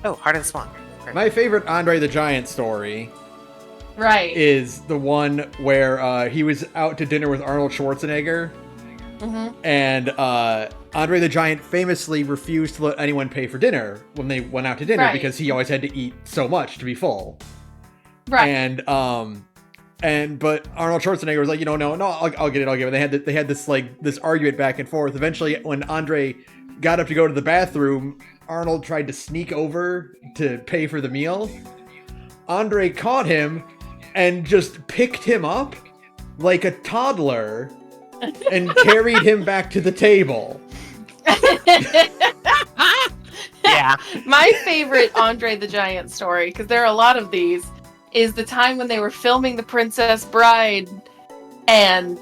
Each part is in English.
Oh, Heart of the Swan. Great. My favorite Andre the Giant story is the one where he was out to dinner with Arnold Schwarzenegger. Mm-hmm. And Andre the Giant famously refused to let anyone pay for dinner when they went out to dinner because he always had to eat so much to be full. Right. But Arnold Schwarzenegger was like, no, I'll get it. They had this argument back and forth. Eventually, when Andre got up to go to the bathroom, Arnold tried to sneak over to pay for the meal. Andre caught him and just picked him up like a toddler and carried him back to the table. Yeah. My favorite Andre the Giant story, because there are a lot of these, is the time when they were filming The Princess Bride, and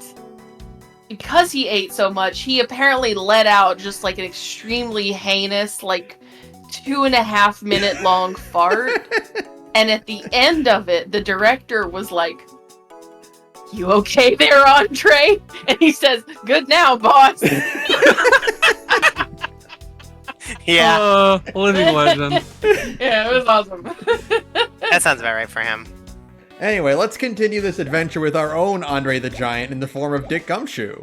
because he ate so much, he apparently let out just like an extremely heinous, 2.5 minute long fart. And at the end of it, the director was like, "You okay there, Andre?" And he says, "Good now, boss." Yeah. Living legend. Yeah, it was awesome. That sounds about right for him. Anyway, let's continue this adventure with our own Andre the Giant in the form of Dick Gumshoe.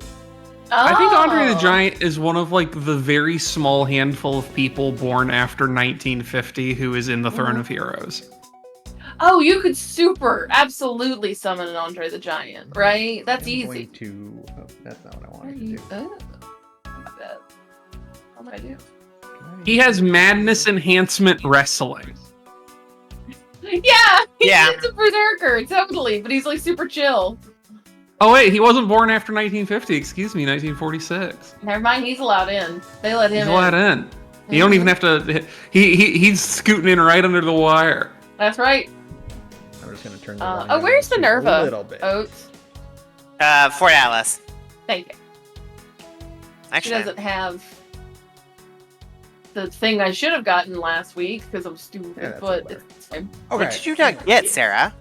I think Andre the Oh. Giant is one of the very small handful of people born after 1950 who is in the Throne of Heroes. Oh, you could absolutely summon an Andre the Giant, right? That's easy. That's not what I wanted to do. Oh, my bad. What did I do? He has madness enhancement wrestling. Yeah, Yeah. he's a berserker, totally, but he's super chill. Oh wait, he wasn't born after 1950. Excuse me, 1946. Never mind, he's allowed in. They let him He's allowed in. You don't even have to. He's scooting in right under the wire. That's right. I'm just gonna turn the volume Oh, where's down Minerva? a little bit. Oats. Fort Atlas. Thank you. She Actually, doesn't have the thing I should have gotten last week because I'm stupid, Yeah, that's but okay. it's the same. Okay. what did you not get, Sarah?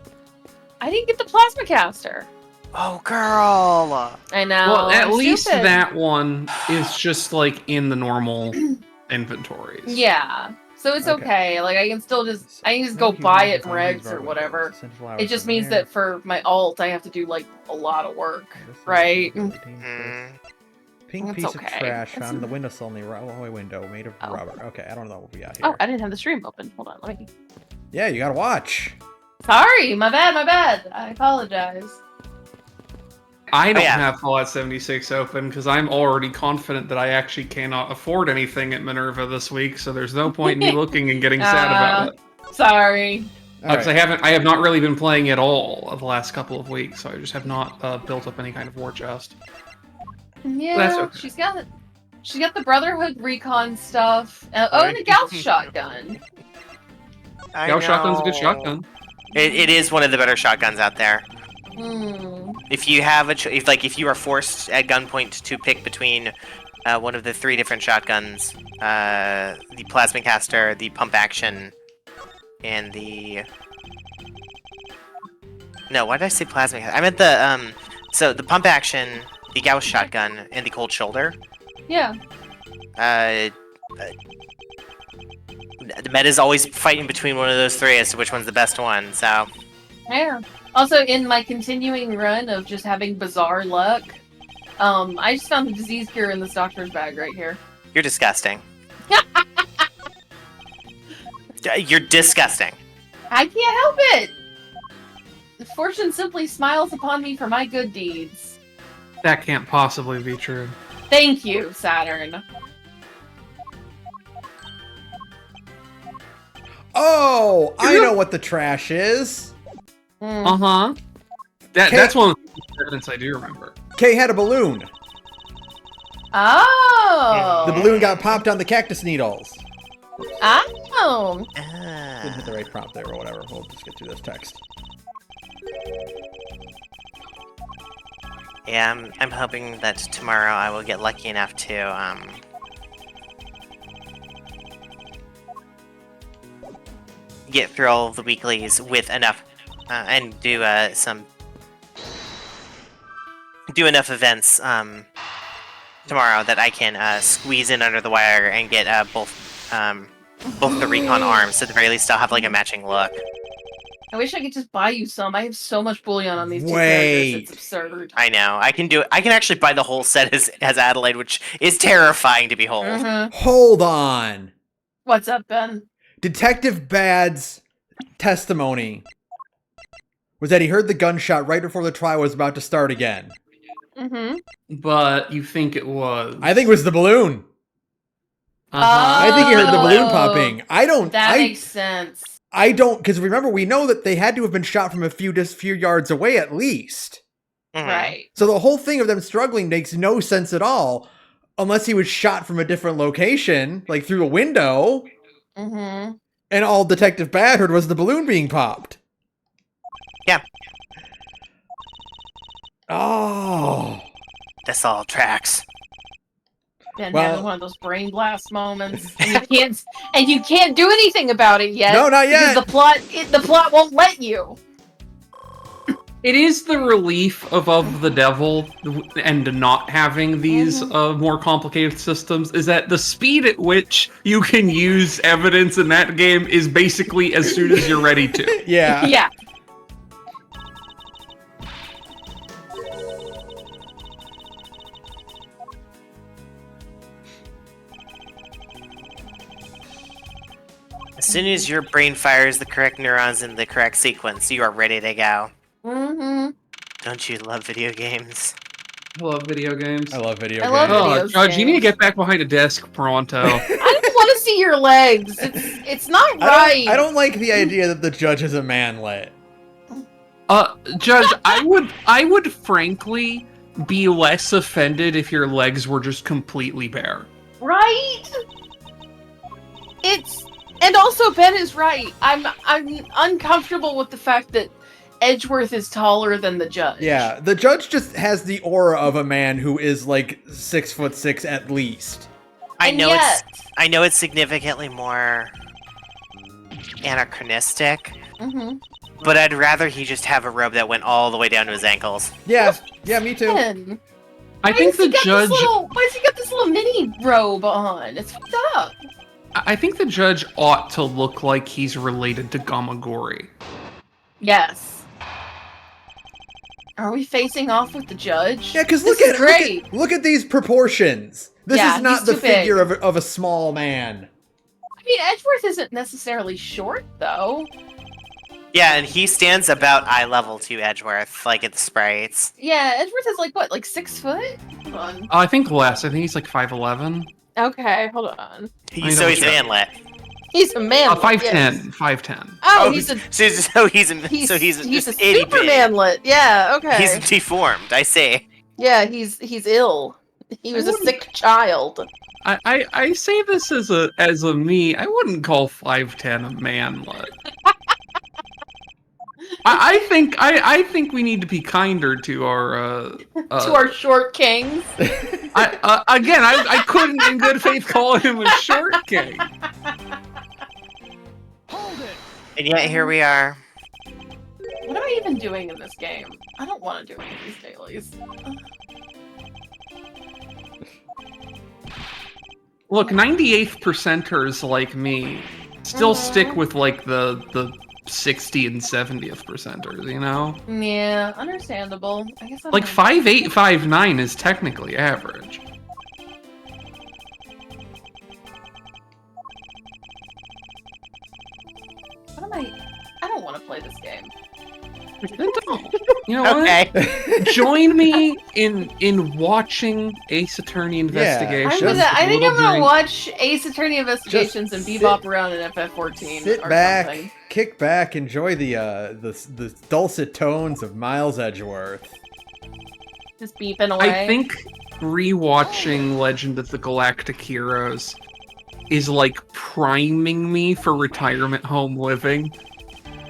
I didn't get the plasma caster. Oh, girl. I know. Well, at I'm least stupid. that one is just in the normal inventories. Yeah. So it's okay. I can still just go buy it in regs or whatever. It just means that for my alt I have to do a lot of work, right? Pink That's piece of okay. trash That's found in the windowsill in the hallway window made of rubber. Okay, I don't know what we got here. Oh, I didn't have the stream open. Hold on, let me. Yeah, you gotta watch. Sorry, my bad. I apologize. I don't yeah. have Fallout 76 open because I'm already confident that I actually cannot afford anything at Minerva this week, so there's no point in me looking and getting sad about it. Sorry. Because I have not really been playing at all of the last couple of weeks, so I just have not built up any kind of war chest. Yeah, That's okay. she's got the Brotherhood recon stuff. And the Gauss shotgun. Gauss shotgun's a good shotgun. It is one of the better shotguns out there. Hmm. If you have if you are forced at gunpoint to pick between one of the 3 different shotguns, the plasma caster, the pump action, and the why did I say plasma caster? I meant the so the pump action, the Gauss shotgun, and the cold shoulder. Yeah. The meta's always fighting between one of those 3 as to which one's the best one. So Yeah. Also, in my continuing run of just having bizarre luck, I just found the disease cure in this doctor's bag right here. you're disgusting. You're disgusting. I can't help it! Fortune simply smiles upon me for my good deeds. That can't possibly be true. Thank you, Saturn. Oh, I know what the trash is. Uh-huh. That's one of the evidence I do remember. Kay had a balloon. Oh! The balloon got popped on the cactus needles. Oh! Didn't hit the right prompt there or whatever. We'll just get through this text. Yeah, I'm hoping that tomorrow I will get lucky enough to get through all of the weeklies with enough and do enough events tomorrow that I can squeeze in under the wire and get both both the recon arms, so at the very least I'll have like a matching look. I wish I could just buy you some. I have so much bullion on these two Wait. characters. It's absurd. I know. I can do it. I can actually buy the whole set as Adelaide, which is terrifying to behold. Mhm. Hold on. What's up, Ben? Detective Bad's testimony was that he heard the gunshot right before the trial was about to start again. Mm-hmm. But you think it was? I think it was the balloon. Uh-huh. I think he heard the balloon Oh, popping. That makes sense. I don't, because remember, we know that they had to have been shot from a few yards away at least. Mhm. Right. So the whole thing of them struggling makes no sense at all, unless he was shot from a different location, like through a window, Mm-hmm. and all Detective Bad heard was the balloon being popped. Yeah. Oh. This all tracks. Ben Well- having one of those brain blast moments, and you can't do anything about it yet. No, not because yet. the plot won't let you. It is the relief of the devil and not having these more complicated systems is that the speed at which you can use evidence in that game is basically as soon as you're ready to. Yeah. Yeah. As soon as your brain fires the correct neurons in the correct sequence, you are ready to go. Mm-hmm. Don't you love video games? I love video games. I love video I games. love Oh, video Judge, you need to games. get back behind a desk pronto. I don't want to see your legs. It's not right. I don't like the idea that the judge is a manlet. Judge, I would frankly be less offended if your legs were just completely bare. Right? And also Ben is right. I'm uncomfortable with the fact that Edgeworth is taller than the judge. Yeah, the judge just has the aura of a man who is like 6'6" at least. I know it's significantly more anachronistic, Mm-hmm. but I'd rather he just have a robe that went all the way down to his ankles. Yeah, me too. Ben, I think the judge. why has he got this little mini robe on? It's fucked up. I think the judge ought to look like he's related to Gamagori. Yes. Are we facing off with the judge? Yeah, because This look is at great. look at these proportions. This Yeah, is not he's the too big. figure of a small man. I mean, Edgeworth isn't necessarily short, though. Yeah, and he stands about eye level to Edgeworth, like at the sprites. Yeah, Edgeworth is like 6 foot? Hold on. I think less. I think he's like 5'11". Okay, hold on. So he's check. manlet. He's a man. 5'10". 5'10". Oh, he's a he's he's just a itty super bitty. manlet. Yeah, okay. He's deformed, I say. Yeah, he's ill. He was a sick child. I say this as a me. I wouldn't call 5'10" a manlet. I think we need to be kinder to our To our short kings. I couldn't in good faith call him a short king. And yet here we are. What am I even doing in this game? I don't want to do any of these dailies. Look, 98th percenters like me still stick with like the 60 and 70th percenters, you know? Yeah, understandable. I guess I'm Like 5'8", 5'9" is technically average. What am I don't want to play this game. Then don't. You know what? Okay. Join me in watching Ace Attorney Investigations. I think I'm gonna Little watch Ace Attorney Investigations and Just bebop around in FF14. Sit or back, something. kick back, enjoy the dulcet tones of Miles Edgeworth. Just beeping away. I think rewatching Legend of the Galactic Heroes is like priming me for retirement home living.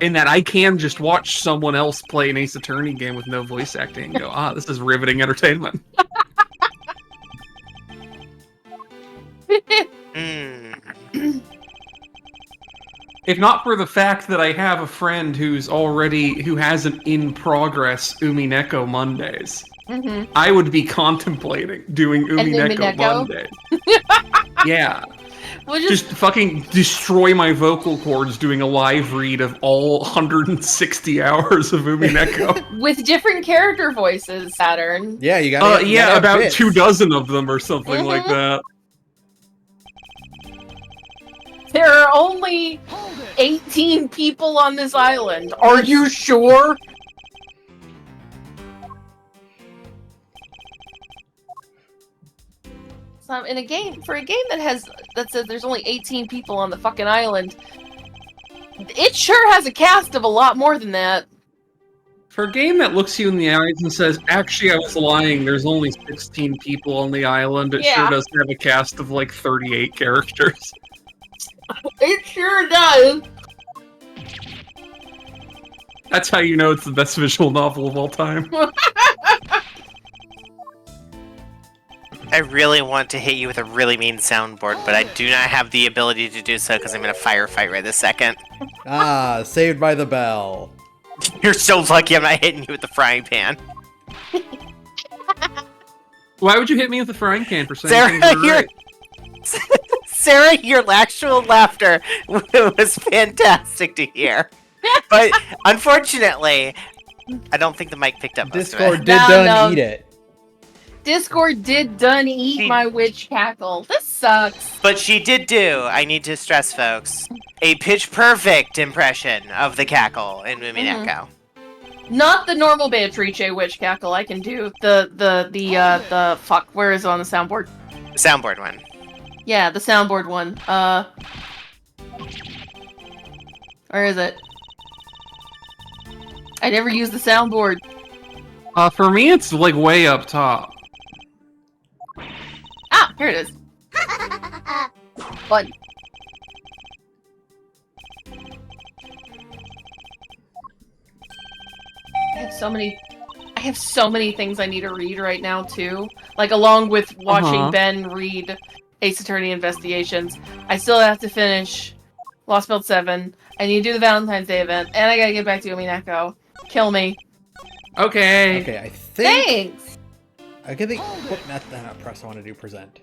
In that I can just watch someone else play an Ace Attorney game with no voice acting and go, this is riveting entertainment. Mm. If not for the fact that I have a friend who has an in-progress Umineko Mondays, Mm-hmm. I would be contemplating doing Umineko Umineko? Mondays. Yeah. We'll Just fucking destroy my vocal cords doing a live read of all 160 hours of Umineko. with different character voices, Saturn. Yeah, you got. Yeah, about 24 of them or something like Mhm. that. There are only 18 people on this island. Are you sure? So in a game that says there's only 18 people on the fucking island, it sure has a cast of a lot more than that. For a game that looks you in the eyes and says, actually, I was lying, there's only 16 people on the island, it sure Yeah. does have a cast of like 38 characters. It sure does. That's how you know it's the best visual novel of all time. I really want to hit you with a really mean soundboard, but I do not have the ability to do so because I'm in a firefight right this second. Ah, Saved by the Bell. You're so lucky I'm not hitting you with the frying pan. Why would you hit me with a frying pan for saying Sarah, things are right? Sarah, your actual laughter was fantastic to hear. But unfortunately, I don't think the mic picked up most of Discord it. did No, done no. eat it. Discord did done eat my witch cackle. This sucks. But she did do, I need to stress folks, a pitch perfect impression of the cackle in Mumineko. Not the normal Beatrice witch cackle. I can do the fuck. Where is it on the soundboard? Soundboard one. Yeah, the soundboard one. Where is it? I never use the soundboard. For me, it's like way up top. Ah, here it is. Fun. I have so many things I need to read right now too. Like along with watching Ben read Ace Attorney Investigations, I still have to finish Lost Belt 7. I need to do the Valentine's Day event, and I gotta get back to Umineko. Kill me. Okay. Okay, I think. Thanks. I can think. What, not press. I want to do present.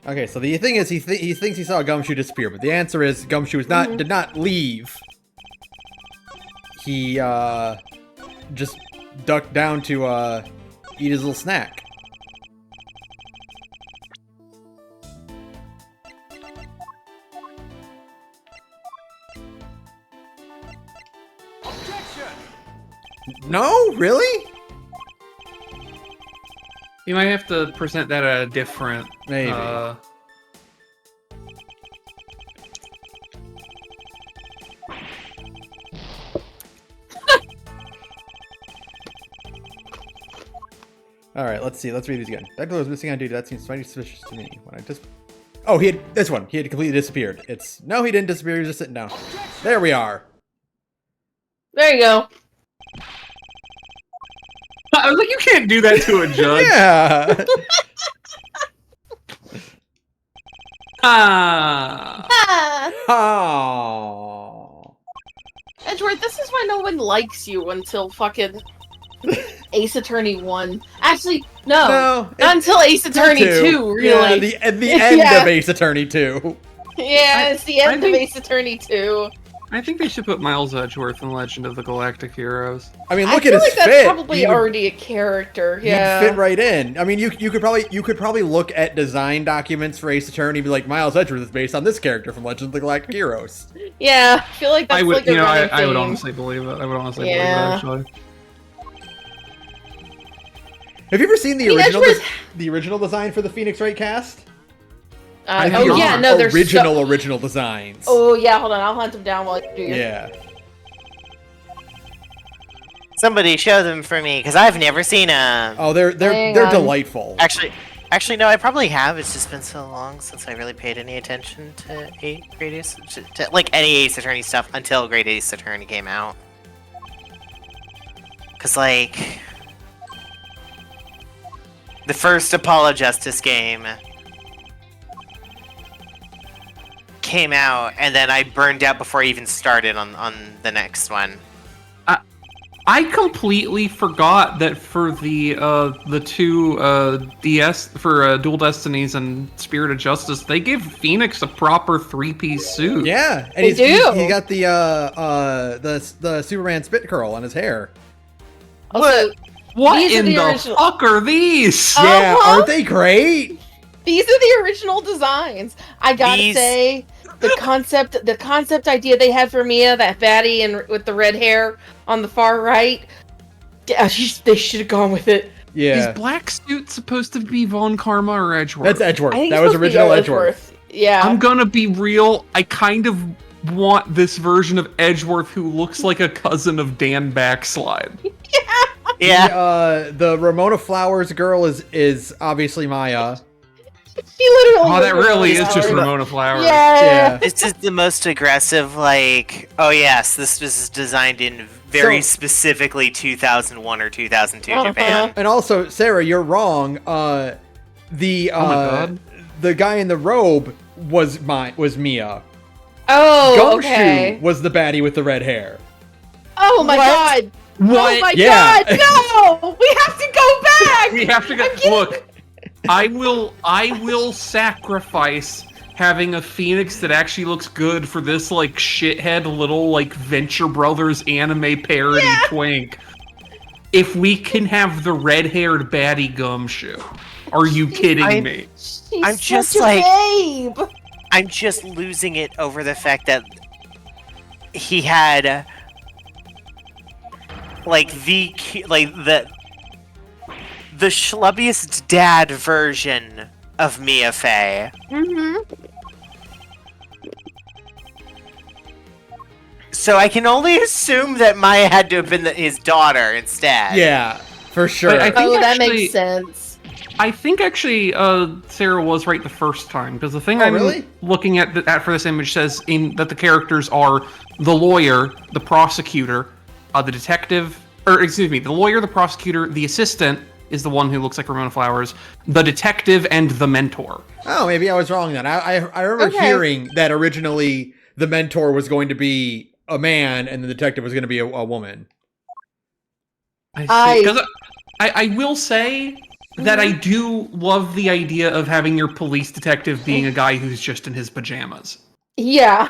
Okay, so the thing is, he thinks he saw Gumshoe disappear, but the answer is Gumshoe did not leave. He just ducked down to eat his little snack. No, really? You might have to present that at a different... Maybe. Alright, let's see. Let's read these again. That girl was missing on duty. That seems mighty suspicious to me. When I just... Oh, he had... This one. He had completely disappeared. It's... No, he didn't disappear. He was just sitting down. There we are. There you go. I was like, you can't do that to a judge. Yeah. Ah. Ah. Oh. Edgeworth, this is why no one likes you until fucking Ace Attorney 1. Actually, no. Not until Ace Attorney 2, really. Yeah, the end Yeah. of Ace Attorney 2. Yeah, it's the end I of think- Ace Attorney 2. I think they should put Miles Edgeworth in Legend of the Galactic Heroes. I mean, I look feel at his like that's fit. probably He would- already a character. He'd Yeah. fit right in. I mean, you could probably look at design documents for Ace Attorney and be like, Miles Edgeworth is based on this character from Legend of the Galactic Heroes. Yeah, I feel like that's I would, like a running I would theme. honestly believe it. I would honestly Yeah. believe it, actually. Have you ever seen the I mean, original Edgeworth- the original design for the Phoenix Wright cast? I Oh think yeah, no, there's original designs. Oh yeah, hold on, I'll hunt them down while you do your... Yeah. Somebody show them for me, because I've never seen them. Oh, they're Hang on. delightful. Actually, no, I probably have. It's just been so long since I really paid any attention to Great Ace, like any Ace Attorney stuff until Great Ace Attorney came out. Cause like the first Apollo Justice game came out, and then I burned out before I even started on the next one. I completely forgot that for the two DS for Dual Destinies and Spirit of Justice, they gave Phoenix a proper 3-piece suit. Yeah, and They do. he got the Superman spit curl on his hair. Also, What these are in the the original- fuck are these? Yeah, Uh-huh. aren't they great? these are the original designs. I gotta say, the concept idea they had for Mia, that baddie and with the red hair on the far right, yeah, they should have gone with it. Yeah, Is Black Suit supposed to be Von Karma or Edgeworth? that's Edgeworth. I think That it's was supposed to be original Edgeworth. Yeah. I'm gonna be real. I kind of want this version of Edgeworth who looks like a cousin of Dan Backslide. Yeah. The Ramona Flowers girl is obviously Maya. He literally. Oh, that really is just Flowers. Ramona Flowers. Yeah. This is the most aggressive, like, oh yes, this was designed in very specifically 2001 or 2002 Japan. And also, Sarah, you're wrong. The Oh my God. the guy in the robe was Mia. Oh, Gumshoe okay. was the baddie with the red hair. Oh my What? god. What? Oh my Yeah. god, no! We have to go back! We have to go. Look, I will sacrifice having a Phoenix that actually looks good for this like shithead little like Venture Brothers anime parody twink. If we can have the red-haired baddie Gumshoe. Are you kidding me? She's I'm just such a like- babe. I'm just losing it over the fact that he had like the schlubbiest dad version of Mia Fey. Mm-hmm. So I can only assume that Maya had to have been his daughter instead. Yeah, for sure. But I think Oh, that actually- makes sense. I think actually Sarah was right the first time because the thing Oh, I'm really? looking at for this image says that the characters are the lawyer, the prosecutor, the detective, or excuse me, the lawyer, the prosecutor, the assistant is the one who looks like Ramona Flowers, the detective, and the mentor. Oh, maybe I was wrong then. I remember Okay. hearing that originally the mentor was going to be a man and the detective was going to be a woman. I see. Because I will say that I do love the idea of having your police detective being a guy who's just in his pajamas. Yeah.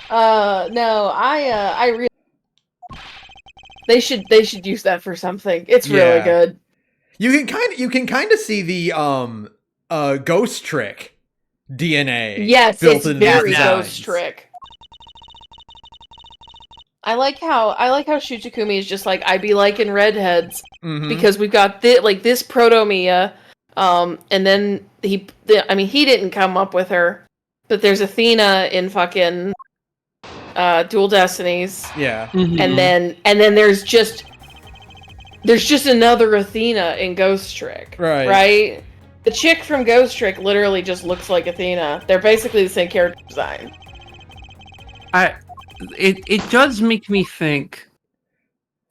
No, I really. They should use that for something. It's really Yeah. good. You can kind of see the ghost trick DNA. Yes, built it's into very these ghost designs. trick. I like how Shuchikumi is just like I be liking redheads Mhm. because we've got this Proto-Mia, and then he didn't come up with her, but there's Athena in fucking Dual Destinies, Yeah. Mhm. and then there's just another Athena in Ghost Trick, Right. right? The chick from Ghost Trick literally just looks like Athena. They're basically the same character design. It does make me think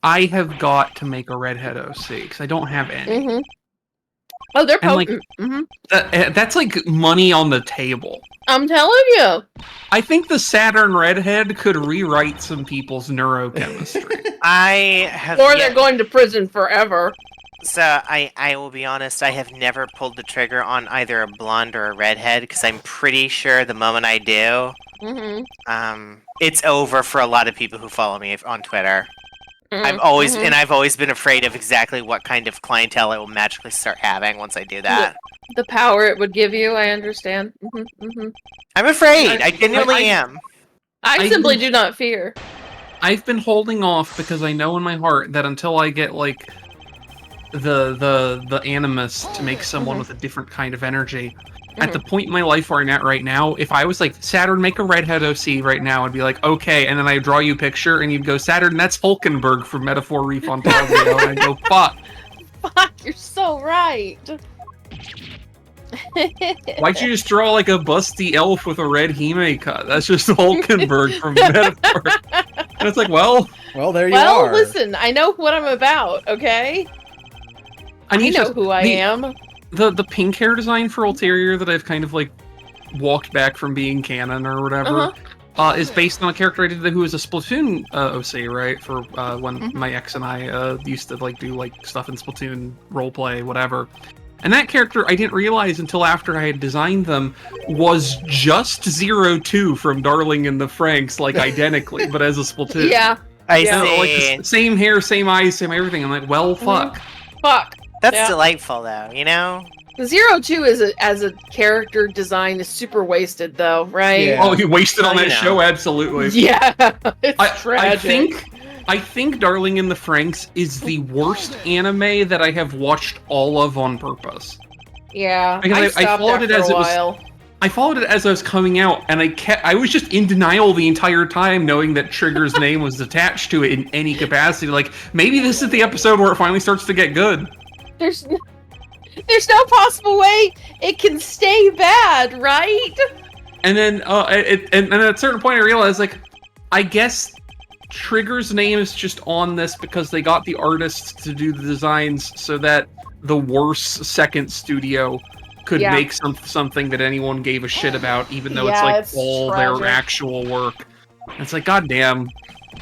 I have got to make a redhead OC because I don't have any. Mm-hmm. Oh, they're And, like, potent. Mm-hmm. That's like money on the table. I'm telling you. I think the Saturn redhead could rewrite some people's neurochemistry. I have Or yet- they're going to prison forever. So I will be honest, I have never pulled the trigger on either a blonde or a redhead because I'm pretty sure the moment I do, Mm-hmm. it's over for a lot of people who follow me on Twitter. Mm-hmm. I've always been afraid of exactly what kind of clientele I will magically start having once I do that. The power it would give you, I understand. Mm-hmm. I'm afraid. I I- genuinely am. I simply do not fear. I've been holding off because I know in my heart that until I get like the animus to make someone with a different kind of energy. At the point in my life where I'm at right now, if I was like, Saturn, make a redhead OC right now, I'd be like, okay, and then I draw you a picture, and you'd go, Saturn, that's Hulkenberg from Metaphor Reef on Ontario, and I'd go, fuck. Fuck, you're so right. Why'd you just draw like a busty elf with a red Hime cut? That's just Hulkenberg from Metaphor. And it's like, well, Well, there you Well, are. listen, I know what I'm about, okay? I mean, I know just who I am. the pink hair design for Ulterior that I've kind of like walked back from being canon or whatever. Uh-huh. is based on a character I did who was a Splatoon OC, right? For when my ex and I used to like do like stuff in Splatoon roleplay, whatever. And that character I didn't realize until after I had designed them was just 02 from Darling in the Franxx, like identically, but as a Splatoon. Yeah. I Yeah. see. Like the same hair, same eyes, same everything. I'm like, well, fuck. Fuck. That's Yeah. delightful, though. You know. The 02 as a character design is super wasted, though, right? Yeah. Oh, he wasted on Oh, that you know. show, absolutely. Yeah, it's tragic. I think Darling in the Franxx is the worst anime that I have watched all of on purpose. Yeah, Because I stopped followed it after as a it was- while. I followed it as I was coming out, and I was just in denial the entire time, knowing that Trigger's name was attached to it in any capacity. Like, maybe this is the episode where it finally starts to get good. There's no possible way it can stay bad, right? And then, and at a certain point, I realized, like, I guess Trigger's name is just on this because they got the artists to do the designs so that the worst second studio could Yeah. make something that anyone gave a shit about, even though it's Yeah, like it's all tragic. their actual work. And it's like, goddamn,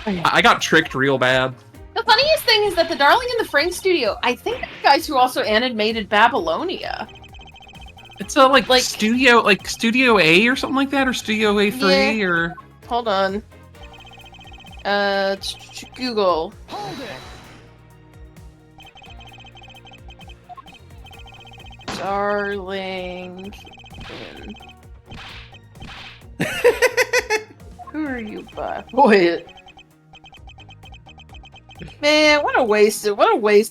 I got tricked real bad. The funniest thing is that the Darling in the Franxx studio, I think the guys who also animated Babylonia. It's like Studio A or something like that, or Studio A3 Yeah. or Hold on. Google. Darling in. Who are you by? Boy. Man, what a waste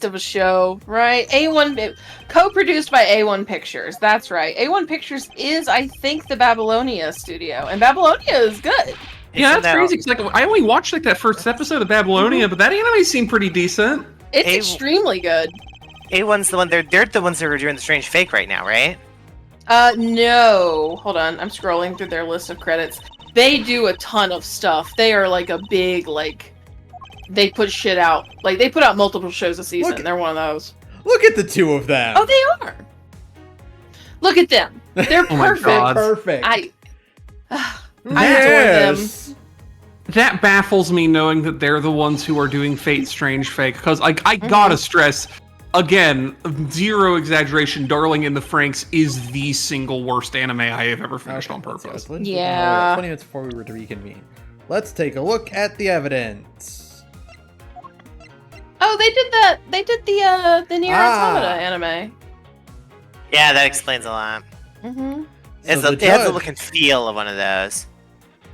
of a show, right? A1 co-produced by A1 Pictures. That's right. A1 Pictures is, I think, the Babylonia studio, and Babylonia is good. yeah, Isn't that's that- crazy. 'Cause, like, I only watched like that first episode of Babylonia, but that anime seemed pretty decent. It's A- extremely good. A1's the one. They're the ones that are doing the strange fake right now, right? No. Hold on. I'm scrolling through their list of credits. They do a ton of stuff. They are like a big, like, they put shit out. Like, they put out multiple shows a season. Look- They're one of those. Look at the two of them. Oh, they are. Look at them. They're Oh my perfect. God. Perfect. I adore them. Yes. That baffles me, knowing that they're the ones who are doing Fate Strange Fake. Because I gotta stress, again, zero exaggeration, Darling in the Franxx is the single worst anime I have ever finished on Let's see, purpose. let's- Yeah. 20 minutes before we were to reconvene. Let's take a look at the evidence. Oh, they did that. They did the Nier Ah. Automata anime. Yeah, that explains a lot. Mm-hmm. It the has the judge- look and feel of one of those.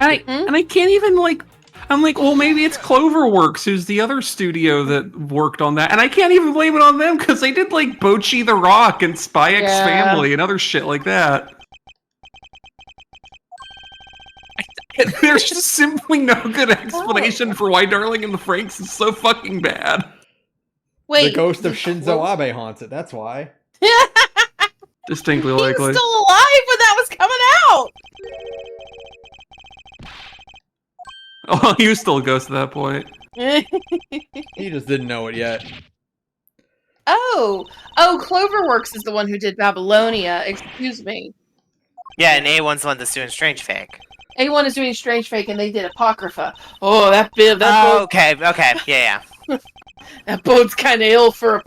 And I can't even, like... I'm like, well, maybe it's Cloverworks, who's the other studio that worked on that. And I can't even blame it on them, because they did, like, Bochi the Rock and Spy X Yeah. Family and other shit like that. There's just simply no good explanation for why Darling in the Franxx is so fucking bad. Wait. The ghost of Shinzo Abe haunts it, that's why. Distinctly He was likely. still alive when that was coming out. Oh, he was still a ghost at that point. He just didn't know it yet. Oh, Cloverworks is the one who did Babylonia. Excuse me. Yeah, and A1's the one that's doing strange fake. A1 is doing Strange Fake, and they did Apocrypha. Oh, that Oh, okay, yeah. that bode's kind of ill for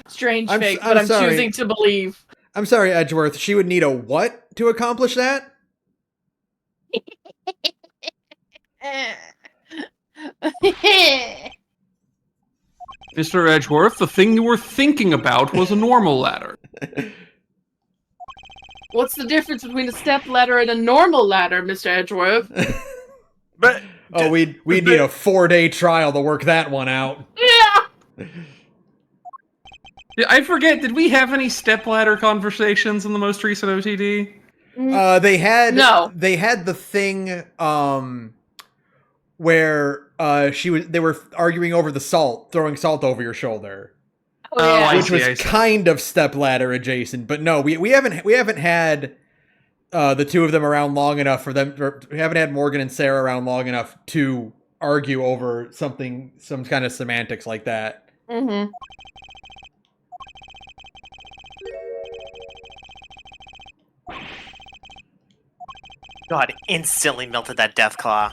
Strange I'm s- Fake, I'm but I'm sorry. choosing to believe. I'm sorry, Edgeworth. She would need a what to accomplish that? Mr. Edgeworth, the thing you were thinking about was a normal ladder. What's the difference between a step ladder and a normal ladder, Mr. Edgeworth? But Oh, we'd need a 4-day trial to work that one out. Yeah. Yeah, I forget, did we have any stepladder conversations in the most recent OTD? They had No. They had the thing where they were arguing over the salt, throwing salt over your shoulder, Oh, yeah. I which see, I was see. kind of stepladder adjacent. But no, we haven't had the two of them around long enough for them. We haven't had Morgan and Sarah around long enough to argue over some kind of semantics like that. Mm-hmm. God, instantly melted that death claw.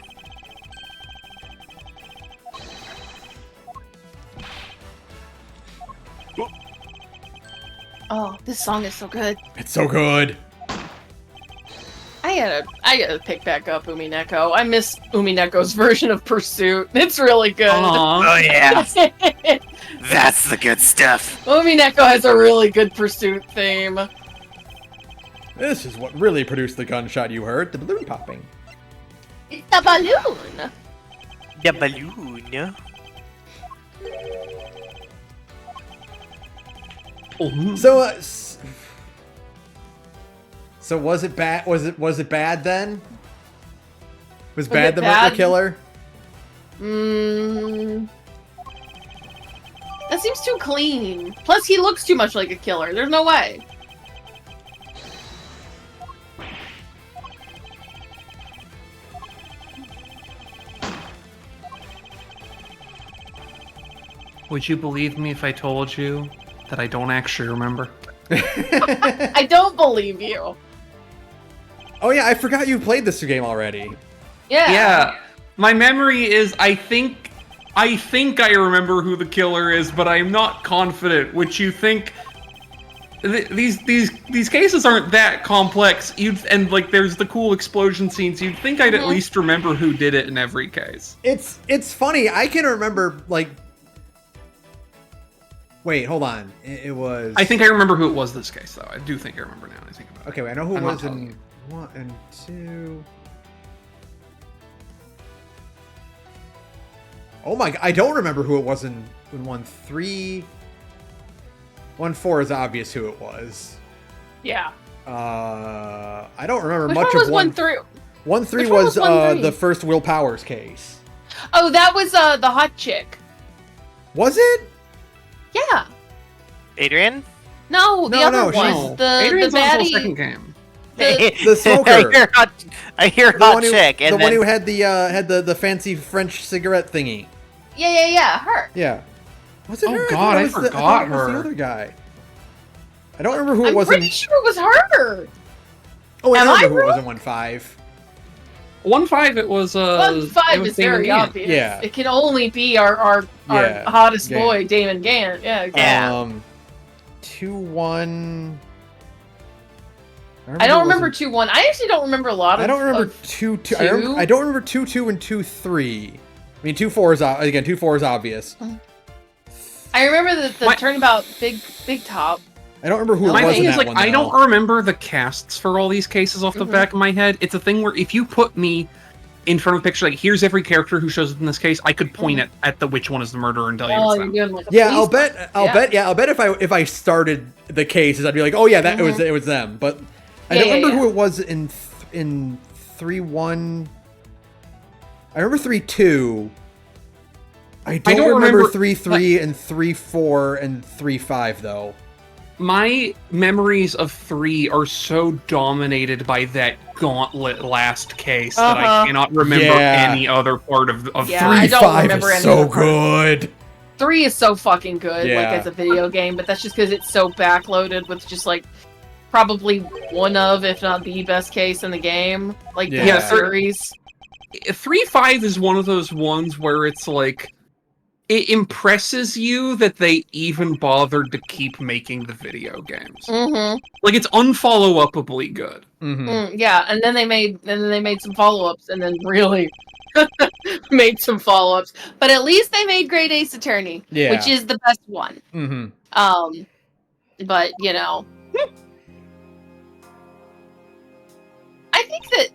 Oh, this song is so good. It's so good. I gotta pick back up Umineko. I miss Umineko's version of Pursuit. It's really good. Oh yeah, that's the good stuff. Umineko has a really good Pursuit theme. This is what really produced the gunshot you heard, the balloon popping. It's the balloon. The balloon. So was it bad? Was it bad then? Was it bad the bad? murder killer? That seems too clean. Plus, he looks too much like a killer. There's no way. Would you believe me if I told you that I don't actually remember? I don't believe you. Oh yeah, I forgot you played this game already. Yeah. Yeah. My memory is I think I remember who the killer is, but I'm not confident, which you think these cases aren't that complex. And like there's the cool explosion scenes. You'd think I'd at least remember who did it in every case. It's funny. I can remember like. Wait, hold on. It was. I think I remember who it was this case, though. I do think I remember now. I think about it. Okay, wait, I know who I'm it not was telling in you. 1 and 2. Oh my god, I don't remember who it was in 1-3. 1-4 is obvious who it was. Yeah. I don't remember Which much one was of 1-3? 1-3 Which one was was 1-3? the first Will Powers case. Oh, that was the hot chick. Was it? Yeah. Adrian? No, the No, other no, one. no. The Adrian's on the baddie. second game. The smoker. I hear The hot one who, chick, and the then one who had the fancy French cigarette thingy. Yeah, her. Yeah. Was it Oh, her? God, I thought it was I forgot thought it was her. the other guy. I don't remember who it I'm was pretty in. sure it was her. Oh, I Am remember I who it was wrong? in 1-5. 1-5, it was 1-5 it was is very Damon Gann. obvious. Yeah. It can only be our Yeah, hottest Gann. boy, Damon Gann. Yeah, exactly. Yeah. 2-1. I don't remember 2-1. I actually don't remember a lot of. I don't remember of 2-2. I don't remember 2-2 and 2-3. I mean, 2-4 is again 2-4 is obvious. I remember the turnabout big top. I don't remember who My it was thing in is, that like, one. I don't remember the casts for all these cases off the back of my head. It's a thing where if you put me in front of a picture, like, here's every character who shows up in this case, I could point at the which one is the murderer and tell you Oh, it's you're them. doing like a Yeah, police I'll bet if I started the cases, I'd be like, oh yeah, that it was them. But I don't remember who it was in 3-1. I remember 3-2. I don't remember 3-3 and 3-4 and 3-5 though. My memories of 3 are so dominated by that gauntlet last case that I cannot remember Yeah. any other part of Yeah, I don't 3-5 remember is any so of the parts. good. 3 is so fucking good, Yeah. like as a video game, but that's just because it's so backloaded with just like probably one of, if not the best case in the game, like the Yeah. whole series. 3-5 is one of those ones where it's like it impresses you that they even bothered to keep making the video games. Mm-hmm. Like it's unfollow-upably good. Mm-hmm. Yeah, and then they made some follow-ups, and then really made some follow-ups. But at least they made Great Ace Attorney, Yeah. which is the best one. Mm-hmm. But you know, I think that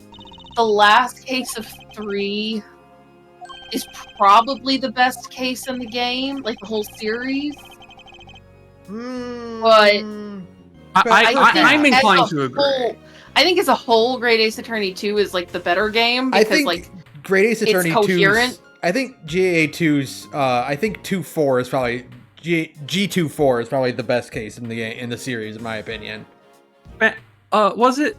the last case of 3 is probably the best case in the game, like the whole series. But I'm as inclined a to agree. whole- I think as a whole, Great Ace Attorney 2 is like the better game I because think like Great Ace it's Attorney 2's coherent. I think GAA 2's I think 2-4 is probably G24 is probably the best case in the game in the series in my opinion. Was it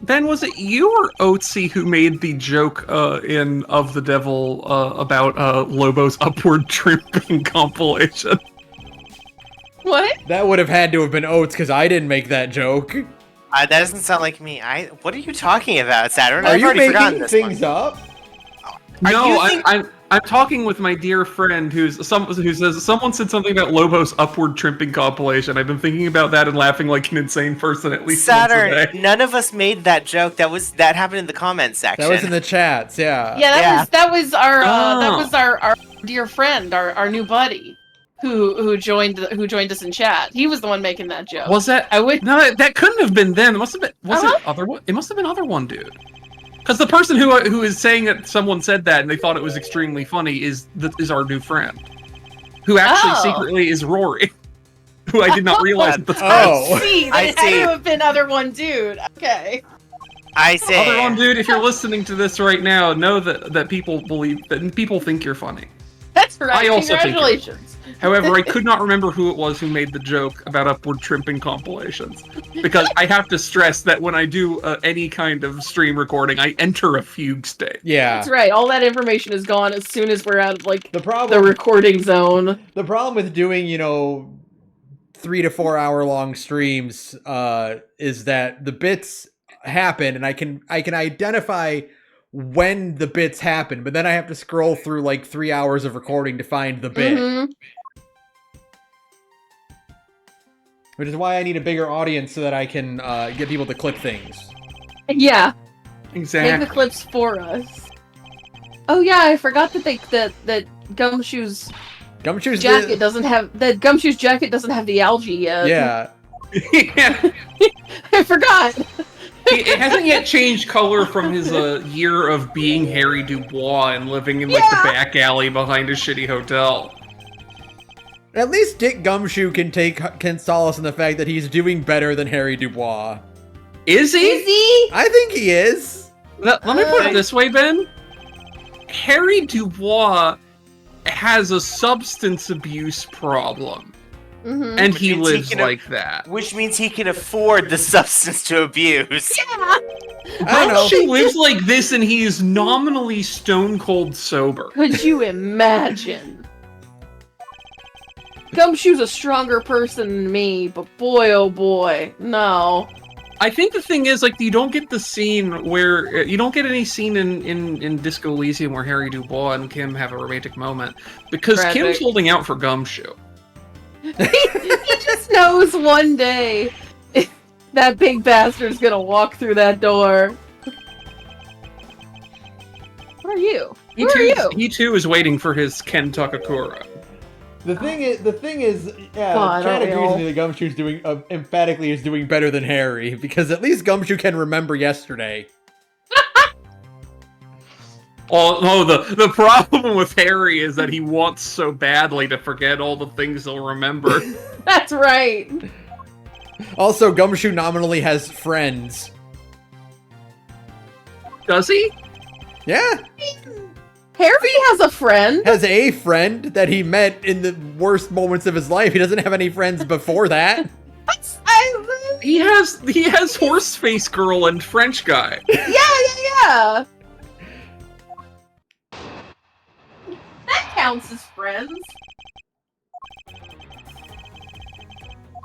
you or Oatsy who made the joke in Of the Devil about Lobo's upward tripping compilation? What? That would have had to have been Oates because I didn't make that joke. That doesn't sound like me. What are you talking about, Saturn? Are I've you already forgotten making this things one. up? No, you think- I'm talking with my dear friend who says someone said something about Lobos upward trimping compilation. I've been thinking about that and laughing like an insane person at least once a Saturn, day. none of us made that joke. That happened in the comments section. That was in the chats, yeah. Yeah, that was Oh. our dear friend, our new buddy, who joined us in chat. He was the one making that joke. Was that? I would. No, that couldn't have been them. It must have been. Was it other one? It must have been other one, dude. Because the person who is saying that someone said that and they thought it was extremely funny is our new friend, who actually secretly is Rory, who I did not realize at the time. Oh. I had to have been other one dude. Okay. I say, Other one, dude. If you're listening to this right now, know that people believe that people think you're funny. That's right. I also think Congratulations. However, I could not remember who it was who made the joke about upward trimping compilations. Because I have to stress that when I do any kind of stream recording, I enter a fugue state. Yeah. That's right. All that information is gone as soon as we're out of The the recording zone. The problem with doing, 3 to 4 hour long streams is that the bits happen, and I can identify when the bits happen, but then I have to scroll through 3 hours of recording to find the bit. Mhm. Which is why I need a bigger audience so that I can get people to clip things. Yeah. Exactly. Take the clips for us. Oh yeah, I forgot that Gumshoe's Gumshoe's jacket doesn't have the algae yet. Yeah. Yeah. I forgot. It hasn't yet changed color from his year of being Harry Dubois and living in the back alley behind a shitty hotel. At least Dick Gumshoe can solace in the fact that he's doing better than Harry Dubois. Is he? Is he? I think he is. Let me put it this way, Ben. Harry Dubois has a substance abuse problem. Mm-hmm. And he means he lives can- like that. which means he can afford the substance to abuse. I don't know. Gumshoe lives like this and he is nominally stone cold sober. Could you imagine? Gumshoe's a stronger person than me, but boy, oh boy, no. I think the thing is, you don't get the scene where you don't get any scene in Disco Elysium where Harry Dubois and Kim have a romantic moment because Tragic. Kim's holding out for Gumshoe. He just knows one day that big bastard's gonna walk through that door. What are you? Who are you? He too is waiting for his Ken Takakura. The thing is, yeah, God, Chad aren't we agrees with all? me that Gumshoe's doing, emphatically is doing better than Harry, because at least Gumshoe can remember yesterday. Oh, the problem with Harry is that he wants so badly to forget all the things he'll remember. That's right. Also, Gumshoe nominally has friends. Does he? Yeah, Harry has a friend. has a friend that he met in the worst moments of his life. He doesn't have any friends before that. He has Horseface Girl and French Guy. Yeah. That counts as friends.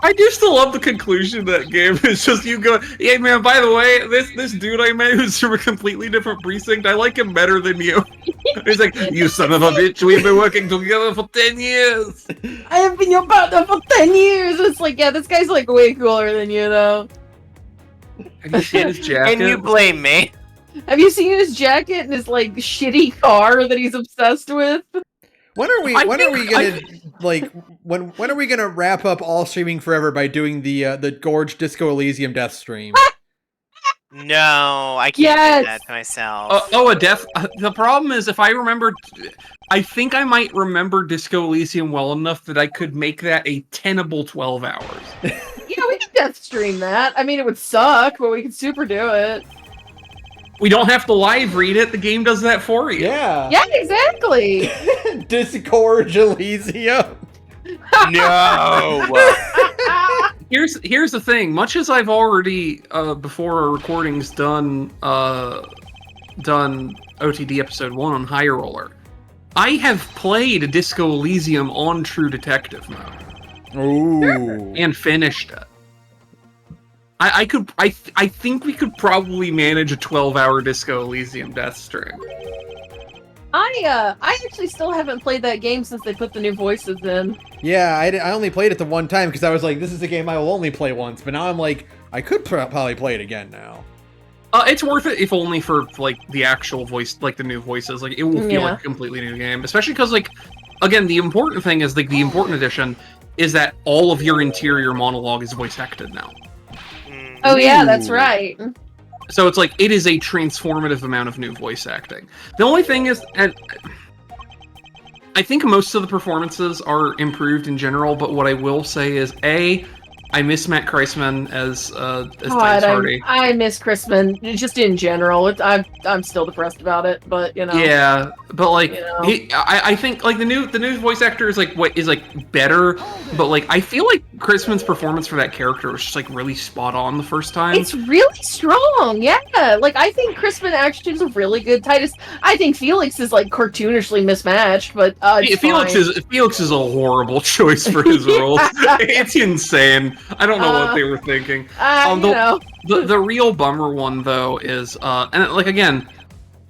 I do still love the conclusion of that game. It's just you go, hey man, by the way, this dude I met who's from a completely different precinct, I like him better than you. He's like, you son of a bitch, we've been working together for 10 years. I have been your partner for 10 years. It's like, yeah, this guy's way cooler than you, though. Have you seen his jacket? And you blame me. Have you seen his jacket and his shitty car that he's obsessed with? When are we gonna wrap up all streaming forever by doing the Gorge Disco Elysium death stream? No, I can't Yes. do that to myself. a death. The problem is, if I remember, I think I might remember Disco Elysium well enough that I could make that a tenable 12 hours. Yeah, we could death stream that. I mean, it would suck, but we could super do it. We don't have to live read it. The game does that for you. Yeah. Yeah, exactly. Discord Elysium. No. Here's the thing. Much as I've already before our recording's done OTD episode 1 on High Roller, I have played Disco Elysium on True Detective mode Ooh. and finished it. I think we could probably manage a 12-hour Disco Elysium death string. I actually still haven't played that game since they put the new voices in. Yeah, I only played it the one time because I was like, this is a game I will only play once. But now I'm like, I could probably play it again now. It's worth it if only for like the actual voice, like the new voices. Like it will feel like a completely new game, especially because like again, the important thing is like the important addition is that all of your interior monologue is voice acted now. Oh yeah, that's right. So it's like it is a transformative amount of new voice acting. The only thing is, and I think most of the performances are improved in general, but what I will say is I miss Matt Kreisman as Titus Hardy. I miss Chrisman just in general. I'm still depressed about it, but you know. Yeah, but like You know. I think like the new voice actor is like what is like better, but like I feel like Chrisman's performance for that character was just like really spot on the first time. It's really strong, yeah. Like I think Crispin actually is a really good Titus. I think Felix is like cartoonishly mismatched, but Felix is a horrible choice for his role. It's insane. I don't know what they were thinking. The real bummer one though is and like again,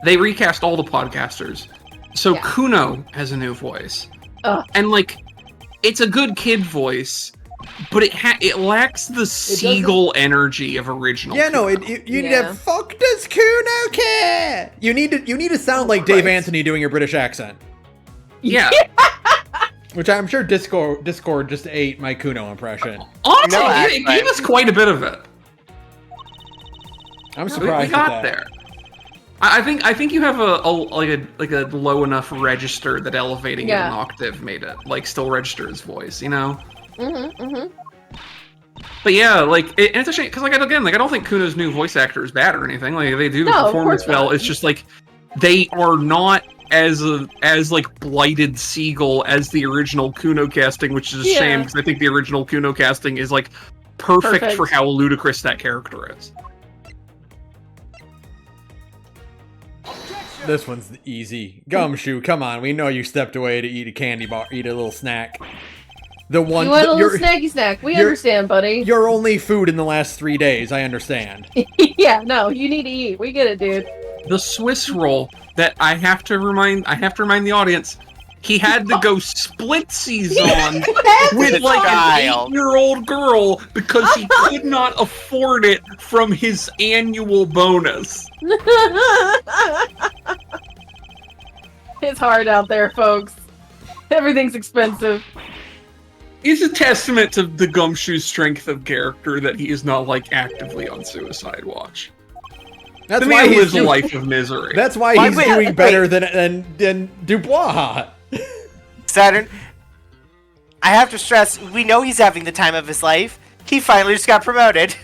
they recast all the podcasters. So Kuno has a new voice. And like it's a good kid voice, but it lacks the seagull energy of original. Yeah, Kuno. no, you need to have, fuck does Kuno care? You need to sound like Dave Anthony doing your British accent. Yeah. Which I'm sure Discord just ate my Kuno impression. Honestly, it gave us quite a bit of it. I'm surprised we got at that. there. I think you have a low enough register that elevating it an octave made it like still register his voice, you know. But yeah, like and it's a shame because like again, like I don't think Kuno's new voice actor is bad or anything. Like they do the performance well. It's just like they are not as like blighted seagull as the original Kuno casting, which is a shame because I think the original Kuno casting is like perfect for how ludicrous that character is. This one's easy. Gumshoe, come on. We know you stepped away to eat a candy bar, eat a little snack. The one you want a little snacky snack. We understand, buddy. Your only food in the last 3 days. I understand. Yeah, no, you need to eat. We get it, dude. The Swiss roll that I have to remind the audience, he had to go splitsies on with like an 8-year-old girl because he could not afford it from his annual bonus. It's hard out there, folks. Everything's expensive. It's a testament to the Gumshoe's strength of character that he is not like actively on suicide watch. That's why he lives a life of misery. That's why he's doing better than Dubois. Saturn, I have to stress, we know he's having the time of his life. He finally just got promoted.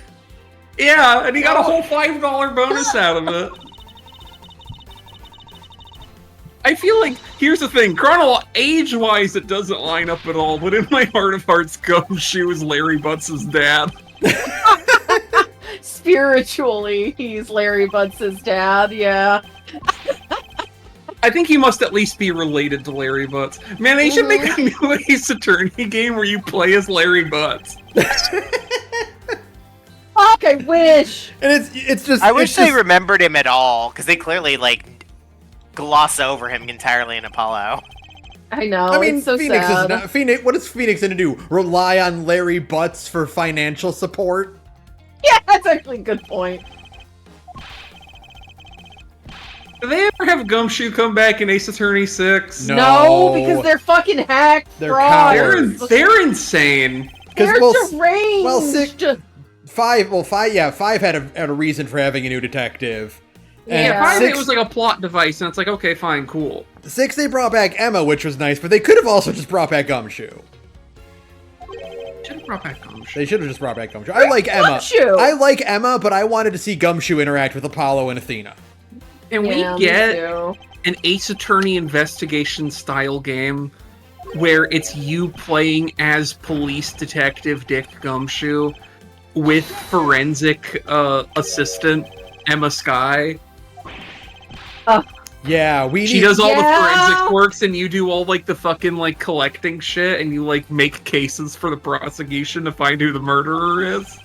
Yeah, and he got a whole $5 bonus out of it. I feel like, here's the thing, age-wise it doesn't line up at all, but in my heart of hearts, Gumshoe is Larry Butts' dad. Spiritually, he's Larry Butts' dad, yeah. I think he must at least be related to Larry Butts. Man, they should make a new Ace Attorney game where you play as Larry Butts. Fuck, I wish! And it's just... I wish they remembered him at all, because they clearly, like, gloss over him entirely in Apollo. I know, I mean, it's so Phoenix sad. is not... Phoenix, what is Phoenix gonna do? Rely on Larry Butts for financial support? Yeah, that's actually a good point. Do they ever have Gumshoe come back in Ace Attorney 6? No, because they're fucking hacked They're frauds. cowards. They're insane. They're deranged. Well, five had a reason for having a new detective. And Yeah. 5, it was like a plot device, and it's like, okay, fine, cool. 6, they brought back Emma, which was nice, but they could have also just brought back Gumshoe. Should have brought back Gumshoe. They should have just brought back Gumshoe. I like Emma. Gumshoe? I like Emma, but I wanted to see Gumshoe interact with Apollo and Athena. Can Yeah, we me get too. an Ace Attorney investigation style game where it's you playing as police detective Dick Gumshoe with forensic assistant Emma Skye? Yeah, She does all the forensic works and you do all like the fucking like collecting shit and you like make cases for the prosecution to find who the murderer is.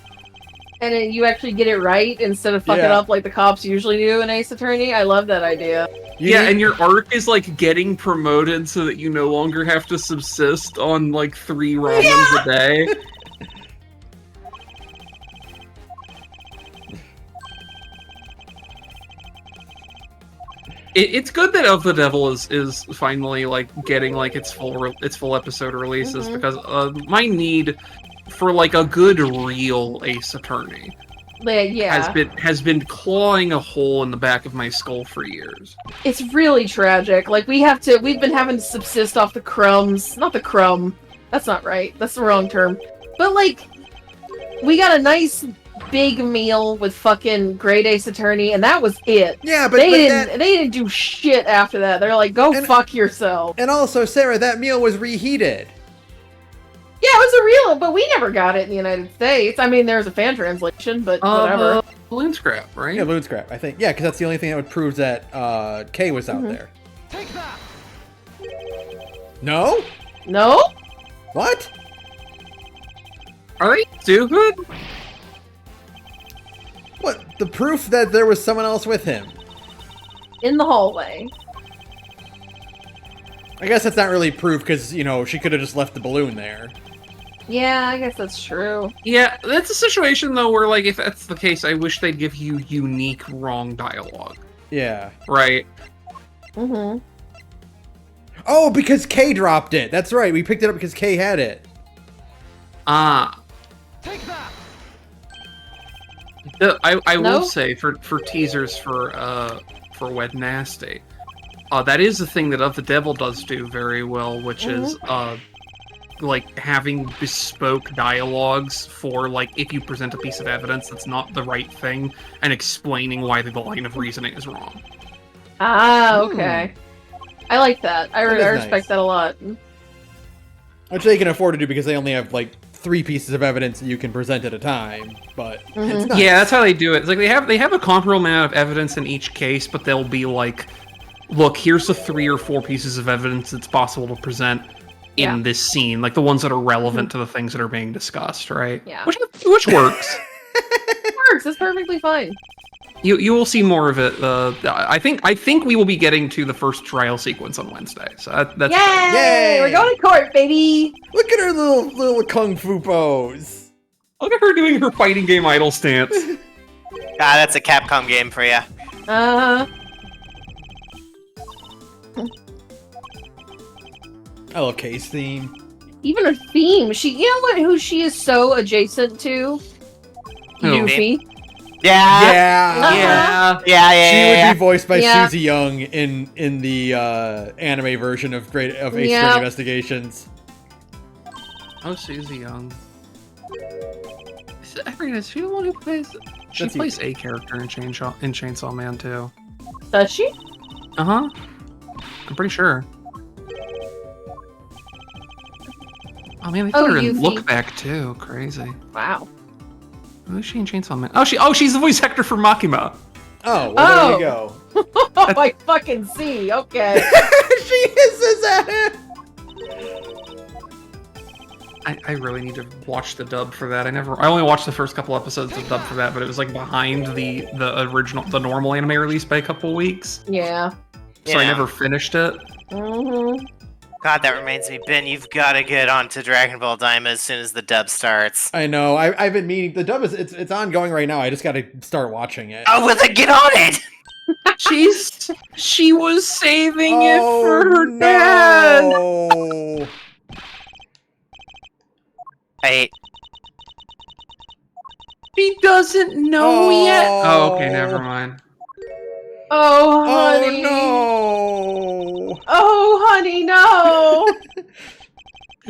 and then you actually get it right instead of fucking Yeah. up like the cops usually do in Ace Attorney. I love that idea. And your arc is like getting promoted so that you no longer have to subsist on like 3 ramens a day. It's good that Of the Devil is finally like getting like its full episode releases because my need for like a good real Ace Attorney has been clawing a hole in the back of my skull for years. It's really tragic. Like we've been having to subsist off the crumbs. Not the crumb. That's not right. That's the wrong term. But like, we got a nice big meal with fucking Great Ace Attorney, and that was it. Yeah, but they didn't do shit after that. They're like, go fuck yourself. And also, Sarah, that meal was reheated. Yeah, it was a real, but we never got it in the United States. I mean, there's a fan translation, but whatever. Balloon scrap, right? Yeah, balloon scrap, I think. Yeah, because that's the only thing that would prove that Kay was out there. Take that. No? No? What? Are they stupid? What? The proof that there was someone else with him? In the hallway. I guess that's not really proof because, you know, she could have just left the balloon there. Yeah, I guess that's true. Yeah, that's a situation though where like if that's the case, I wish they'd give you unique wrong dialogue. Yeah. Right. Mm-hmm. Oh, because Kay dropped it. That's right. We picked it up because Kay had it. Take that. I No? will say for teasers for Wed Nasty, that is the thing that Of the Devil does do very well, which is like having bespoke dialogues for like if you present a piece of evidence that's not the right thing and explaining why the line of reasoning is wrong. Ah, okay. I like that. I That is respect nice. that a lot. Which they can afford to do because they only have like 3 pieces of evidence that you can present at a time. But it's nice. Yeah, that's how they do it. It's like they have a comparable amount of evidence in each case, but they'll be like, look, here's the 3 or 4 pieces of evidence that's possible to present in this scene, like the ones that are relevant to the things that are being discussed, right? Yeah. Which works. It works. It's perfectly fine. You will see more of it. I think we will be getting to the first trial sequence on Wednesday. So that's Yay! Yay! We're going to court, baby! Look at her little kung fu pose. Look at her doing her fighting game idol stance. That's a Capcom game for you. I love Kay's theme. Even her theme. Who she is so adjacent to? Who? Goofy. Yeah. Yeah. Yeah. She would be voiced by Yeah. Susie Young in the anime version of Ace Attorney Yeah. Investigations. Oh, Susie Young. Is she the one who plays? She That's plays a character in Chainsaw Man too. Does she? I'm pretty sure. Oh man, they put her in Yuffie. Look Back too. Crazy. Wow. Who is she in Chainsaw Man? She's the voice actor for Makima. Oh, well, there you go. Oh, I fucking see. Okay. She hisses at him. I really need to watch the dub for that. I only watched the first couple episodes of dub for that, but it was like behind the normal anime release by a couple weeks. Yeah. So I Yeah. never finished it. Mm-hmm. God, that reminds me, Ben, you've got to get onto Dragon Ball Daima as soon as the dub starts. I know. I've been meaning. The dub is it's ongoing right now. I just got to start watching it. Oh, well, then get on it! She was saving it for her dad. No. Wait. She doesn't know yet. Oh, okay, Oh. never mind. Oh, Oh honey. no. Oh, honey, no.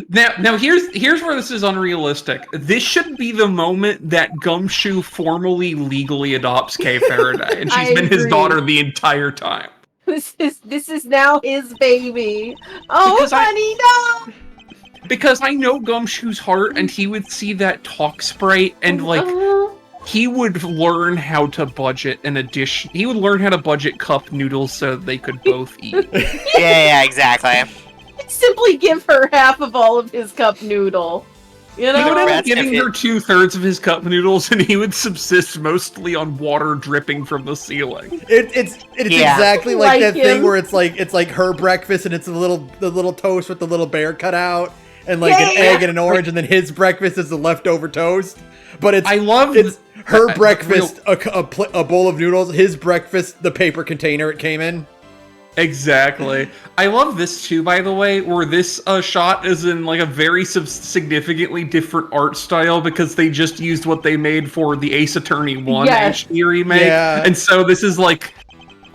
Now here's where this is unrealistic. This should be the moment that Gumshoe formally legally adopts Kay Faraday, and she's I been his agree. daughter the entire time. This is now his baby. Oh, Because honey, no. Because I know Gumshoe's heart, and he would see that talk sprite, and like he would learn how to budget an addition. He would learn how to budget cup noodles so that they could both eat. Yeah, exactly. Simply give her half of all of his cup noodle. You He would know? end up Rats giving have her 2/3 of his cup noodles, and he would subsist mostly on water dripping from the ceiling. It's Yeah. exactly like that Like thing him. where it's like her breakfast and it's the little toast with the little bear cut out and like Yeah, an yeah, egg yeah. and an orange, and then his breakfast is the leftover toast. But I love it's her the breakfast a bowl of noodles, his breakfast the paper container it came in. Exactly. I love this too, by the way, where this shot is in like a very significantly different art style because they just used what they made for the Ace Attorney 1 Yes. HD remake. Yeah. And so this is like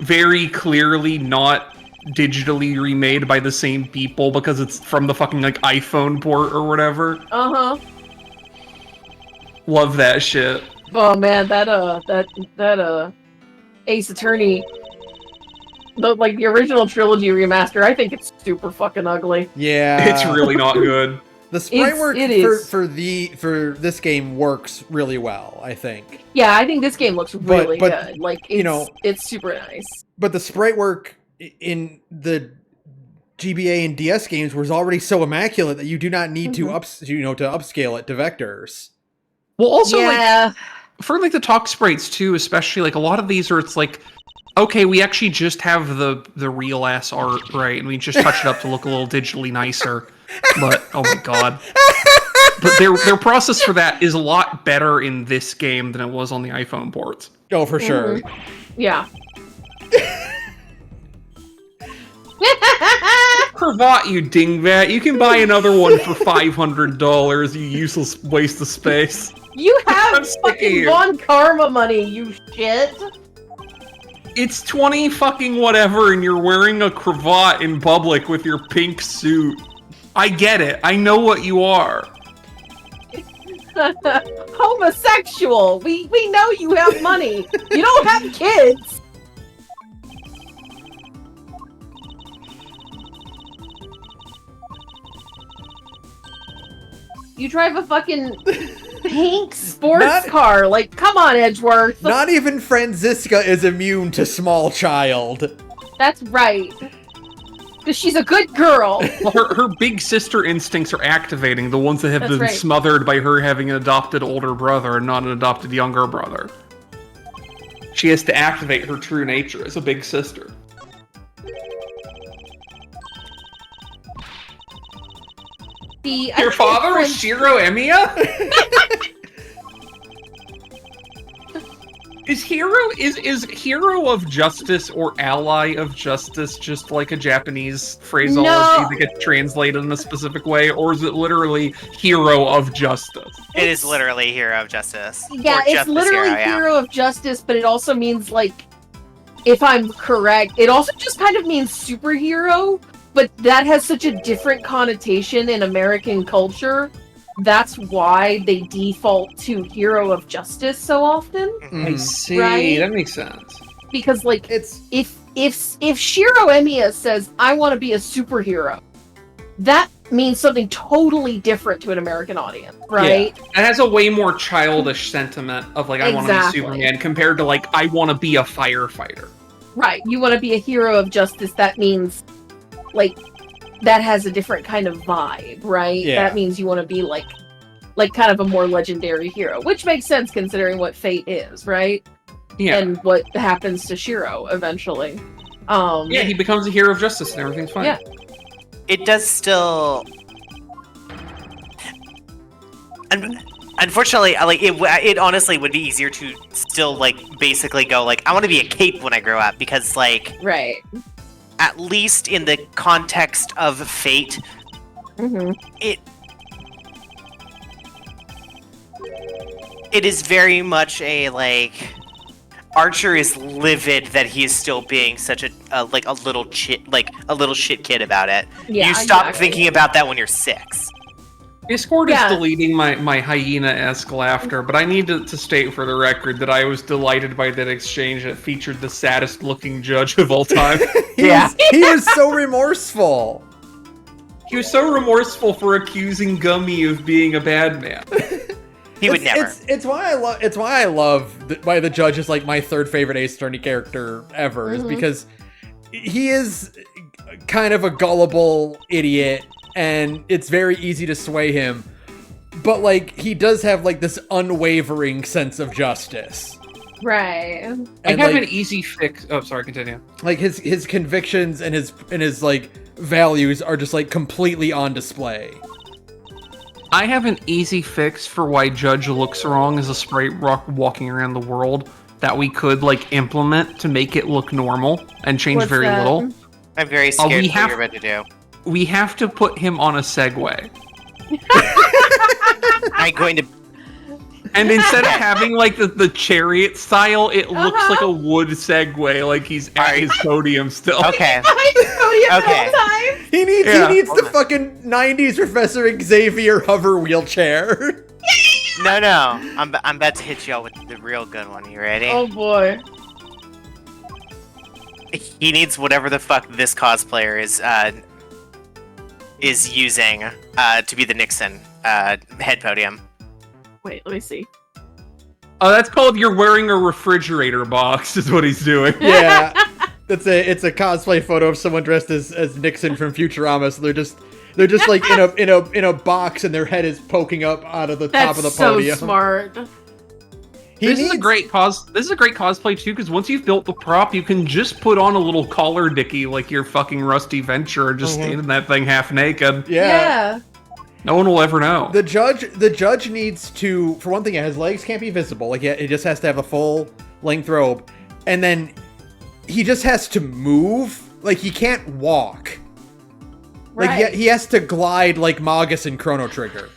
very clearly not digitally remade by the same people because it's from the fucking like iPhone port or whatever. Uh-huh. Love that shit. Oh man, that Ace Attorney, the original trilogy remaster, I think it's super fucking ugly. Yeah, It's really not good. the sprite It's- work it is. for this game works really well, I think. Yeah, I think this game looks really but, good. Like, it's, you know- it's super nice. But the sprite work in the GBA and DS games was already so immaculate that you do not need to upscale it to vectors. Well, also like Yeah, for like the talk sprites too, especially like a lot of these are it's like, okay, we actually just have the real ass art, right? And we just touch it up to look a little digitally nicer. But oh my god. But their process for that is a lot better in this game than it was on the iPhone ports. Oh, for sure. yeah. Cravat, you dingbat. You can buy another one for $500, you useless waste of space. You I'm have sick of fucking you. Von Karma money, you shit. It's 20 fucking whatever and you're wearing a cravat in public with your pink suit. I get it. I know what you are. Homosexual. We know you have money. You don't have kids. You drive a fucking pink sports Not- car. Like, come on, Edgeworth. Not even Franziska is immune to small child. That's right. Because she's a good girl. Well, her big sister instincts are activating, the ones that have That's been right. smothered by her having an adopted older brother and not an adopted younger brother. She has to activate her true nature as a big sister. See, I Your think father was Fran- Shiro Emiya? Is hero of justice or ally of justice just like a Japanese phraseology No. that gets translated in a specific way, or is it literally hero of justice? It is literally Hero of Justice. Yeah, Or it's Justice literally yeah. hero of justice, but it also means, like, if I'm correct, it also just kind of means superhero, but that has such a different connotation in American culture. That's why they default to hero of justice so often. I see. Right? That makes sense. Because, like, It's if Shiro Emiya says, I want to be a superhero, that means something totally different to an American audience, right? It has a way more childish sentiment of like I want to be Exactly. Superman compared to like I want to be a firefighter. Right. You want to be a hero of justice, that means, like, that has a different kind of vibe, right? Yeah. That means you want to be like kind of a more legendary hero, which makes sense considering what Fate is, right? Yeah. And what happens to Shiro eventually. Yeah, he becomes a hero of justice and everything's fine. Yeah. It does still. Unfortunately, it honestly would be easier to still like basically go like I want to be a cape when I grow up because like Right. at least in the context of Fate, Mm-hmm. it is very much a like Archer is livid that he is still being such a little shit kid about it. Yeah, you stop exactly. thinking about that when you're 6. Discord Yeah. is deleting my hyena-esque laughter, but I need to state for the record that I was delighted by that exchange that featured the saddest-looking judge of all time. he was so remorseful. He was so remorseful for accusing Gummy of being a bad man. He would never. It's why I love why the judge is like my third favorite Ace Attorney character ever is Mhm. because he is kind of a gullible idiot and it's very easy to sway him. but like he does have like this unwavering sense of justice. Right. I And, have like, an easy fix. Oh, sorry, continue. like his convictions and his like values are just like completely on display. I have an easy fix for why Judge looks wrong as a sprite rock walking around the world that we could like implement to make it look normal and change What's very that? little. I'm very scared we what have- you're about to do. We have to put him on a Segway. I'm going to. And instead of having like the chariot style, it looks like a wood Segway, like he's at his podium still. Okay. Okay. He needs Yeah. the fucking 90s Professor Xavier hover wheelchair. No. I'm about to hit y'all with the real good one. You ready? Oh boy. He needs whatever the fuck this cosplayer is using to be the Nixon head podium. Wait, let me see. Oh, that's called "You're Wearing a Refrigerator Box" is what he's doing. Yeah. It's a cosplay photo of someone dressed as Nixon from Futurama, so they're just like in a box and their head is poking up out of the top of the That's so podium. smart. This is a great cosplay too, because once you've built the prop, you can just put on a little collar dicky like your fucking Rusty Venture and just stand in that thing half naked. Yeah. No one will ever know. The judge needs to, for one thing, his legs can't be visible. Like, it just has to have a full length robe, and then he just has to move. Like, he can't walk. Like, Right. he has to glide like Magus in Chrono Trigger.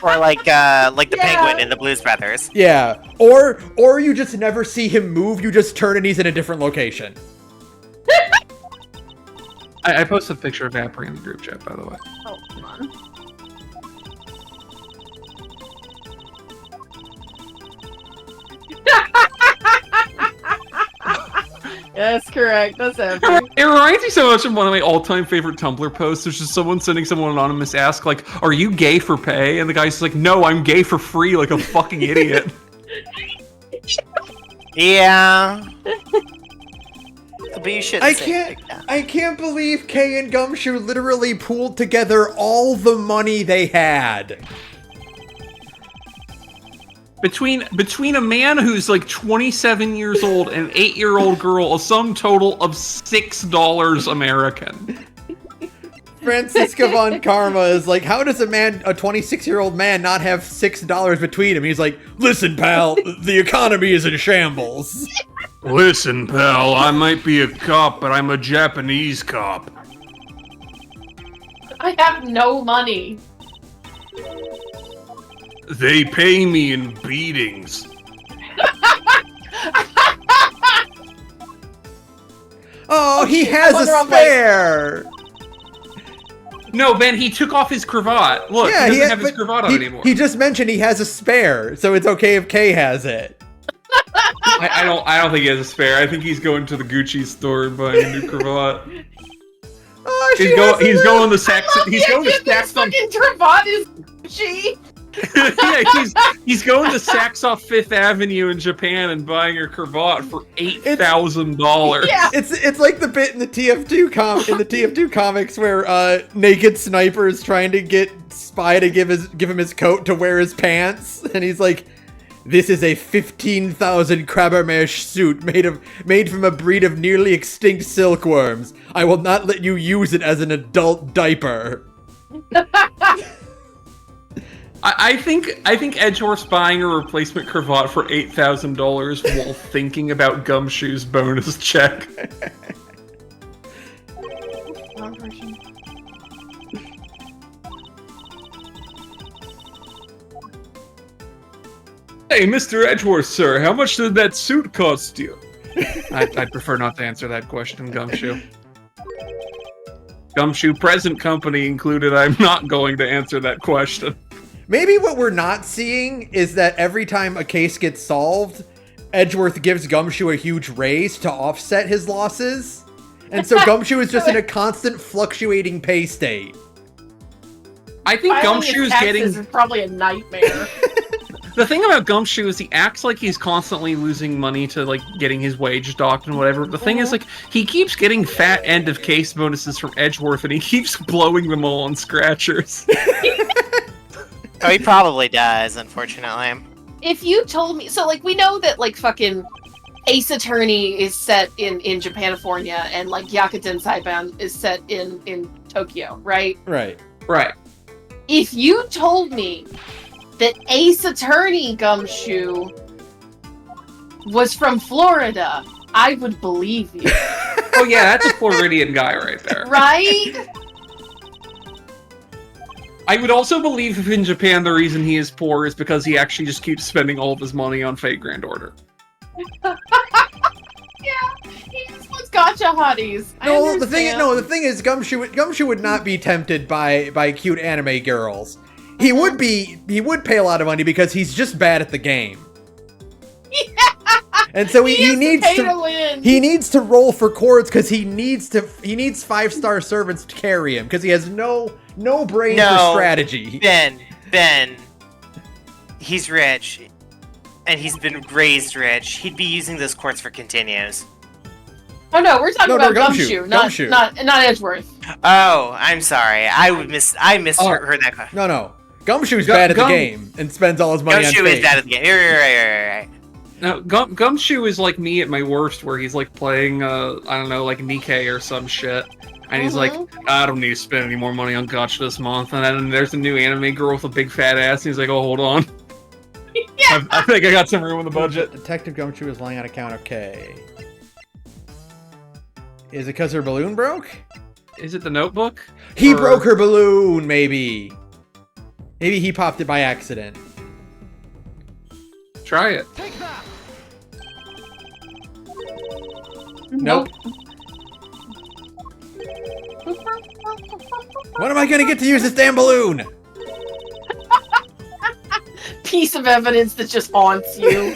Or like the Yeah. penguin in the Blues Brothers. Yeah. Or you just never see him move. You just turn and he's in a different location. I posted a picture of Vapor in the group chat, by the way. Oh, come on. That's correct. That's epic. It reminds me so much of one of my all-time favorite Tumblr posts. There's just someone sending someone anonymous ask, like, "Are you gay for pay?" And the guy's like, "No, I'm gay for free," like a fucking idiot. Yeah. But you shouldn't say it like that. I can't believe Kay and Gumshoe literally pooled together all the money they had. Between a man who's like 27 years old and an 8-year-old girl, a sum total of $6 American. Francisca von Karma is like, how does a 26-year-old man not have $6 between him? He's like, listen, pal, the economy is in shambles. Listen, pal, I might be a cop, but I'm a Japanese cop. I have no money. They pay me in beatings. Oh, he shit, has I a wonder how spare. No, Ben, he took off his cravat. Look, Yeah, he doesn't have his but cravat on anymore. He just mentioned he has a spare, so it's okay if Kay has it. I don't think he has a spare. I think he's going to the Gucci store and buying a new cravat. Oh, He's going to Saxon. He's going to This Saxon. fucking cravat is Gucci. Yeah, he's going to Saks off Fifth Avenue in Japan and buying her cravat for $8,000. Yeah. It's like the bit in the TF2 comics where naked Sniper is trying to get Spy to give him his coat to wear his pants, and he's like, "This is a 15,000 Krabbermesh suit made from a breed of nearly extinct silkworms. I will not let you use it as an adult diaper." I think Edgeworth's buying a replacement cravat for $8,000 while thinking about Gumshoe's bonus check. Hey, Mr. Edgeworth, sir, how much did that suit cost you? I'd prefer not to answer that question, Gumshoe. Gumshoe present company included, I'm not going to answer that question. Maybe what we're not seeing is that every time a case gets solved, Edgeworth gives Gumshoe a huge raise to offset his losses. And so Gumshoe is just in a constant fluctuating pay state. I think Filing his Gumshoe's taxes getting... is probably a nightmare. The thing about Gumshoe is he acts like he's constantly losing money to, like, getting his wage docked and whatever. The thing is, like, he keeps getting fat end of case bonuses from Edgeworth and he keeps blowing them all on scratchers. Oh, he probably does, unfortunately. If you told me, so like we know that like fucking Ace Attorney is set in Japanifornia and like Yakuten Saiban is set in Tokyo, right? Right. Right. If you told me that Ace Attorney Gumshoe was from Florida, I would believe you. Oh yeah, that's a Floridian guy right there. Right? I would also believe if in Japan the reason he is poor is because he actually just keeps spending all of his money on Fate Grand Order. Yeah, he just wants gotcha hotties. No, the thing is, Gumshoe would not be tempted by cute anime girls. He would pay a lot of money because he's just bad at the game. Yeah. And so he needs to win. He needs to roll for chords because he needs 5-star servants to carry him because he has no brain for strategy. Ben, he's rich, and he's been raised rich. He'd be using those quartz for continues. Oh no, we're talking about Gumshoe, Gumshoe. not Edgeworth. Oh, I'm sorry. I misheard that question. No. Gumshoe's bad at the game and spends all his money on Fate. Gumshoe is bad at the game. Right. No, Gumshoe is like me at my worst, where he's like playing, I don't know, like Nikkei or some shit. And he's like, I don't need to spend any more money on Gotcha this month. And then there's a new anime girl with a big fat ass, and he's like, oh, hold on. Yeah. I think I got some room in the budget. Detective Gumshoe is lying on account of K. Is it because her balloon broke? Is it the Notebook? He broke her balloon, maybe. Maybe he popped it by accident. Try it. Take that. Nope. When am I gonna get to use this damn balloon? Piece of evidence that just haunts you.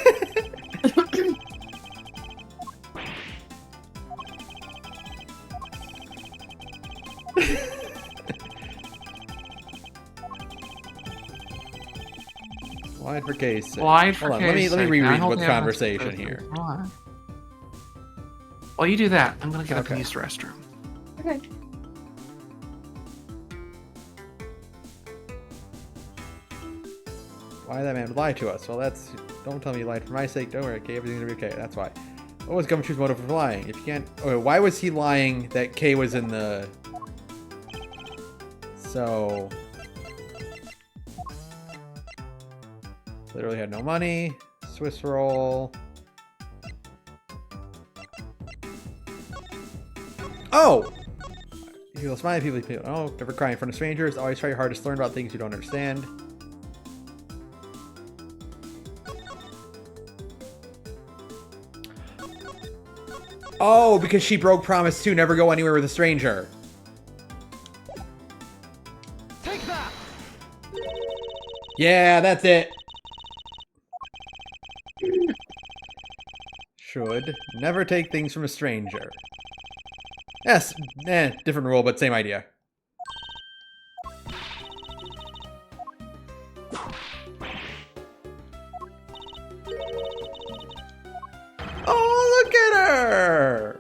Slide for case. Slide for Hold on, case. let me reread Now what's hold the conversation evidence. here. Hold on. While you do that, I'm gonna get up Okay. and use the restroom. Okay. Why that man would lie to us? Well, don't tell me you lied for my sake. Don't worry, okay, everything's gonna be okay. That's why. What was Gumshoe's motive for lying? If you can't, okay, why was he lying that K was in the? So literally had no money. Swiss roll. Oh! People smile, people. Oh, never cry in front of strangers. Always try your hardest to learn about things you don't understand. Oh, because she broke promise to never go anywhere with a stranger. Take that. Yeah, that's it. Should never take things from a stranger. Yes, different rule, but same idea. Oh, look at her!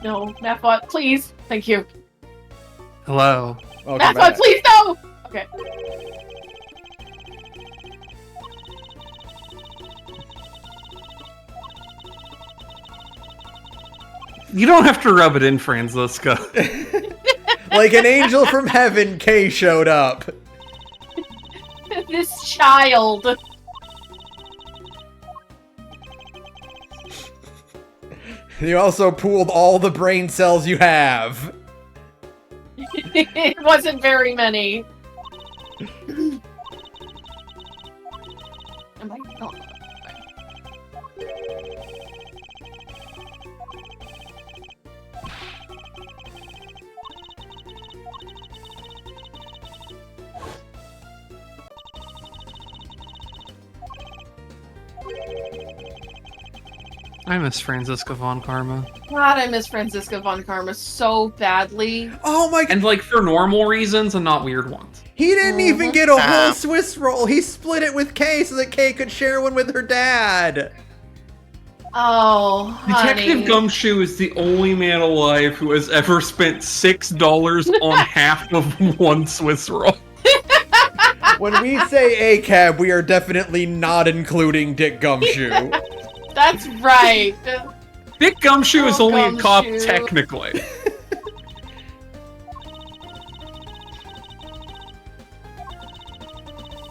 No, Mathbot, please. Thank you. Hello. Okay, Mathbot, please, no! Okay. You don't have to rub it in, Franziska. Like an angel from heaven, Kay showed up. This child. You also pooled all the brain cells you have. It wasn't very many. Am I? Oh. I miss Franziska von Karma. God, I miss Franziska von Karma so badly. Oh my god. And like for normal reasons and not weird ones. He didn't even get a whole Swiss roll. He split it with Kay so that Kay could share one with her dad. Oh, honey. Detective Gumshoe is the only man alive who has ever spent $6 on half of one Swiss roll. When we say ACAB, we are definitely not including Dick Gumshoe. That's right. Dick Gumshoe is Oh, only a cop Gumshoe. technically.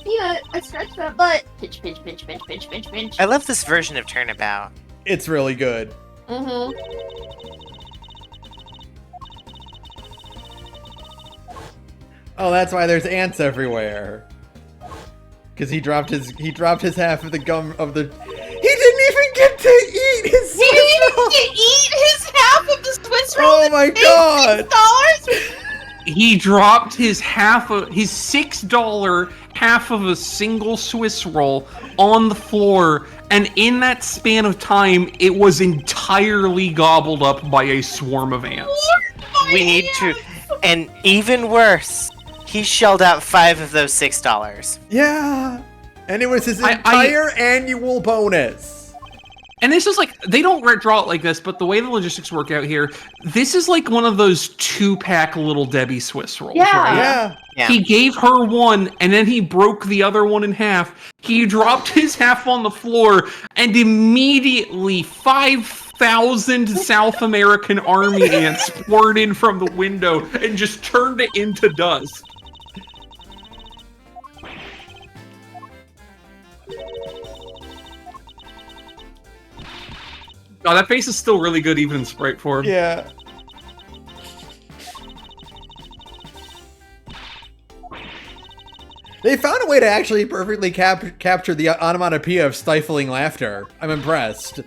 Peanut, I scratched that butt. Pinch, pinch, pinch, pinch, pinch, pinch, pinch. I love this version of Turnabout. It's really good. Mm-hmm. Oh, that's why there's ants everywhere. Because he dropped his half of the gum of the. He didn't even get to eat his. He didn't even get to eat his half of the Swiss roll. Oh my god! $6. He dropped his $6 half of a single Swiss roll on the floor, and in that span of time, it was entirely gobbled up by a swarm of ants. We need to, and even worse, he shelled out 5 of those $6. Yeah, and it was his I- entire annual bonus. And this is like, they don't draw it like this, but the way the logistics work out here, this is like one of those 2-pack Little Debbie Swiss rolls, Yeah. right? Yeah. Yeah. He gave her one, and then he broke the other one in half. He dropped his half on the floor, and immediately 5,000 South American army ants poured in from the window and just turned it into dust. Oh, that face is still really good even in sprite form. Yeah. They found a way to actually perfectly capture the onomatopoeia of stifling laughter. I'm impressed.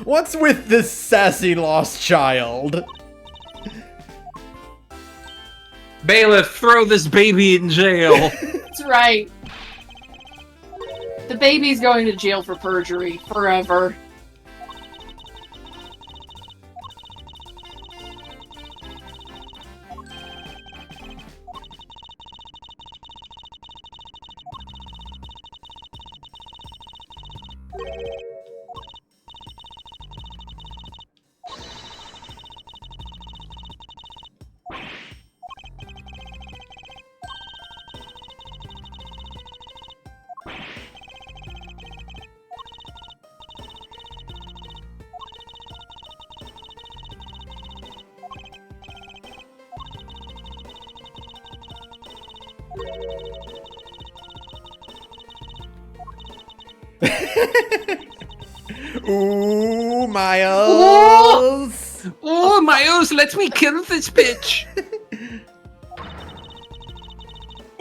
What's with this sassy lost child? Bailiff, throw this baby in jail. That's right. The baby's going to jail for perjury forever. Ooh, Miles! Oh, Miles, let me kill this bitch.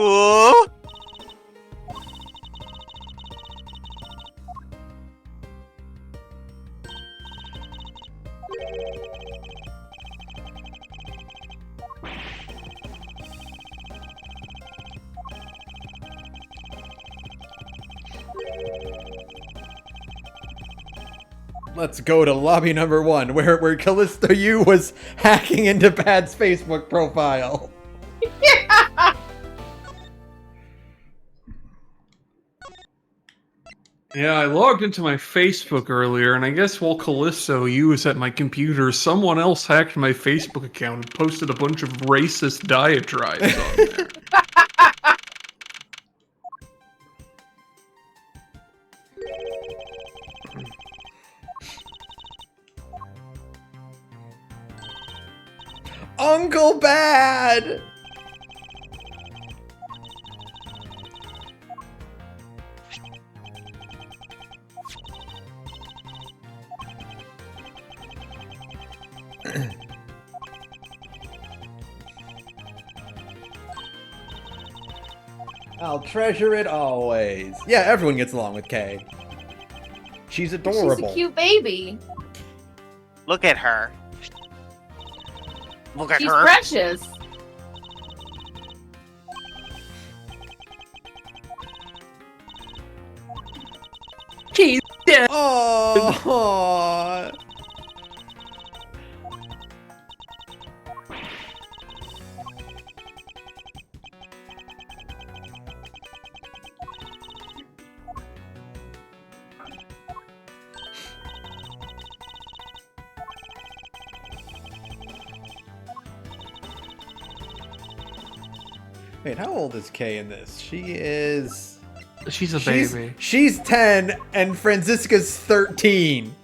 Ooh. Let's go to lobby number 1, where Callisto U was hacking into Pad's Facebook profile. Yeah, I logged into my Facebook earlier, and I guess while Callisto U was at my computer, someone else hacked my Facebook account and posted a bunch of racist diatribes on there. Uncle Bad! I'll treasure it always. Yeah, everyone gets along with Kay. She's adorable. She's a cute baby. Look at her. Look at She's her. precious. He's dead. Oh. Wait, how old is Kay in this? She's a baby. She's 10 and Franziska's 13.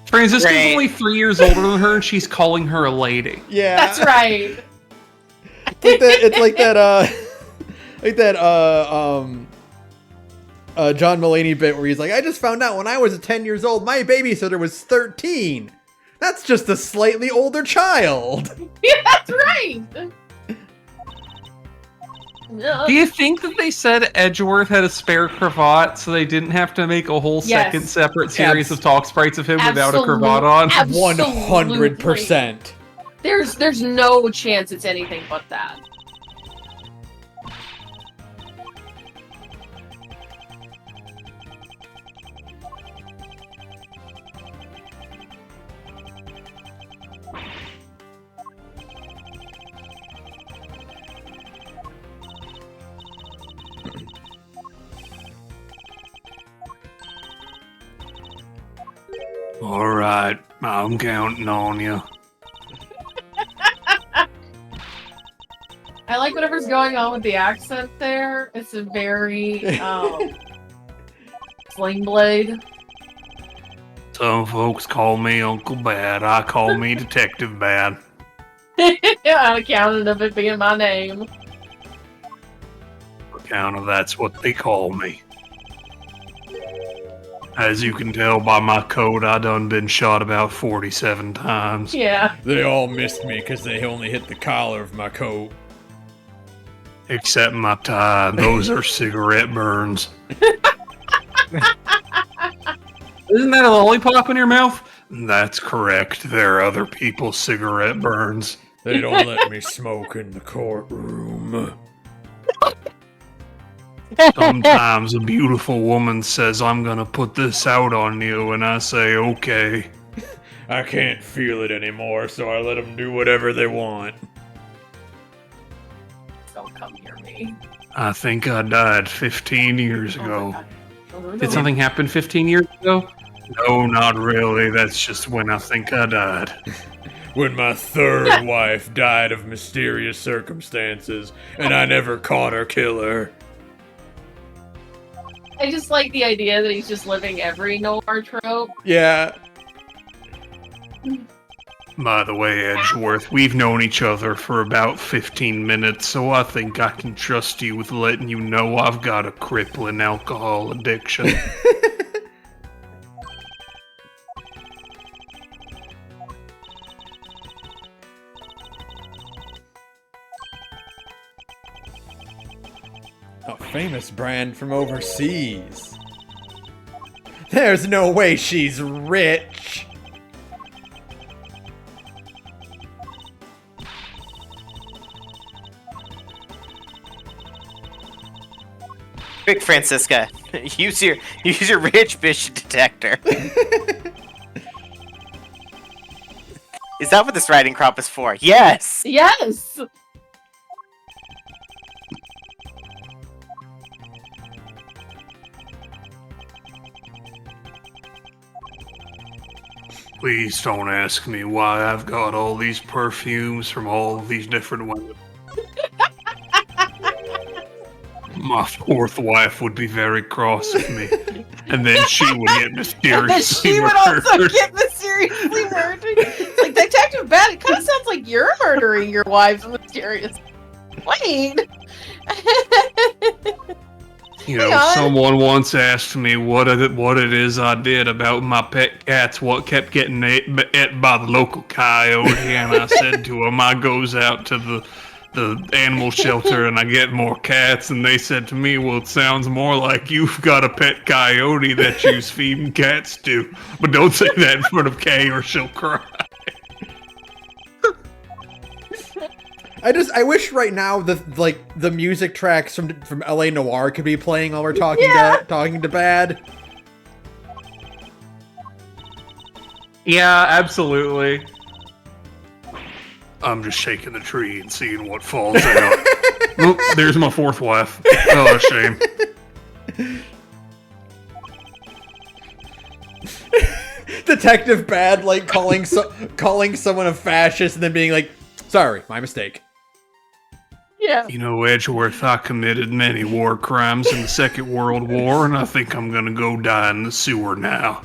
Franziska's Right. only 3 years older than her, and she's calling her a lady. Yeah. That's right. It's like that John Mulaney bit where he's like, I just found out when I was 10 years old, my babysitter was 13. That's just a slightly older child. Yeah, that's right. Do you think that they said Edgeworth had a spare cravat so they didn't have to make a whole Yes. second separate series of talk sprites of him without a cravat on? Absolutely. 100%. There's no chance it's anything but that. All right, I'm counting on you. I like whatever's going on with the accent there. It's a very Sling Blade. Some folks call me Uncle Bad. I call me Detective Bad. On account of it being my name. Account of that's what they call me. As you can tell by my coat, I done been shot about 47 times. Yeah. They all missed me because they only hit the collar of my coat. Except my tie. Those are cigarette burns. Isn't that a lollipop in your mouth? That's correct. There are other people's cigarette burns. They don't let me smoke in the courtroom. Sometimes a beautiful woman says, I'm gonna put this out on you, and I say, okay. I can't feel it anymore, so I let them do whatever they want. Don't come near me. I think I died 15 years Oh ago. my God. Oh, Did something happen 15 years ago? No, not really. That's just when I think I died. When my third wife died of mysterious circumstances, and I never caught her killer. I just like the idea that he's just living every noir trope. Yeah. By the way, Edgeworth, we've known each other for about 15 minutes, so I think I can trust you with letting you know I've got a crippling alcohol addiction. A famous brand from overseas. There's no way she's rich. Quick, Franziska, use your rich bitch detector. Is that what this riding crop is for? Yes. Yes! Please don't ask me why I've got all these perfumes from all these different women. My fourth wife would be very cross with me, and then she would get mysteriously She would also murdered. get mysteriously murdered. It's like Detective Bad. It kind of sounds like you're murdering your wives mysteriously. Wait. You know, Hang on. someone once asked me what it is I did about my pet cats, what kept getting ate by the local coyote, and I said to them, I goes out to the animal shelter and I get more cats, and they said to me, well, it sounds more like you've got a pet coyote that you're feeding cats to. But don't say that in front of Kay or she'll cry. I wish right now the music tracks from LA Noire could be playing while we're talking to Bad. Yeah, absolutely. I'm just shaking the tree and seeing what falls out. Oop, there's my fourth wife. Oh, shame. Detective Bad like calling someone a fascist and then being like, "Sorry, my mistake." Yeah. You know, Edgeworth, I committed many war crimes in the Second World War, and I think I'm gonna go die in the sewer now.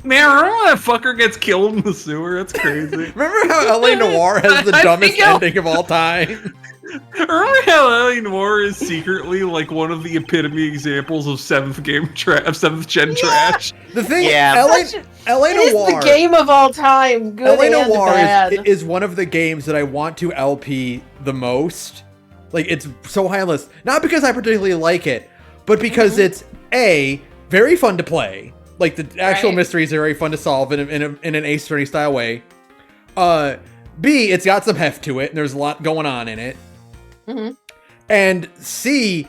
Man, remember that fucker gets killed in the sewer? That's crazy. Remember how LA Noir has the I dumbest think I'll- ending of all time? Remember how LA Noir is secretly like one of the epitome examples of seventh gen trash? The thing, Yeah. LA It is Noir. the game of all time, good LA and Noir bad. is one of the games that I want to LP the most. Like, it's so high on the list. Not because I particularly like it, but because it's A, very fun to play. Like, the actual Right. mysteries are very fun to solve in an Ace Attorney style way. B, it's got some heft to it, and there's a lot going on in it. Mhm. And C,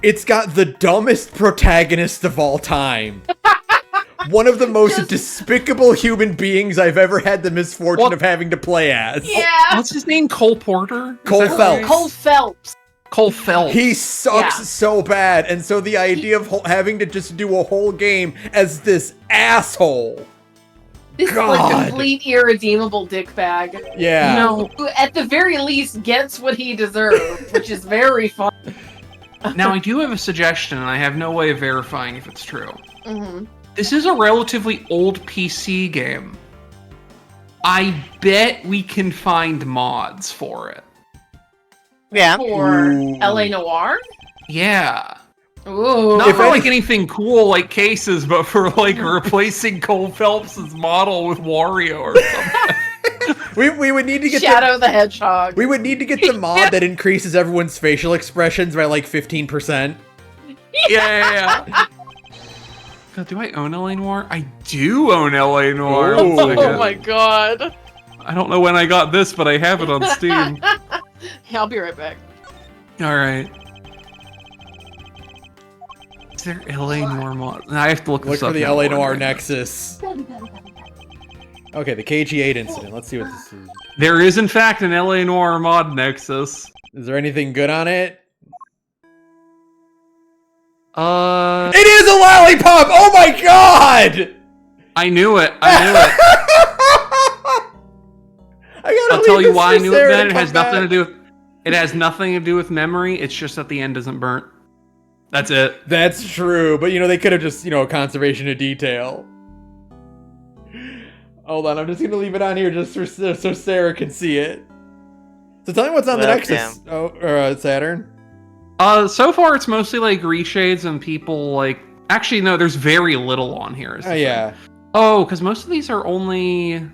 it's got the dumbest protagonist of all time. One of the most Just- despicable human beings I've ever had the misfortune What? of having to play as. Yeah. What's his name? Cole Porter? Is Cole that right? Phelps. Cole Phelps. Cole Phelps. He sucks Yeah. so bad, and so the idea of having to just do a whole game as this asshole. This God. is like complete irredeemable dickbag. Yeah. You know, Who at the very least gets what he deserves, which is very fun. now I do have a suggestion, and I have no way of verifying if it's true. Mhm. This is a relatively old PC game. I bet we can find mods for it. Yeah. For Ooh. LA Noir? Yeah. Ooh. Not If for any- like anything cool like cases, but for like replacing Cole Phelps's model with Wario or something. We would need to get Shadow the Hedgehog. we would need to get the mod that increases everyone's facial expressions by like 15%. yeah. God, do I own LA Noir? I do own LA Noir. Ooh. One second. Oh my god. I don't know when I got this, but I have it on Steam. Yeah, I'll be right back. Alright. Is there LA Noir mod? I have to look Look this for up. the now. LA Noir Nexus. Okay, the KG8 incident. Let's see what this is. There is, in fact, an LA Noir mod Nexus. Is there anything good on it? It It is a lollipop! Oh my god! I knew it. I knew it. I gotta I'll tell leave you this why for I knew it, Sarah Ben. to It has come nothing to back. do with. It has nothing to do with memory. It's just that the end isn't burnt. That's it. That's true, but you know, they could have just, you know, conservation of detail. Hold on, I'm just gonna leave it on here just so Sarah can see it. So tell me what's on the Well, Nexus. Oh, or Saturn. So far it's mostly like reshades and people like. Actually, no. There's very little on here. is the Oh thing. yeah. Oh, because most of these are only.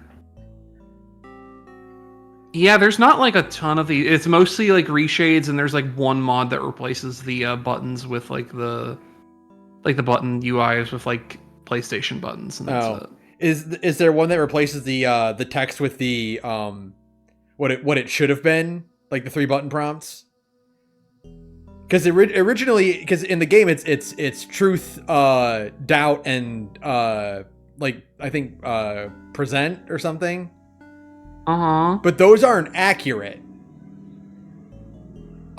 Yeah, there's not like a ton of these. It's mostly like reshades, and there's like one mod that replaces the buttons with like the button UIs with like PlayStation buttons, and that's Oh. it. Is there one that replaces the text with the what it should have been, like the 3 button prompts? Because originally, because in the game it's truth, doubt, and like I think present or something. But those aren't accurate.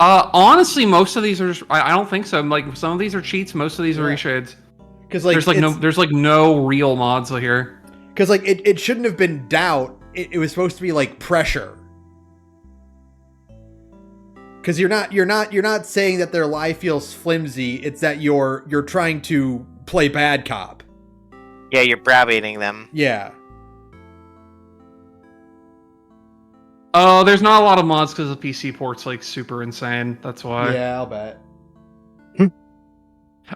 Honestly, most of these are. I don't think so. Like some of these are cheats. Most of these are Yeah. reshades. Because like There's no real mods here. because like it shouldn't have been doubt. It was supposed to be like pressure. Because you're not saying that their lie feels flimsy. It's that you're trying to play bad cop. Yeah, you're browbeating them. Yeah. Oh, there's not a lot of mods because the PC port's like super insane. That's why. Yeah, I'll bet.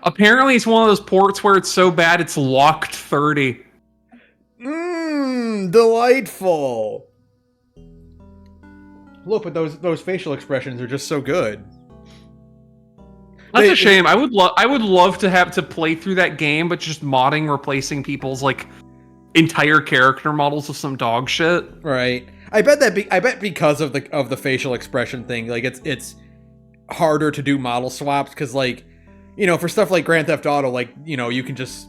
Apparently, it's one of those ports where it's so bad it's locked 30. Delightful. Look, but those facial expressions are just so good. That's They- a shame. I would love to have to play through that game, but just modding replacing people's like entire character models with some dog shit. Right. I bet because of the facial expression thing, like it's harder to do model swaps because like, you know, for stuff like Grand Theft Auto, like, you know, you can just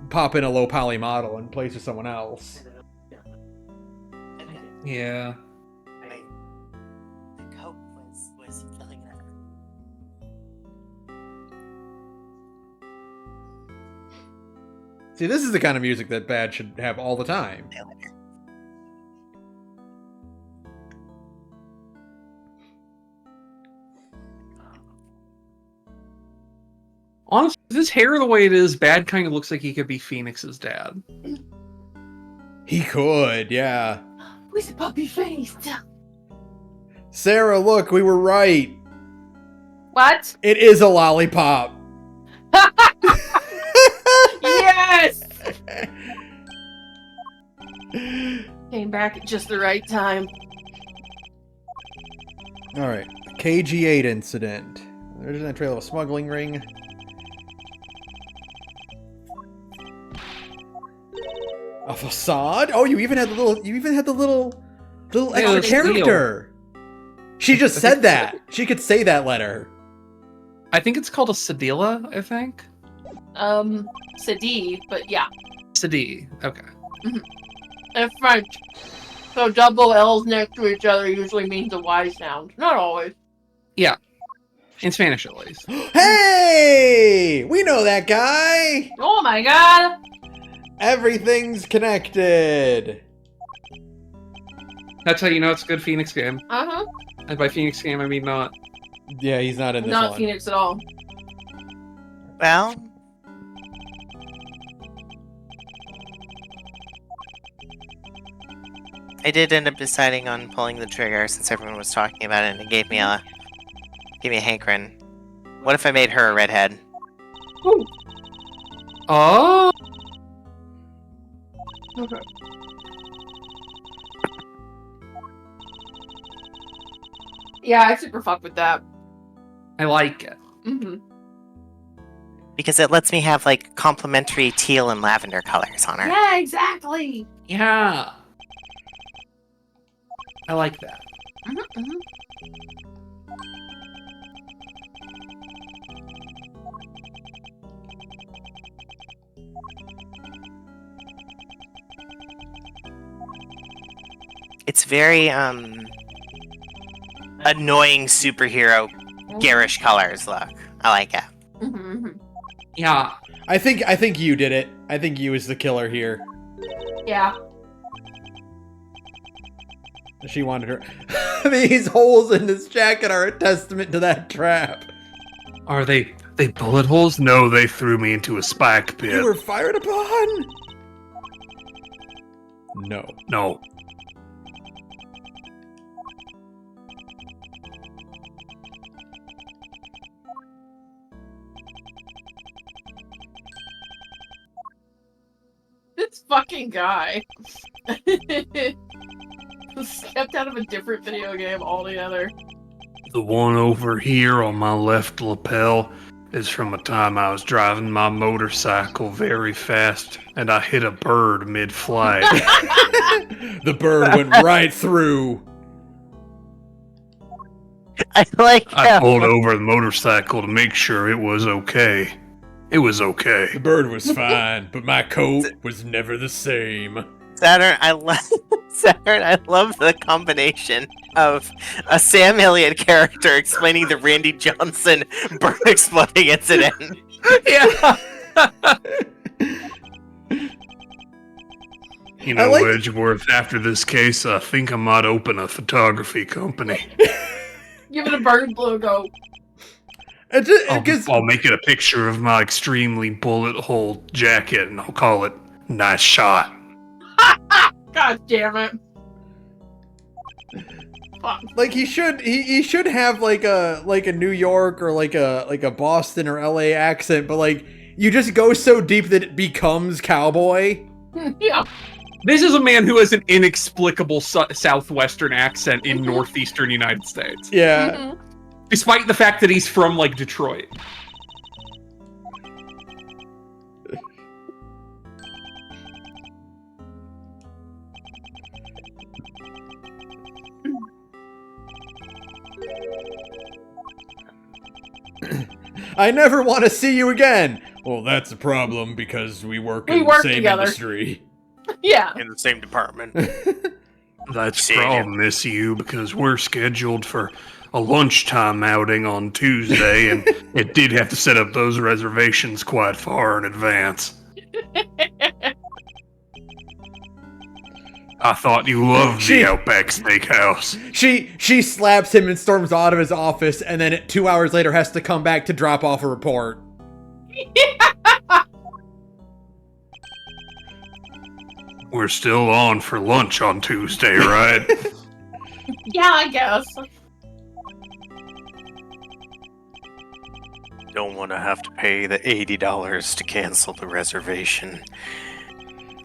pop in a low poly model and place with someone else. Yeah. The coat was filling it up. See, this is the kind of music that Bad should have all the time. Honestly, with his hair the way it is, Bad kind of looks like he could be Phoenix's dad. He could, yeah. Who's puppy faced? Sarah, look, we were right. What? It is a lollipop. Yes! Came back at just the right time. All right, KG8 incident. There's a trail of a smuggling ring. A facade? Oh, you even had the little. You even had the little Yeah, extra the character. She just said that. She could say that letter. I think it's called a Sedilla, I think. Sadi, but yeah. Sadi, okay. In French. So double L's next to each other usually means a Y sound. Not always. Yeah. In Spanish, at least. Hey, we know that guy. Oh my god! Everything's connected. That's how you know it's a good Phoenix game. Uh-huh. And by Phoenix game, I mean not. Yeah, he's not in this Not one. Phoenix at all. Well, I did end up deciding on pulling the trigger since everyone was talking about it, and it gave me a hankering. What if I made her a redhead? Oh! Okay. Yeah, I super fuck with that. I like it. Mm-hmm. Because it lets me have like complementary teal and lavender colors on her. Yeah, exactly. Yeah. I like that. It's very annoying superhero garish colors look. I like it. Yeah. I think you did it. I think you is the killer here. Yeah. She wanted her. These holes in this jacket are a testament to that trap. Are they bullet holes? No, they threw me into a spike pit. You were fired upon? No. No. This fucking guy. Stepped out of a different video game altogether. The one over here on my left lapel is from a time I was driving my motorcycle very fast and I hit a bird mid-flight. The bird went right through. I like I how pulled over the motorcycle to make sure it was okay. It was okay. The bird was fine, but my coat was never the same. Saturn. Saturn. I love the combination of a Sam Elliott character explaining the Randy Johnson bird exploding incident. Yeah. You know, like- Wedgeworth, after this case, I think I might open a photography company. Give it a bird logo. I'll make it a picture of my extremely bullet hole jacket and I'll call it Nice Shot. God damn it. Fuck. Like he should have like a New York or like a Boston or LA accent, but like you just go so deep that it becomes cowboy. Yeah. This is a man who has an inexplicable southwestern accent in northeastern United States. Yeah. Mhm. Despite the fact that he's from, like, Detroit. I never want to see you again. Well, that's a problem because we work in the work same together. industry. Yeah. In the same department. That's See the you. problem, Miss You, because we're scheduled for a lunchtime outing on Tuesday, and it did have to set up those reservations quite far in advance. I thought you loved the Outback Steakhouse. She slaps him and storms out of his office, and then 2 hours later has to come back to drop off a report. We're still on for lunch on Tuesday, right? Yeah, I guess. Don't want to have to pay the $80 to cancel the reservation.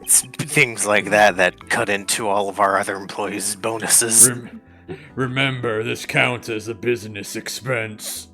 It's things like that that cut into all of our other employees' bonuses. Remember, this counts as a business expense.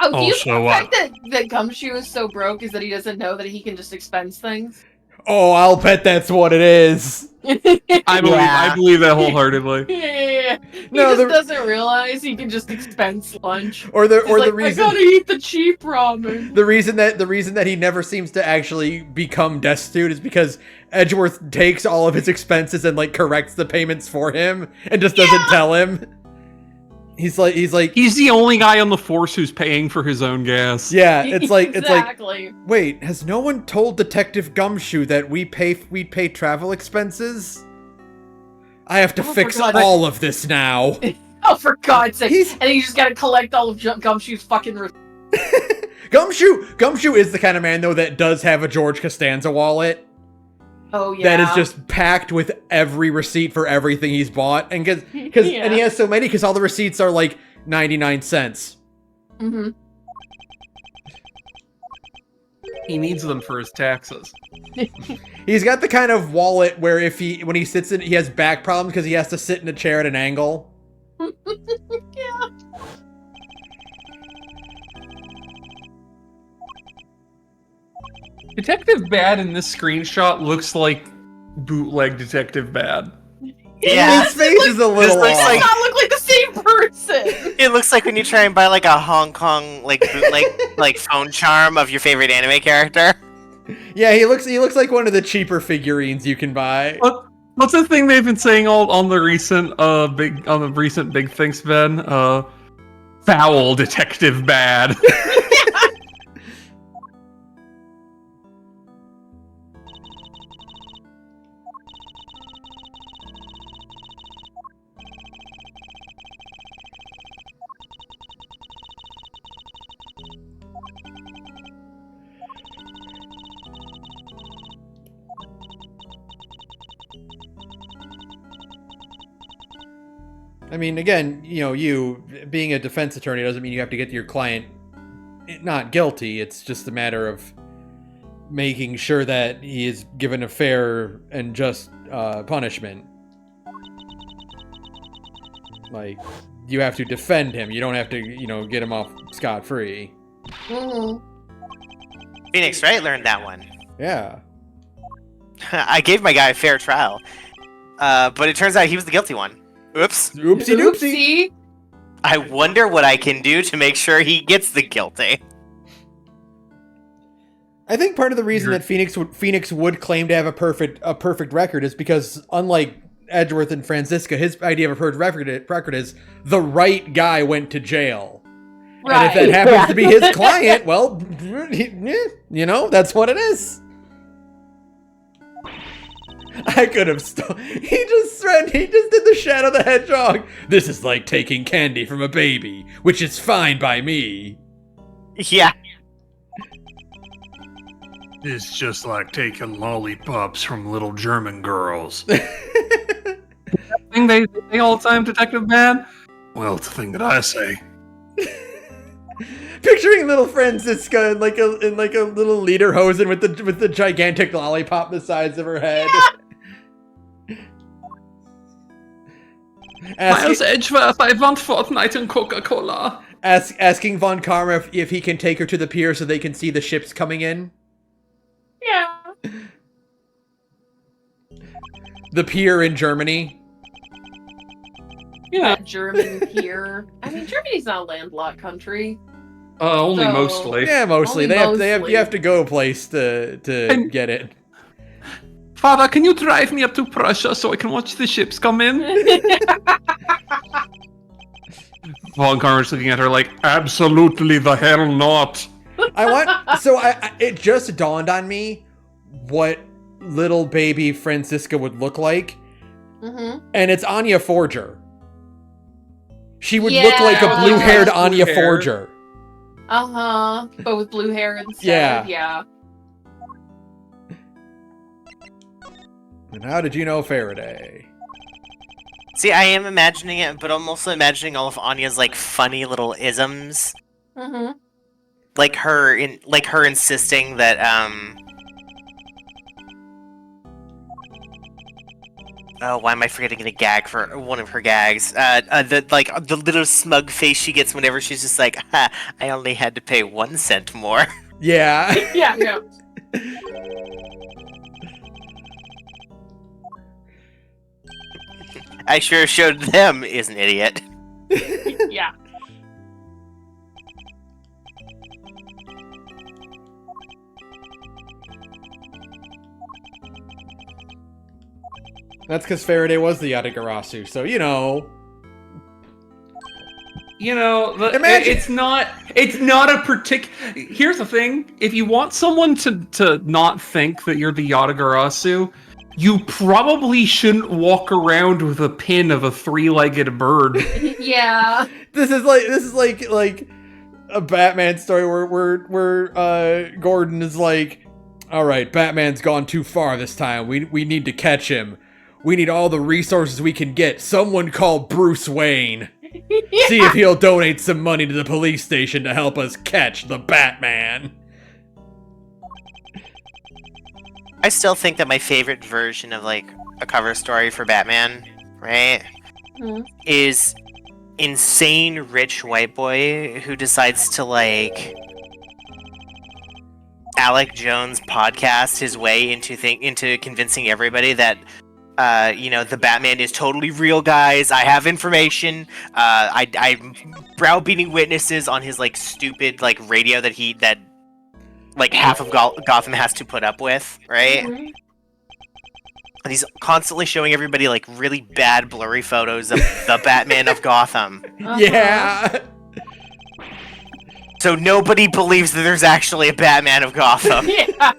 Oh, do you Also, know the fact that Gumshoe is so broke is that he doesn't know that he can just expense things? Oh, I'll bet that's what it is. I believe that wholeheartedly. Yeah. He No, just doesn't realize he can just expense lunch. Or the He's like, reason I gotta eat the cheap ramen. the reason that he never seems to actually become destitute is because Edgeworth takes all of his expenses and like corrects the payments for him and just doesn't tell him. He's like He's the only guy on the force who's paying for his own gas. yeah, it's like Exactly. wait, has no one told Detective Gumshoe that we pay travel expenses? I have to fix for God's all of this now. Oh, for God's sake. He's- And then you just gotta collect all of Gumshoe's fucking Gumshoe is the kind of man though that does have a George Costanza wallet Oh, yeah. that is just packed with every receipt for everything he's bought, and and he has so many because all the receipts are like 99 cents. Mm-hmm. He needs them for his taxes. He's got the kind of wallet where when he sits in, he has back problems because he has to sit in a chair at an angle. Yeah. Detective Bad in this screenshot looks like bootleg Detective Bad. Yeah. His face is a little This looks off. They not look like the same person. It looks like when you try and buy like a Hong Kong like bootleg like phone charm of your favorite anime character. Yeah, he looks like one of the cheaper figurines you can buy. What's the thing they've been saying all on the recent big things, Ben? Foul Detective Bad. I mean, again, you being a defense attorney doesn't mean you have to get your client not guilty. It's just a matter of making sure that he is given a fair and just punishment. Like, you have to defend him. You don't have to, get him off scot-free. Mm-hmm. Phoenix Wright learned that one. Yeah. I gave my guy a fair trial, but it turns out he was the guilty one. Oops. Oopsie doopsie. I wonder what I can do to make sure he gets the guilty. I think part of the reason that Phoenix would claim to have a perfect record is because, unlike Edgeworth and Franziska, his idea of a perfect record is the right guy went to jail. Right. And if that happens to be his client, well, that's what it is. I could have He just did the Shadow the Hedgehog. This is like taking candy from a baby, which is fine by me. Yeah. It's just like taking lollipops from little German girls. Thing they say all the time, Detective Bad? Well, it's the thing that I say. Picturing little Franziska in like a little lederhosen with the gigantic lollipop the size of her head. Miles Edgeworth, I want Fortnite and Coca-Cola. Asking Von Karma if he can take her to the pier so they can see the ships coming in. Yeah. The pier in Germany. Yeah, German pier. I mean, Germany's not a landlocked country. only So- mostly. Yeah, mostly. Only You have to go a place to And- get it. Father, can you drive me up to Prussia so I can watch the ships come in? Von Karma's looking at her like, absolutely the hell not. It just dawned on me what little baby Franziska would look like, Mm-hmm. and it's Anya Forger. She would Yeah. look like a blue-haired Blue Anya hair. Forger. But with blue hair instead. Yeah. Yeah. And how did you know Faraday? See, I am imagining it, but I'm also imagining all of Anya's like funny little isms, Mm-hmm. like her insisting that oh, why am I forgetting a gag for one of her gags? The little smug face she gets whenever she's just like, ha, I only had to pay 1 cent more. Yeah. Yeah, yeah. I sure showed them is an idiot. Yeah. That's because Faraday was the Yatagarasu, so you know. Imagine- it's not a particular. Here's the thing: if you want someone to not think that you're the Yatagarasu, you probably shouldn't walk around with a pin of a 3-legged bird. Yeah. This is like a Batman story where Gordon is like, all right, Batman's gone too far this time. We need to catch him. We need all the resources we can get. Someone call Bruce Wayne. See if he'll donate some money to the police station to help us catch the Batman. I still think that my favorite version of like a cover story for Batman, right, is insane rich white boy who decides to like Alec Jones podcast his way into convincing everybody that the Batman is totally real, guys. I have information. I'm browbeating witnesses on his like stupid like radio that like half of Gotham has to put up with, right? Mhm. And he's constantly showing everybody like really bad blurry photos of the Batman of Gotham. Yeah. So nobody believes that there's actually a Batman of Gotham. Yeah.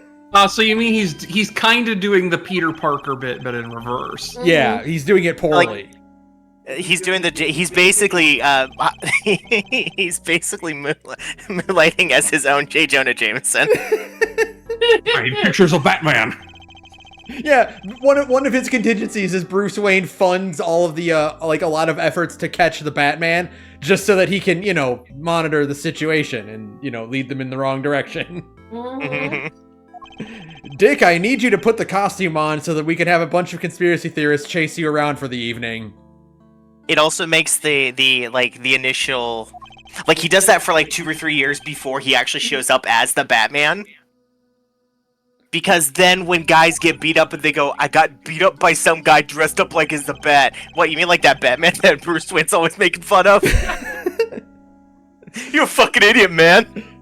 So you mean he's kind of doing the Peter Parker bit, but in reverse? Yeah, he's doing it poorly. He's doing he's basically he's basically moonlighting as his own J. Jonah Jameson. I need pictures of Batman. Yeah, one of his contingencies is Bruce Wayne funds all of the like a lot of efforts to catch the Batman just so that he can, monitor the situation and, lead them in the wrong direction. Mhm. Dick, I need you to put the costume on so that we can have a bunch of conspiracy theorists chase you around for the evening. It also makes the initial, like, he does that for like 2 or 3 years before he actually shows up as the Batman. Because then when guys get beat up and they go, I got beat up by some guy dressed up like as the Bat. What, you mean like that Batman that Bruce Wayne's always making fun of? You're a fucking idiot, man.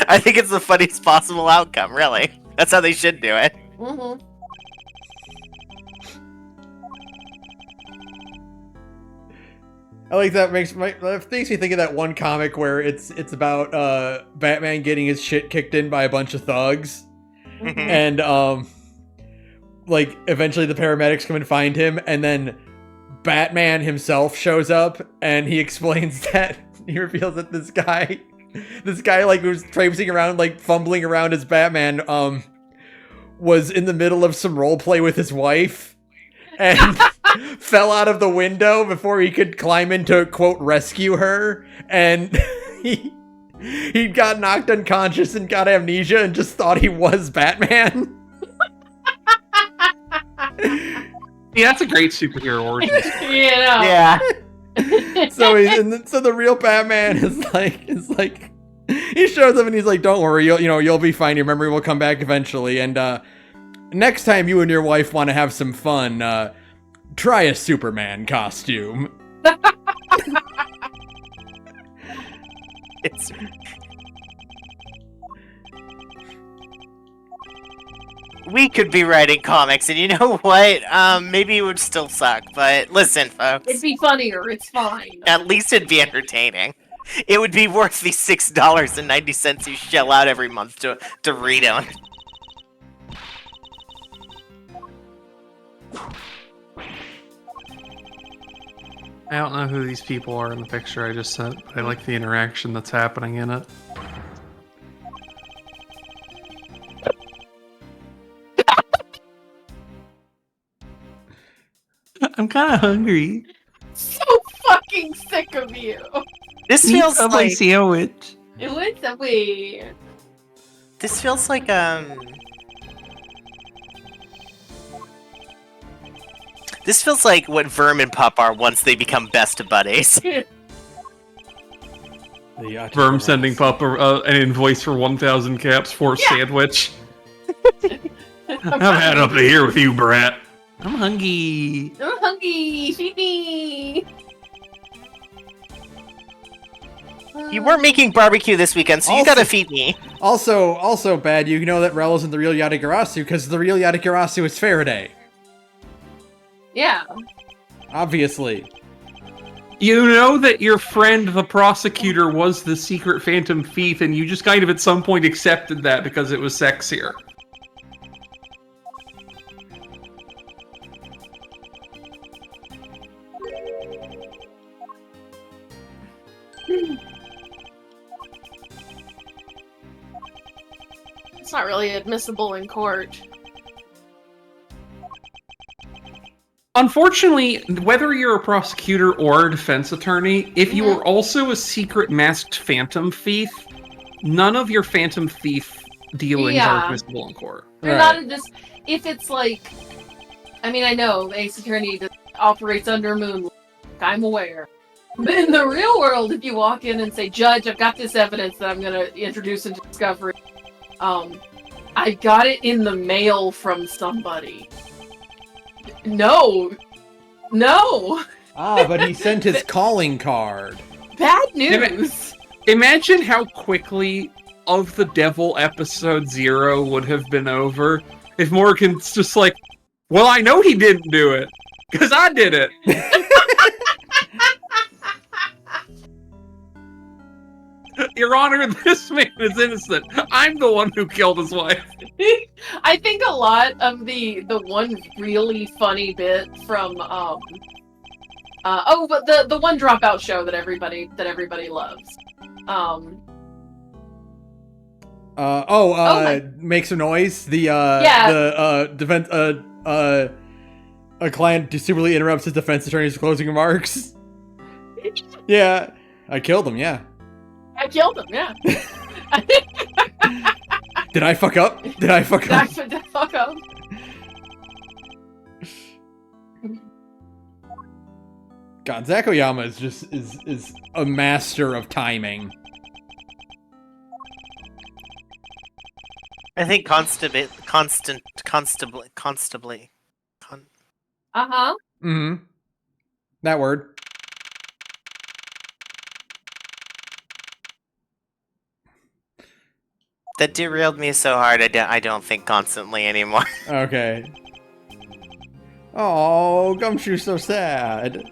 I think it's the funniest possible outcome, really. That's how they should do it. Mhm. I like that makes me think of that one comic where it's about Batman getting his shit kicked in by a bunch of thugs. And like eventually the paramedics come and find him, and then Batman himself shows up and he explains that he reveals that this guy like who's traipsing around like fumbling around as Batman was in the middle of some role play with his wife and fell out of the window before he could climb in to quote rescue her, and he got knocked unconscious and got amnesia and just thought he was Batman. Yeah, that's a great superhero origin. Yeah. So so the real Batman is like he shows up and he's like, don't worry, you'll be fine, your memory will come back eventually, and next time you and your wife want to have some fun, try a Superman costume. It's... We could be writing comics, and you know what? Maybe it would still suck, but listen, folks. It'd be funnier. It's fine. At least it'd be entertaining. It would be worth the $6.90 you shell out every month to read on. I don't know who these people are in the picture I just sent, but I like the interaction that's happening in it. I'm kind of hungry. So fucking sick of you. This feels like sandwich. It was a way. this feels like this feels like what Verm and Pup are once they become best of buddies. Verm sending Pup an invoice for 1,000 caps for a sandwich. I've had up to here with you, brat. I'm hungry. I'm hungry. Feed me. You weren't making barbecue this weekend, so you Also- gotta feed me. Also bad, you know that Rel isn't the real Yatagarasu because the real Yatagarasu is Faraday. Yeah. Obviously. You know that your friend, the prosecutor, was the secret Phantom Thief, and you just kind of at some point accepted that because it was sexier. It's not really admissible in court. Unfortunately, whether you're a prosecutor or a defense attorney, if you are also a secret masked Phantom Thief, none of your Phantom Thief dealings are admissible in court. You're not in this. If it's like, I mean, I know Ace Attorney operates under moonlight. I'm aware. But in the real world, if you walk in and say, "Judge, I've got this evidence that I'm going to introduce into discovery. I got it in the mail from somebody." No. Ah, but he sent his calling card. Bad news. Imagine how quickly Of the Devil episode 0 would have been over if Morgan's just like, well, I know he didn't do it, because I did it. Your Honor, this man is innocent. I'm the one who killed his wife. I think a lot of the one really funny bit from but the one Dropout show that everybody loves. Make some noise. A client superly interrupts his defense attorney's closing remarks. Yeah, I killed him. Yeah. I killed him. Yeah. Did I fuck up? Did I fuck up? God, Zakoyama is just is a master of timing. I think constably. Uh-huh. Mm-hmm. That word. That derailed me so hard. I don't think constantly anymore. Okay. Oh, Gumshoe's so sad.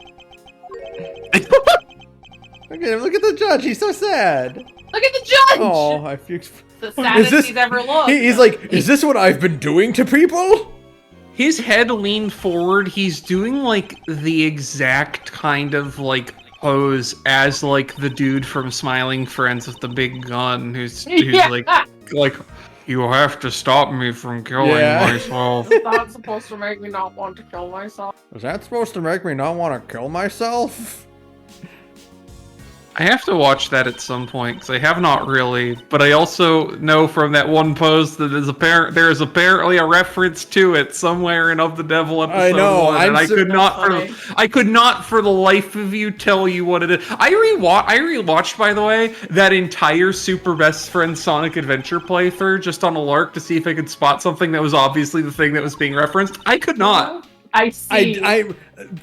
Look at the judge. He's so sad. Look at the judge. Oh, I feel. The saddest he's ever looked. He's like, is this what I've been doing to people? His head leaned forward. He's doing like the exact kind of like pose as like the dude from Smiling Friends with the big gun, who's like you have to stop me from killing myself. Is that supposed to make me not want to kill myself? Is that supposed to make me not want to kill myself? I have to watch that at some point because I have not really, but I also know from that one post that there is apparently a reference to it somewhere in Of the Devil episode I know, 1, and I could not for the life of you tell you what it is. I rewatched, by the way, that entire Super Best Friend Sonic Adventure playthrough just on a lark to see if I could spot something that was obviously the thing that was being referenced. I could not. I see.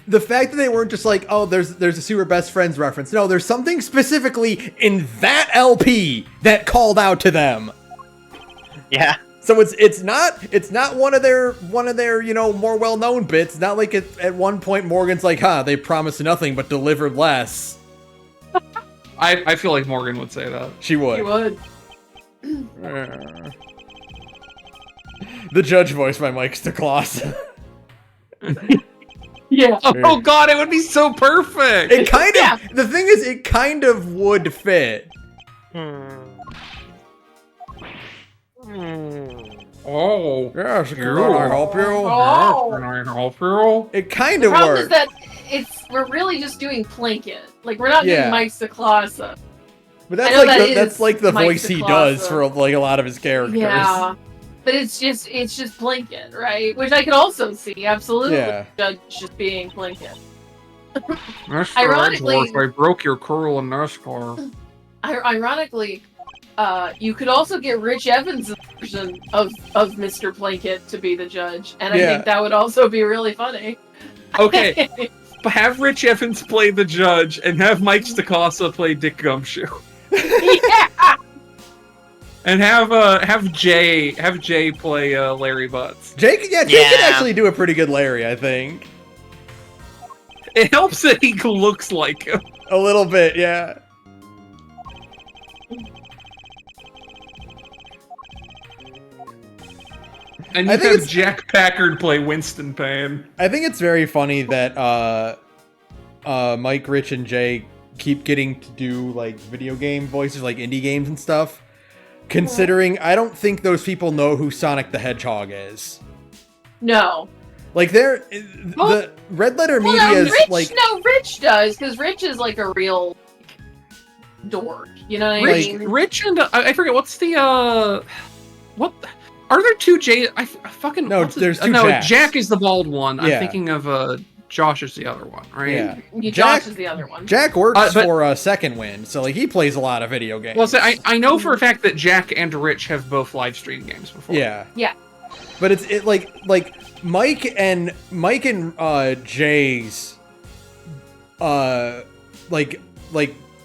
The fact that they weren't just like, oh, there's a Super Best Friends reference. No, there's something specifically in that LP that called out to them. Yeah. So it's not one of their more well known bits. It's not like at one point Morgan's like, they promised nothing but delivered less. I feel like Morgan would say that. She would. He would. The judge voice by Mike Stoklos. Yeah. Oh god, it would be so perfect. It kind of. Yeah. The thing is, it kind of would fit. Oh. Yes, Ew. can I help you? Oh. Can I help you? It kind The of problem works. is that we're really just doing Plinkett. Like, we're not Yeah. doing Mike Ciklasa. But I that's know like that that's is like the Mike voice he Ciklasa. does for like a lot of his characters. Yeah. But it's just Plinkett, right? Which I could also see, absolutely. Yeah. Judge just being Plinkett. Mr. Ironically- Edgeworth, I broke your curl in NASCAR. Ironically, you could also get Rich Evans' version of Mr. Plinkett to be the judge, and I Yeah. think that would also be really funny. Okay, but have Rich Evans play the judge and have Mike Stacasa play Dick Gumshoe. Yeah. And have Jay play Larry Butts. Jake can Yeah. actually do a pretty good Larry, I think. It helps that he looks like him. A little bit, yeah. And I you think have it's- Jack Packard play Winston Pan. I think it's very funny that Mike, Rich, and Jay keep getting to do like video game voices, like indie games and stuff. Considering I don't think those people know who Sonic the Hedgehog is. No. Like they're Well- the Red Letter Well, Media no, is Rich, like Rich does, because Rich is like a real dork. You know what I Rich- mean? Rich and I forget what's the what are there two J? I fucking No, what's there's it? two No, Jacks. Jack is the bald one. Yeah. I'm thinking of Josh is the other one, right? yeah. Josh Jack- is the other one. Jack works But- for Second Wind, so like he plays a lot of video games. Well, so I know for a fact that Jack and Rich have both live streamed games before. Yeah. Yeah. But it's like Mike and Jay's like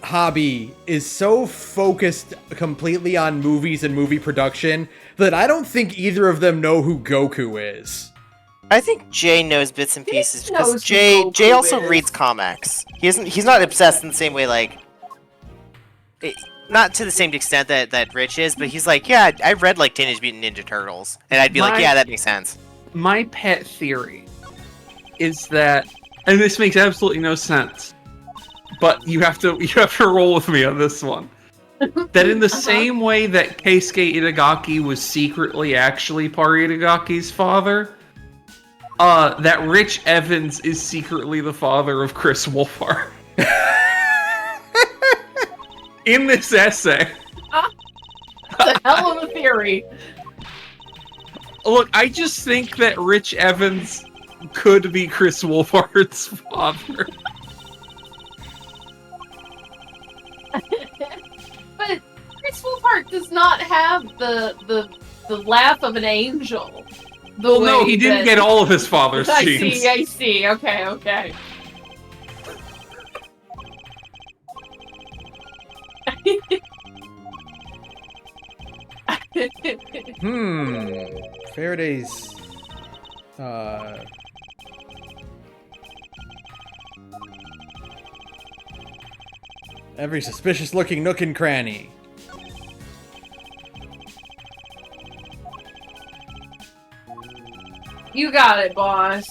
hobby is so focused completely on movies and movie production that I don't think either of them know who Goku is. I think Jay knows bits and pieces knows because who Jay Goku also is. reads comics. He's not obsessed in the same way not to the same extent that Rich is, but he's like, yeah, I read like Teenage Mutant Ninja Turtles, and I'd be like, My- yeah, that makes sense. My pet theory is that, and this makes absolutely no sense, but you have to roll with me on this one. That in the same way that Keisuke Itagaki was secretly actually Pari Itagaki's father, that Rich Evans is secretly the father of Chris Wolfhard. In this essay. It's a hell of a theory. Look, I just think that Rich Evans could be Chris Wolfhard's father. But Chris Wolfhard does not have the laugh of an angel. The Well, no, way he didn't that- get all of his father's I genes. see, I see. Okay. Faraday's every suspicious looking nook and cranny. You got it, boss.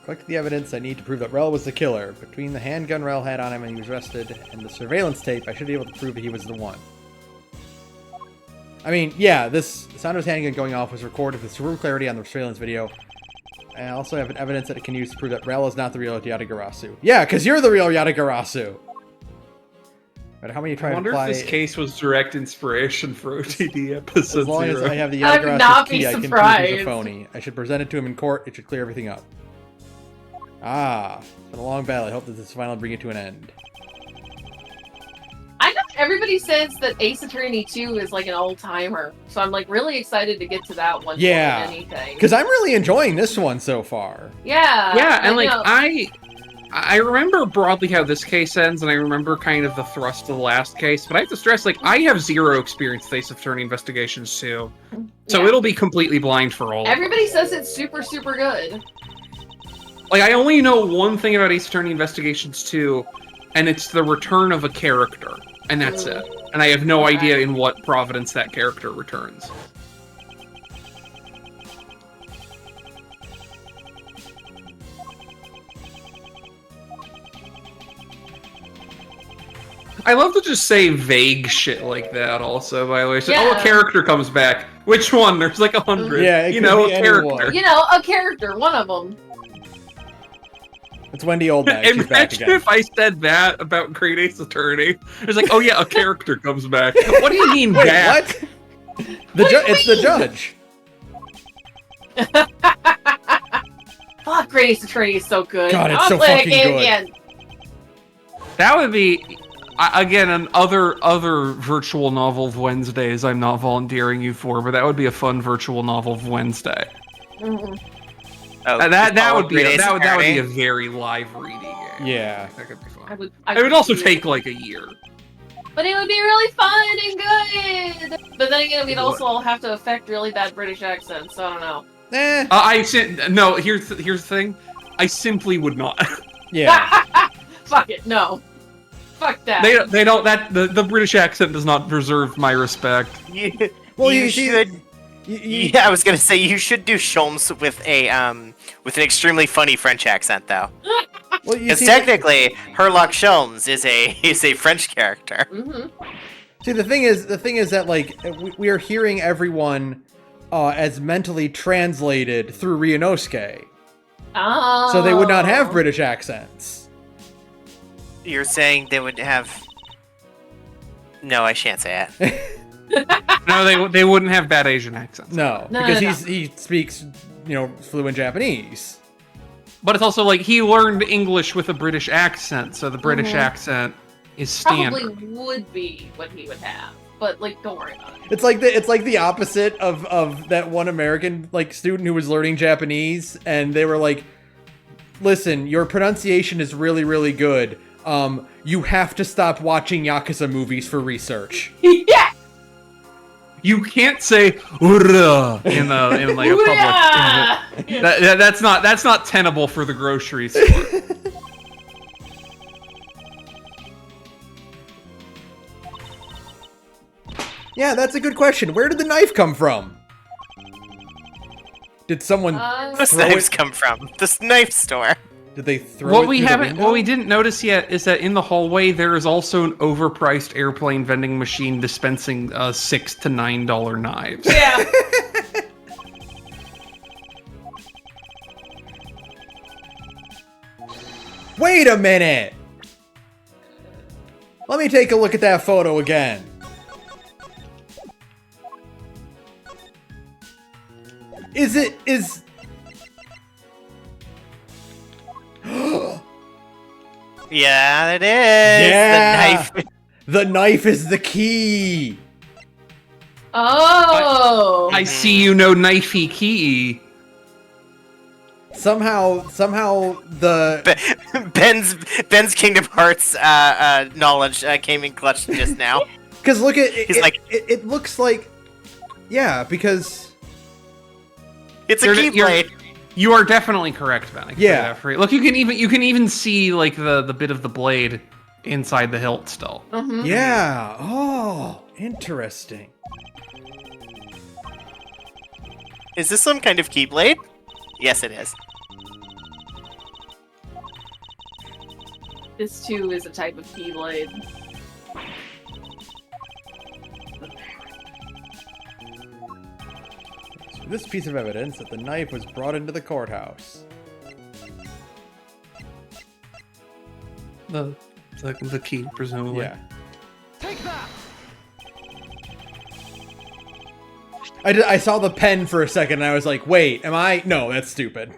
Collected the evidence I need to prove that Rel was the killer. Between the handgun Rel had on him and he was arrested, and the surveillance tape, I should be able to prove that he was the one. I mean, yeah, the sound of his handgun going off was recorded with superb clarity on the surveillance video. I also have evidence that it can use to prove that Rel is not the real Yatagarasu. Yeah, because you're the real Yatagarasu! But how many try I to wonder apply... if this case was direct inspiration for OTD episode As long 0. as I have the I would not Yatagarasu's be key, I can prove he's surprised. a phony. I should present it to him in court. It should clear everything up. Ah, it's been a long battle. I hope that this finally bring it to an end. I know everybody says that Ace Attorney 2 is like an old timer, so I'm like really excited to get to that one. Yeah. More than anything. Because I'm really enjoying this one so far. Yeah. Yeah, and I like know. I remember broadly how this case ends, and I remember kind of the thrust of the last case, but I have to stress, like, I have zero experience with Ace Attorney Investigations 2, so Yeah. it'll be completely blind for all of Everybody us. says it's super, super good. Like, I only know one thing about Ace Attorney Investigations 2, and it's the return of a character, and that's it. And I have no idea in what providence that character returns. I love to just say vague shit like that also, by the way. So, oh, a Yeah. character comes back. Which one? There's like 100. Yeah, it you could know, be a character. anyone. You know, a character, one of them. It's Wendy Oldbag. She's back Imagine again. if I said that about Great Ace Attorney. It's like, oh yeah, a character comes back. What do you mean Wait, back? what? It's the judge. Fuck, Great Ace Attorney is so good. God, it's I'll so play fucking that game good. again. That would be, again, an other virtual novel of Wednesdays I'm not volunteering you for, but that would be a fun virtual novel of Wednesday. Mhm. Oh, That would be Great Ace that would be Attorney? a very live reading game. Yeah. That could be fun. I would. It would also do take like a year. But it would be really fun and good. But then again, we'd also have to affect really bad British accents. So I don't know. No. Here's the thing. I simply would not. Yeah. Fuck it, no. Fuck that. They don't. That the British accent does not deserve my respect. Well, you you should. Yeah, I was gonna say you should do Sholmes with an extremely funny French accent though, Well, you because see, technically Herlock Sholmes is a French character. Mm-hmm. see, the thing is that like we are hearing everyone as mentally translated through Ryunosuke, Oh. so they would not have British accents. You're saying they would have? No, I shan't say it. No, they wouldn't have bad Asian accents. No, No, because no, no. he speaks fluent Japanese. But it's also like he learned English with a British accent, so the British Mhm. accent is standard. Probably would be what he would have. But like, don't worry about it. It's like the opposite of that one American like student who was learning Japanese, and they were like, "Listen, your pronunciation is really really good. You have to stop watching Yakuza movies for research." Yeah. You can't say "Ura" in like a public. Yeah. That's not tenable for the grocery store. Yeah, that's a good question. Where did the knife come from? Did someone Those throw knives it? come from this knife store. Did they throw What it we through the haven't, window? what we didn't notice yet is that in the hallway there is also an overpriced airplane vending machine dispensing $6 to $9 knives. Yeah. Wait a minute. Let me take a look at that photo again. Is Yeah, it is. Yeah. The knife. the knife is the key? Oh. I see you know knifey key. Somehow the Ben's Kingdom Hearts knowledge came in clutch just now. because look at it, He's like- it looks like because It's a You're- keyblade. You are definitely correct, Ben. I can say Yeah. that for you. Look, you can even see like the bit of the blade inside the hilt still. Mhm. yeah. Oh, interesting. Is this some kind of keyblade? Yes, it is. This too is a type of keyblade. This piece of evidence that the knife was brought into the courthouse. The key, presumably. Yeah. Take that! I saw the pen for a second and I was like, wait, am I? No, that's stupid.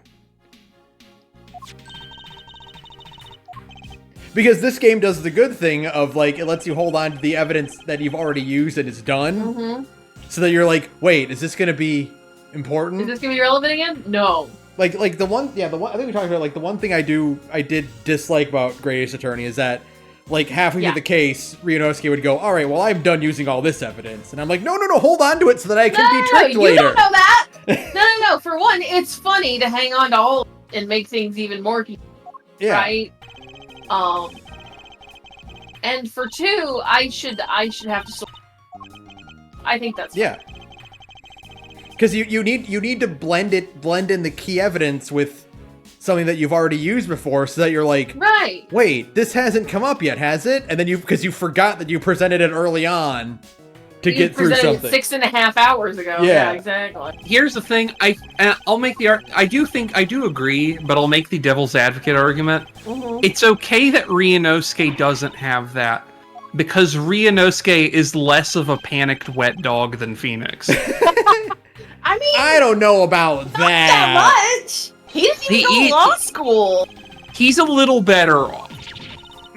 Because this game does the good thing of like, it lets you hold on to the evidence that you've already used and is done. Mm-hmm. So that you're like, wait, is this going to be important? Is this gonna be relevant again? No. like the one I think we talked about like the one thing I did dislike about Great Ace Attorney is that like halfway through the case, Ryunosuke would go, all right, well, I'm done using all this evidence. And I'm like, no, hold on to it so that I can be tricked later. You don't know that. No. For one, it's funny to hang on to all and make things even more right? And for two, I should have to. I think that's because you need to blend in the key evidence with something that you've already used before, so that you're like, right, wait, this hasn't come up yet, has it? And then because you forgot that you presented it early on to get through something. 6.5 hours ago. Yeah, exactly. Here's the thing. I'll make the I do agree, but I'll make the devil's advocate argument. Mm-hmm. It's okay that Ryunosuke doesn't have that, because Ryunosuke is less of a panicked wet dog than Phoenix. I mean, I don't know about not that much. He didn't even go to law school. He's a little better off.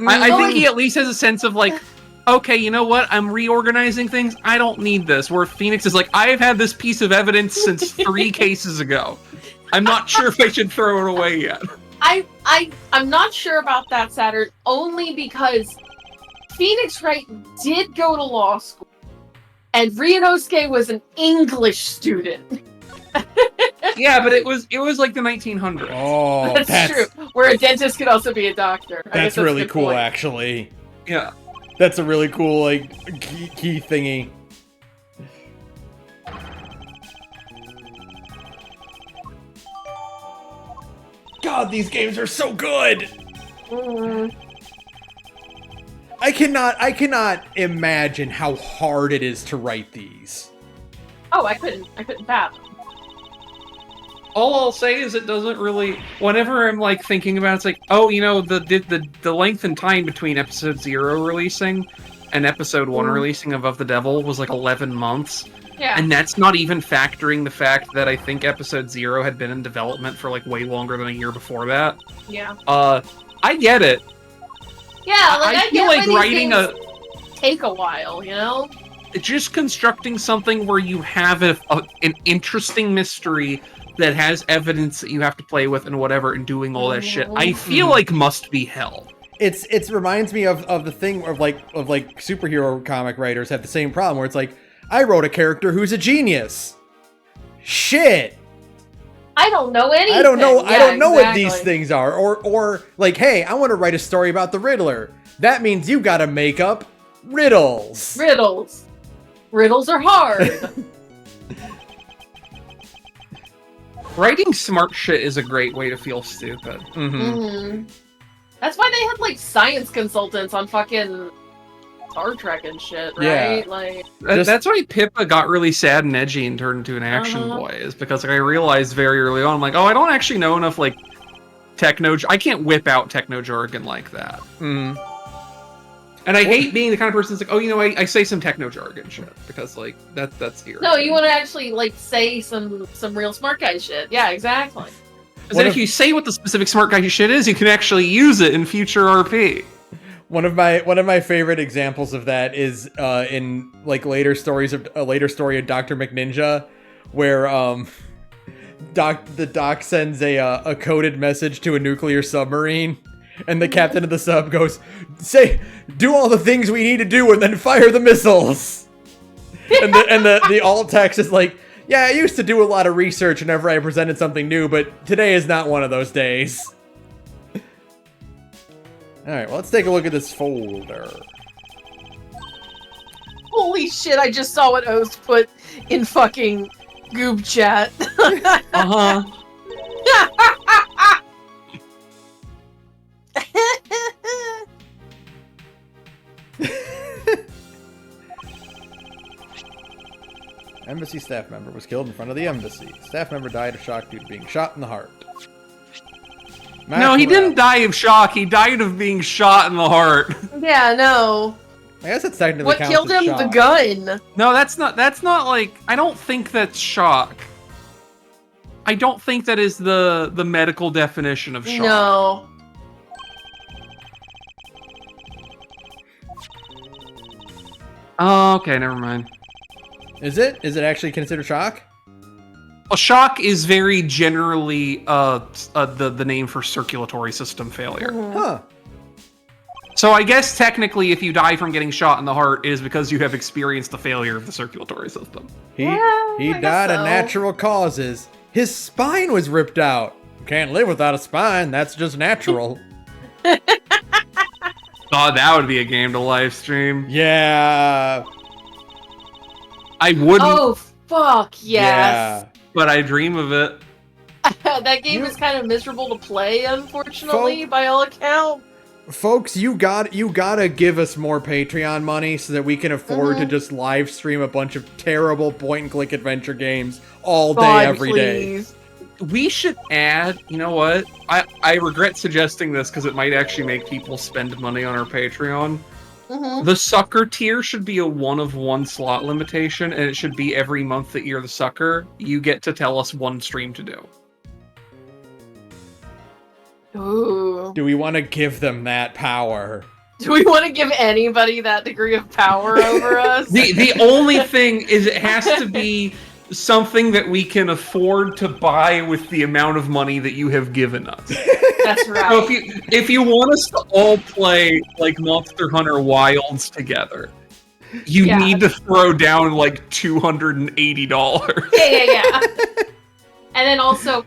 I think he at least has a sense of like, okay, you know what? I'm reorganizing things. I don't need this. Where Phoenix is like, I have had this piece of evidence since 3 cases ago. I'm not sure if I should throw it away yet. I'm not sure about that, Saturn, only because Phoenix Wright did go to law school, and Ryunosuke was an English student. Yeah, but it was like the 1900s. Oh, that's true. Where a dentist could also be a doctor. That's really cool, actually. Yeah. That's a really cool, like, key thingy. God, these games are so good! I cannot imagine how hard it is to write these. Oh, I couldn't fathom. All I'll say is it doesn't really. Whenever I'm like thinking about it, it's like, oh, you know, the length and time between episode 0 releasing and episode 1 releasing of the Devil was like 11 months. Yeah. And that's not even factoring the fact that I think episode 0 had been in development for like way longer than a year before that. Yeah. I get it. Yeah, like I feel like writing take a while, you know? Just constructing something where you have an interesting mystery that has evidence that you have to play with and whatever, and doing all that shit, I feel like must be hell. It reminds me of the thing of like superhero comic writers have the same problem where it's like, I wrote a character who's a genius. Shit. I don't know anything. I don't know what these things are. Or like, hey, I want to write a story about the Riddler. That means you gotta make up riddles. Riddles are hard. Writing smart shit is a great way to feel stupid. That's why they had like science consultants on fucking Star Trek and shit, right? Yeah. Like that's why Pippa got really sad and edgy and turned into an action boy, is because like, I realized very early on, I'm like, oh, I don't actually know enough like techno. I can't whip out techno jargon like that. And I hate being the kind of person that's like, oh, you know, I say some techno jargon shit because like that's irritating. No, you want to actually like say some real smart guy shit. Yeah, exactly. Because then if you say what the specific smart guy shit is, you can actually use it in future RP. One of my favorite examples of that is in like later story of Dr. McNinja, where the doc sends a coded message to a nuclear submarine, and the captain of the sub goes, do all the things we need to do and then fire the missiles. And the alt text is like, yeah, I used to do a lot of research whenever I presented something new, but today is not one of those days. Alright, well, let's take a look at this folder. Holy shit, I just saw what O's put in fucking Goob chat. Embassy staff member was killed in front of the embassy. Staff member died of shock due to being shot in the heart. No, he didn't die of shock. He died of being shot in the heart. Yeah, no. I guess that's technically what killed him? Shock. The gun. No, that's not like, I don't think that's shock. I don't think that is the medical definition of shock. No. Oh, okay, never mind. Is it? Is it actually considered shock? A shock is very generally the name for circulatory system failure. Huh. So I guess technically, if you die from getting shot in the heart, it is because you have experienced the failure of the circulatory system. He I guess died of so. natural causes. His spine was ripped out. Can't live without a spine. That's just natural. Oh, that would be a game to live stream. Yeah. I wouldn't, Oh, fuck, yes. Yeah. but I dream of it. That game is kind of miserable to play, unfortunately, by all accounts. Folks, you gotta give us more Patreon money so that we can afford to just live stream a bunch of terrible point-and-click adventure games all day, God, every day. please. We should add, you know what? I regret suggesting this because it might actually make people spend money on our Patreon. Mhm. The sucker tier should be a 1-of-1 slot limitation, and it should be every month that you're the sucker, you get to tell us one stream to do. Ooh. Do we want to give them that power? Do we want to give anybody that degree of power over us? The only thing is it has to be something that we can afford to buy with the amount of money that you have given us. That's So right. if you want us to all play like Monster Hunter Wilds together, you Yeah. need to throw down like $280. Yeah. And then also,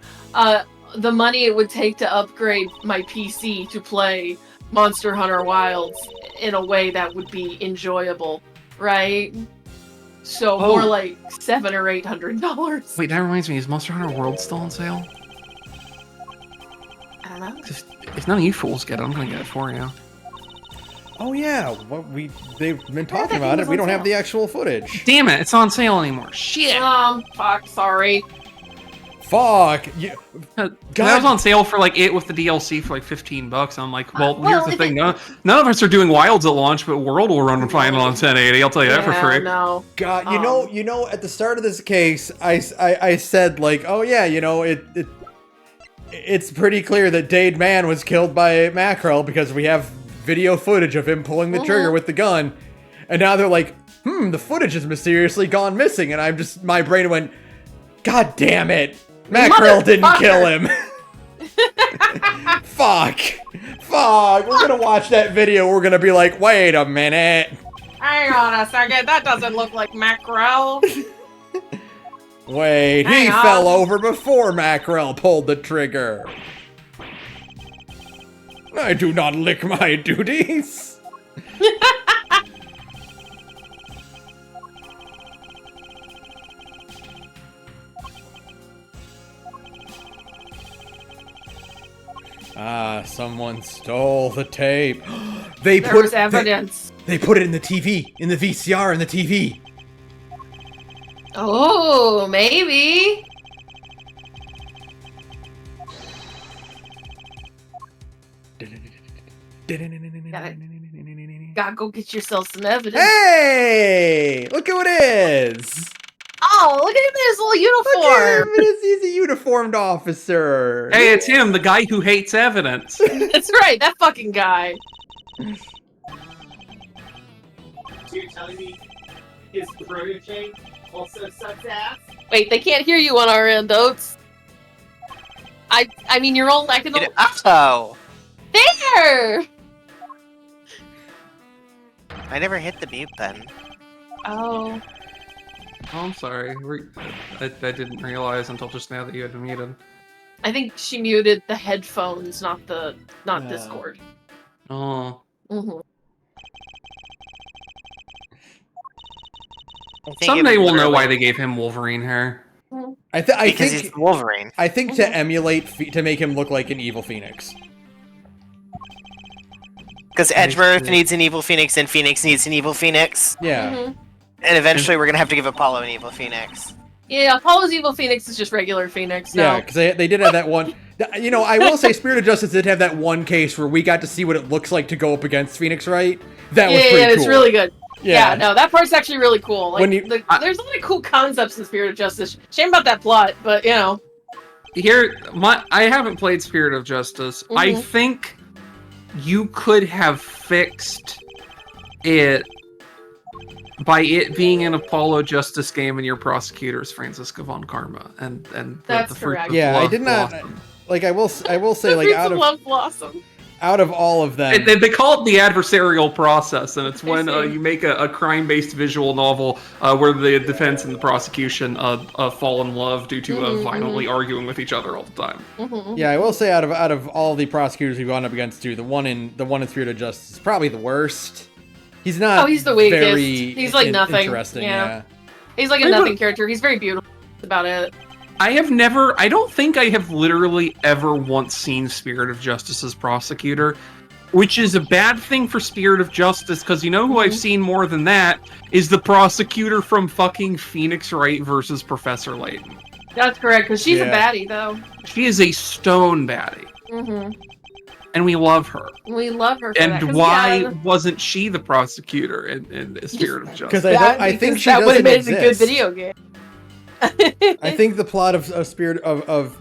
the money it would take to upgrade my PC to play Monster Hunter Wilds in a way that would be enjoyable, right? So more like $700 or $800. Wait, that reminds me, is Monster Hunter World still on sale? I don't know. If none of you fools get it, I'm gonna get it for you. Oh yeah, they've been talking that about game it. was We on don't have sale. the actual footage. Damn it, it's on sale anymore. Shit! Fuck, sorry. Fuck. That God. was on sale for like it with the DLC for like $15. I'm like, well, Well, here's the if thing. None of us are doing Wilds at launch, but World will run fine on 1080. I'll tell you that for free. No. God, you know, at the start of this case, I said like, oh yeah, you know, it's pretty clear that Dade Man was killed by Mackerel because we have video footage of him pulling the trigger with the gun, and now they're like, the footage has mysteriously gone missing, and my brain went, God damn it, Mackerel didn't kill him. Fuck, we're gonna watch that video, we're gonna be like, wait a minute. Hang on a second, that doesn't look like Mackerel. Wait, he Hang on. fell over before Mackerel pulled the trigger. I do not lick my duties. Someone stole the tape. They There put was evidence. They put it in the TV, in the VCR, in the TV. Oh, maybe. Gotta go get yourself some evidence. Hey! Look who it is! Oh, look at him in his little Look at him! uniform. He's a uniformed officer. Hey, it's him, the guy who hates evidence. That's right, that fucking guy. You're telling me his protege also sucks ass? Wait, they can't hear you on our end, Oats. I mean, you're all I can. Oh, There. I never hit the mute button. Oh. Oh, I'm sorry. I didn't realize until just now that you had muted. I think she muted the headphones, not Discord. Oh. Mm-hmm. Someday we'll know why they gave him Wolverine hair. I Because think he's Wolverine. I think to emulate to make him look like an evil Phoenix. Because Edgeworth needs an evil Phoenix, and Phoenix needs an evil Phoenix. Yeah. Mm-hmm. And eventually we're gonna have to give Apollo an evil Phoenix. Yeah, Apollo's evil Phoenix is just regular Phoenix. So. Yeah, because they did have that one. You know, I will say Spirit of Justice did have that one case where we got to see what it looks like to go up against Phoenix, right? That was pretty cool. It's really good. Yeah. Yeah, no, that part's actually really cool. Like, When there's a lot of cool concepts in Spirit of Justice. Shame about that plot, but you know. I haven't played Spirit of Justice. I Mhm. think you could have fixed it by it being an Apollo Justice game and your prosecutor is Franziska von Karma, and That's the fruit correct. of Yeah, I love did not. blossom. Like I will say, The like fruits out of of love blossom. all of them, They call it the adversarial process, and it's when I see. you make a crime-based visual novel where the defense and the prosecution fall in love due to violently arguing with each other all the time. yeah, I will say out of all the prosecutors we've gone up against, too, the one in Spirit of Justice is probably the worst. He's not. Oh, he's the weakest. Very He's like nothing. Interesting. Yeah. Yeah. He's like a nothing character. He's very beautiful. That's about it. I don't think I have literally ever once seen Spirit of Justice's prosecutor, which is a bad thing for Spirit of Justice, because you know who I've seen more than that is the prosecutor from fucking Phoenix Wright versus Professor Layton. That's correct, because she's a Yeah. baddie, though. She is a stone baddie, and we love her. We love her for And that. 'Cause, why yeah, wasn't she the prosecutor in Spirit of Because Justice? I think because she that would have doesn't made it a good exist. video game. I think the plot of Spirit of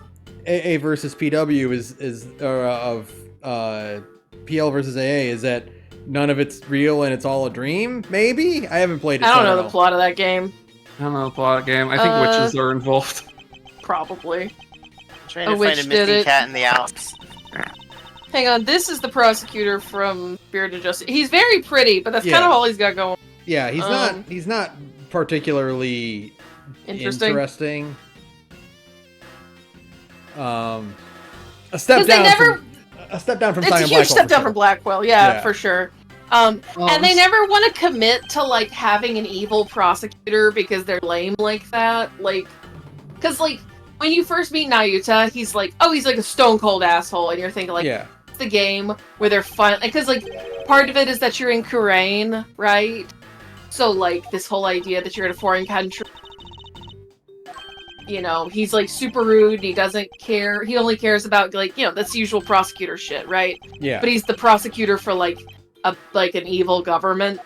AA versus PW is of PL versus AA is that none of it's real and it's all a dream. Maybe I haven't played it. I so don't know the plot of that game. I don't know the plot of the game. I think witches are involved. Probably. Trying A to witch find a did missing it. cat in the Alps. Hang on, this is the prosecutor from Spirit of Justice. He's very pretty, but that's Yeah. kind of all he's got going. Yeah, he's not particularly Interesting. A step 'Cause they down. never- A step down from It's a Simon huge Blackwell. step down for from sure. Blackwell, yeah, Yeah. for sure. And they never want to commit to like having an evil prosecutor because they're lame like that. Like, because like when you first meet Nayuta, he's like a stone cold asshole, and you're thinking like, Yeah. it's the game where they're fun. Because like part of it is that you're in Kurain, right? So like this whole idea that you're in a foreign country. You know, he's like super rude. And he doesn't care. He only cares about like that's the usual prosecutor shit, right? Yeah. But he's the prosecutor for like an evil government,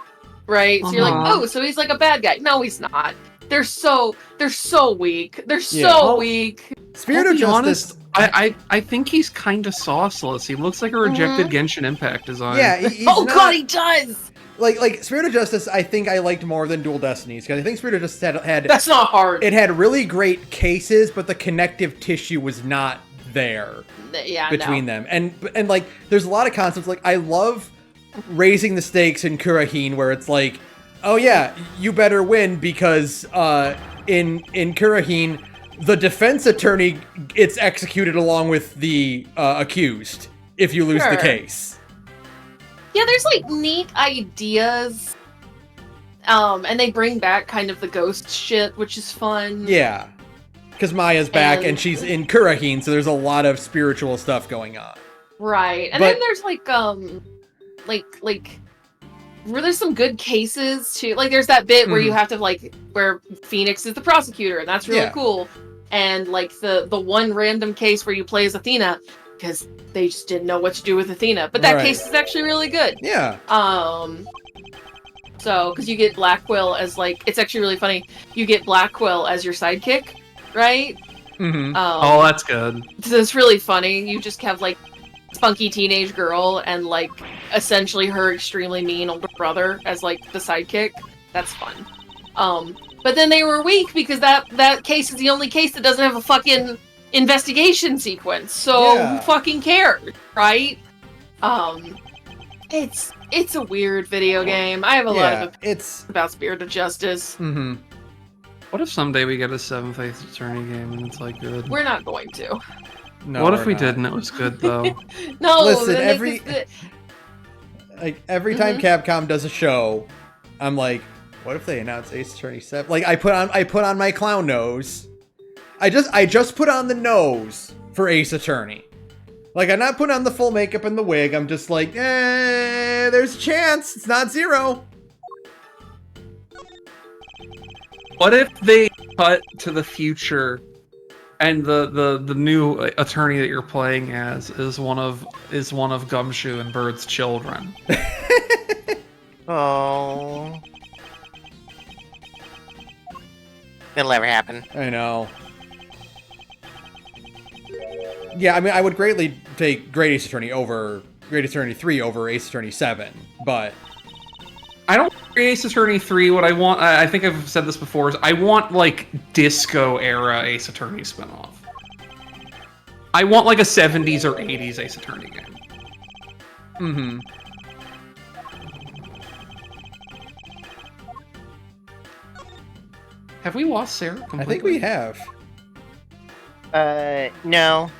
right? So you're like, oh, so he's like a bad guy. No, he's not. They're so weak. They're so weak. Spirit I'll of be Justice. honest, I think he's kind of sauceless. He looks like a rejected Genshin Impact design. Yeah. He's Oh not- god, he does. Like Spirit of Justice, I think I liked more than Dual Destinies because I think Spirit of Justice had That's not hard. it had really great cases, but the connective tissue was not there Yeah, between them. And like, there's a lot of concepts. Like, I love raising the stakes in Kurahine, where it's like, oh yeah, you better win because in Kurahine, the defense attorney gets executed along with the accused if you lose the Sure. case. Yeah, there's like neat ideas. And they bring back kind of the ghost shit, which is fun. Yeah. Because Maya's back and And- she's in Kurahine, so there's a lot of spiritual stuff going on. Right. And But- then there's like where there's some good cases too. Like there's that bit where you have to where Phoenix is the prosecutor, and that's really Yeah. cool. And like the one random case where you play as Athena because they just didn't know what to do with Athena. But that Right. case is actually really good. Yeah. So because you get Blackwell as it's actually really funny. You get Blackwell as your sidekick, right? Mm-hmm. Oh, that's good. So it's really funny. You just have spunky teenage girl and essentially her extremely mean older brother as the sidekick. That's fun. But then they were weak because that case is the only case that doesn't have a fucking investigation sequence. So Yeah. who fucking cares, right? It's a weird video game. I have a lot of it's. about Spirit of Justice. Mm-hmm. What if someday we get a Seventh Ace Attorney game and it's good? We're not going to. No, What if we're we not. did and it was good though? No, Listen, then every- every time Capcom does a show, I'm like, what if they announce Ace Attorney 7? I put on my clown nose. I just put on the nose for Ace Attorney. I'm not putting on the full makeup and the wig. I'm just there's a chance. It's not zero. What if they cut to the future and the new attorney that you're playing as is one of Gumshoe and Bird's children? Oh. It'll never happen. I know. Yeah, I mean, I would greatly take Great Ace Attorney 3 over Ace Attorney 7, but I don't want Ace Attorney 3. What I want, I think I've said this before, is I want, like, disco era Ace Attorney spinoff. I want, like, a 70s or 80s Ace Attorney game. Mm-hmm. Have we lost Sarah completely? I think we have. No.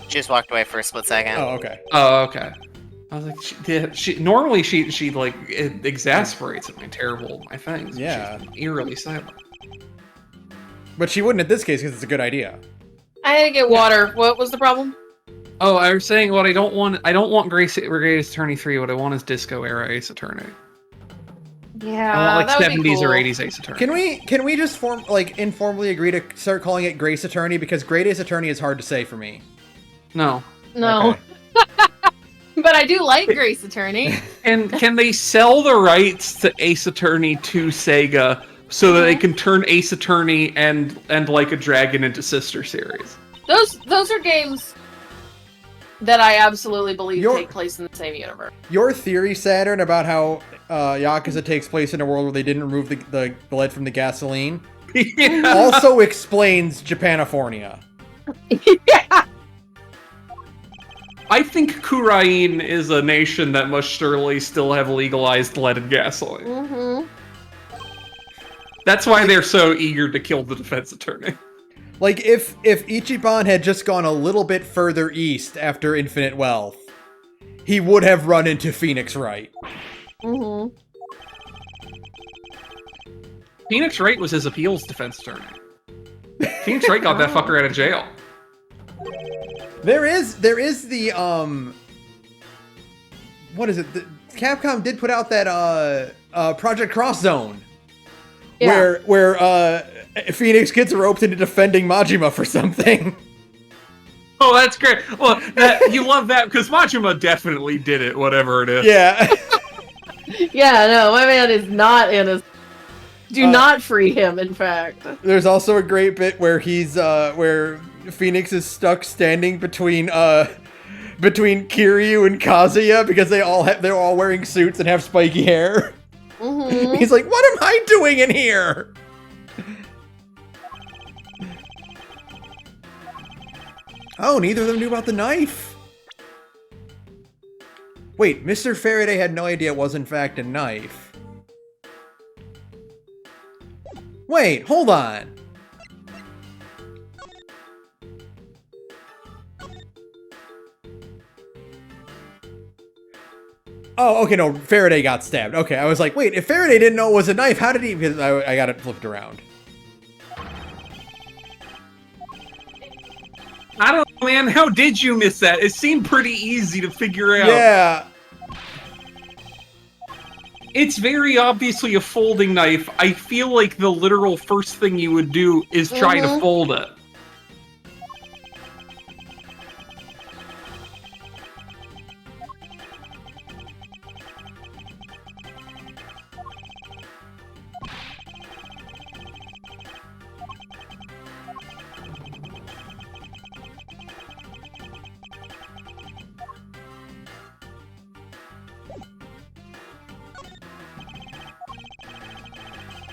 Just walked away for a split second. Oh, okay. Oh, okay. I was like, she normally she like it exasperates at my things. Yeah. She's eerily silent. But she wouldn't in this case because it's a good idea. I had to get water. What was the problem? Oh, I was saying what I don't want Grace Attorney 3. What I want is disco era Ace Attorney. Yeah, I want like that would be 70s or cool. 80s Ace Attorney. Can we just informally agree to start calling it Grace Attorney, because Great Ace Attorney is hard to say for me. No. No. Okay. But I do like Grace Attorney. And can they sell the rights to Ace Attorney to Sega so that they can turn Ace Attorney and Like a Dragon into sister series? Those are games that I absolutely believe take place in the same universe. Your theory, Saturn, about how Yakuza takes place in a world where they didn't remove the lead from the gasoline Yeah. also explains Japanifornia. Yeah. I think Kurain is a nation that must surely still have legalized lead and gasoline. Mm-hmm. That's why they're so eager to kill the defense attorney. Like, if Ichiban had just gone a little bit further east after Infinite Wealth, he would have run into Phoenix Wright. Mm-hmm. Phoenix Wright was his appeals defense attorney. Phoenix Wright got that fucker out of jail. There is the what is it? Capcom did put out that Project Cross Zone, Yeah. where Phoenix gets roped into defending Majima for something. Oh, that's great. Well, you love that because Majima definitely did it, whatever it is. Yeah. Yeah, no, my man is not innocent. Do not free him, in fact. There's also a great bit where he's where Phoenix is stuck standing between Kiryu and Kazuya because they're all wearing suits and have spiky hair. Mm-hmm. He's like, "What am I doing in here?" Oh, neither of them knew about the knife. Wait, Mr. Faraday had no idea it was in fact a knife. Wait, hold on. Oh, okay, no, Faraday got stabbed. Okay, I was like, wait, if Faraday didn't know it was a knife, how did he... Because I got it flipped around. I don't know, man. How did you miss that? It seemed pretty easy to figure out. Yeah. It's very obviously a folding knife. I feel like the literal first thing you would do is try to fold it.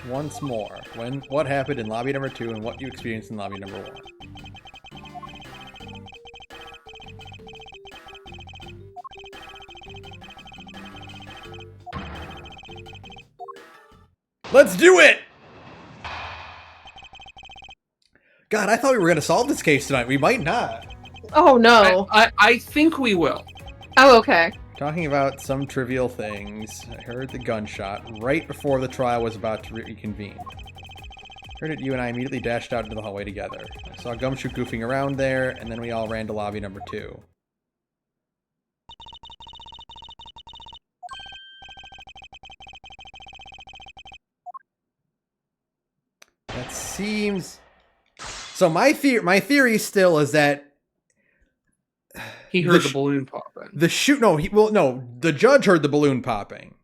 Once more, what happened in lobby number 2 and what you experienced in lobby number 1. Let's do it! God, I thought we were going to solve this case tonight. We might not. Oh, no. I think we will. Oh, okay. Talking about some trivial things. I heard the gunshot right before the trial was about to reconvene. Heard it, you and I immediately dashed out into the hallway together. I saw Gumshoe goofing around there, and then we all ran to lobby number 2. That seems... So my theory still is that He heard the balloon popping. the judge heard the balloon popping.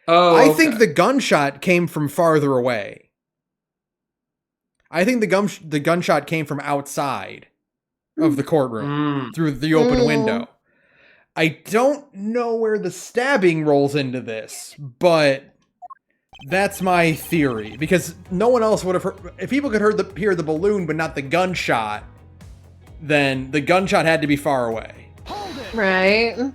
Oh, I think the gunshot came from farther away. I think the gunshot came from outside of the courtroom through the open window. I don't know where the stabbing rolls into this, but that's my theory. Because no one else would have heard. If people could hear the balloon, but not the gunshot, then the gunshot had to be far away. Hold it. Right.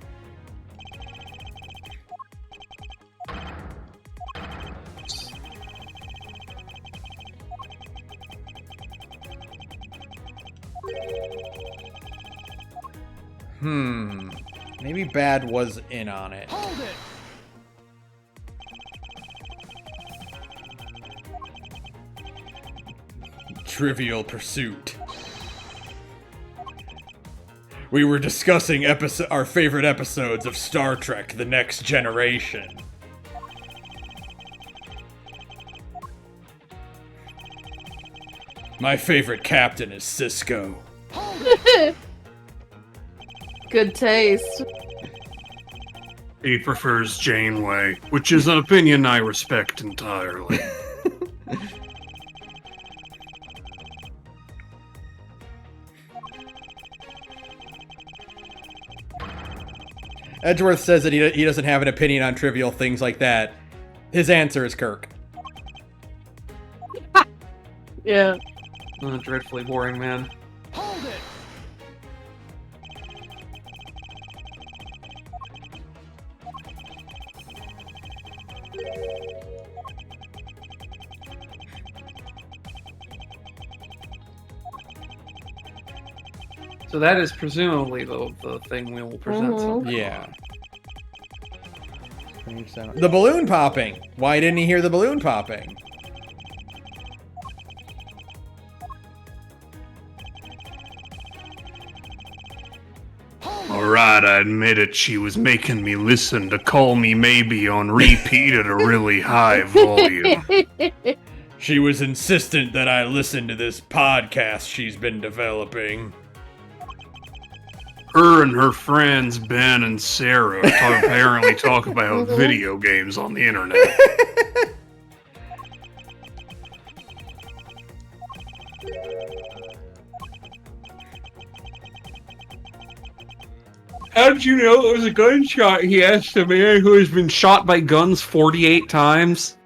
Maybe Bad was in on it. Hold it. Trivial Pursuit. We were discussing our favorite episodes of Star Trek: The Next Generation. My favorite captain is Cisco. Hold it. Good taste. He prefers Janeway, which is an opinion I respect entirely. Edgeworth says that he doesn't have an opinion on trivial things like that. His answer is Kirk. Yeah. Dreadfully boring, man. Hold it. So that is presumably the thing we will present. Mhm. something Yeah. on. The balloon popping. Why didn't he hear the balloon popping? Alright, I admit it, she was making me listen to Call Me Maybe on repeat at a really high volume. She was insistent that I listen to this podcast she's been developing. Her and her friends Ben and Sarah apparently talk about video games on the internet. How did you know it was a gunshot? He asked a man who has been shot by guns 48 times.